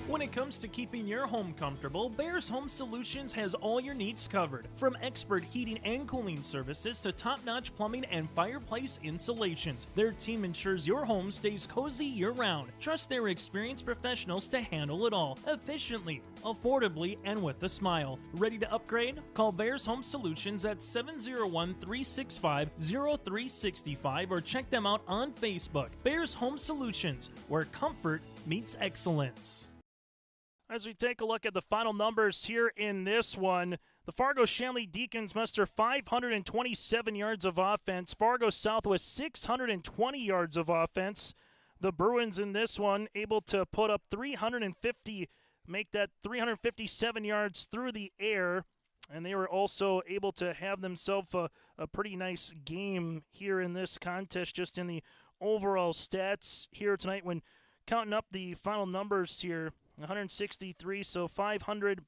When it comes to keeping your home comfortable, Bears Home Solutions has all your needs covered. From expert heating and cooling services to top-notch plumbing and fireplace installations, their team ensures your home stays cozy year-round. Trust their experienced professionals to handle it all, efficiently, affordably, and with a smile. Ready to upgrade? Call Bears Home Solutions at 701-365-0365 or check them out on Facebook. Bears Home Solutions, where comfort meets excellence. As we take a look at the final numbers here in this one, the Fargo Shanley Deacons muster 527 yards of offense. Fargo South with 620 yards of offense. The Bruins in this one able to put up 357 yards through the air. And they were also able to have themselves a pretty nice game here in this contest, just in the overall stats here tonight when counting up the final numbers here. 163, so 500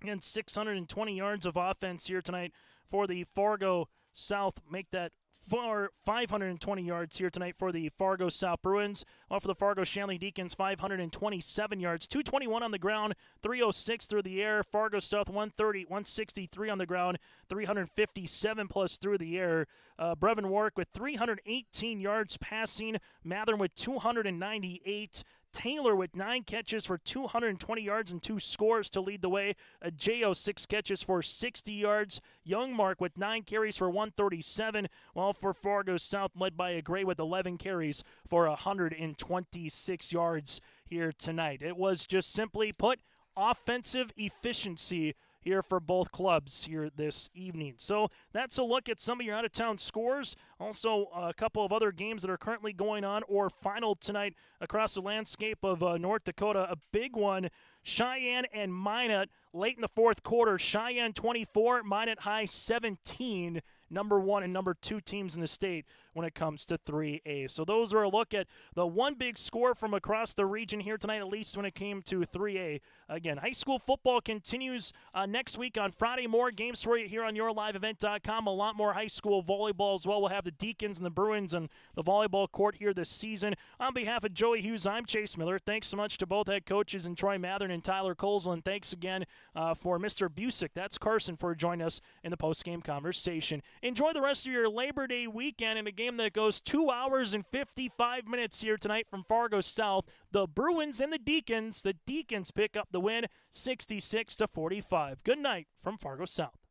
and 620 yards of offense here tonight for the Fargo South. Make that 520 yards here tonight for the Fargo South Bruins. While for the Fargo Shanley Deacons, 527 yards, 221 on the ground, 306 through the air. Fargo South 130, 163 on the ground, 357 plus through the air. Brevin Warwick with 318 yards passing, Mathern with 298. Taylor with 9 catches for 220 yards and 2 scores to lead the way. Ajayo 6 catches for 60 yards. Youngmark with 9 carries for 137, while for Fargo South led by a Gray with 11 carries for 126 yards here tonight. It was just simply put offensive efficiency here for both clubs here this evening. So that's a look at some of your out-of-town scores. Also, a couple of other games that are currently going on or final tonight across the landscape of North Dakota. A big one, Cheyenne and Minot late in the fourth quarter. Cheyenne 24, Minot High 17. number 1 and number 2 teams in the state when it comes to 3A. So those are a look at the one big score from across the region here tonight, at least when it came to 3A. Again, high school football continues next week on Friday. More games for you here on yourliveevent.com. A lot more high school volleyball as well. We'll have the Deacons and the Bruins and the volleyball court here this season. On behalf of Joey Hughes, I'm Chase Miller. Thanks so much to both head coaches and Troy Mathern and Tyler Colesland. Thanks again for Mr. Busick. That's Carson for joining us in the post-game conversation. Enjoy the rest of your Labor Day weekend in a game that goes 2 hours and 55 minutes here tonight from Fargo South. The Bruins and the Deacons. The Deacons pick up the win 66-45. Good night from Fargo South.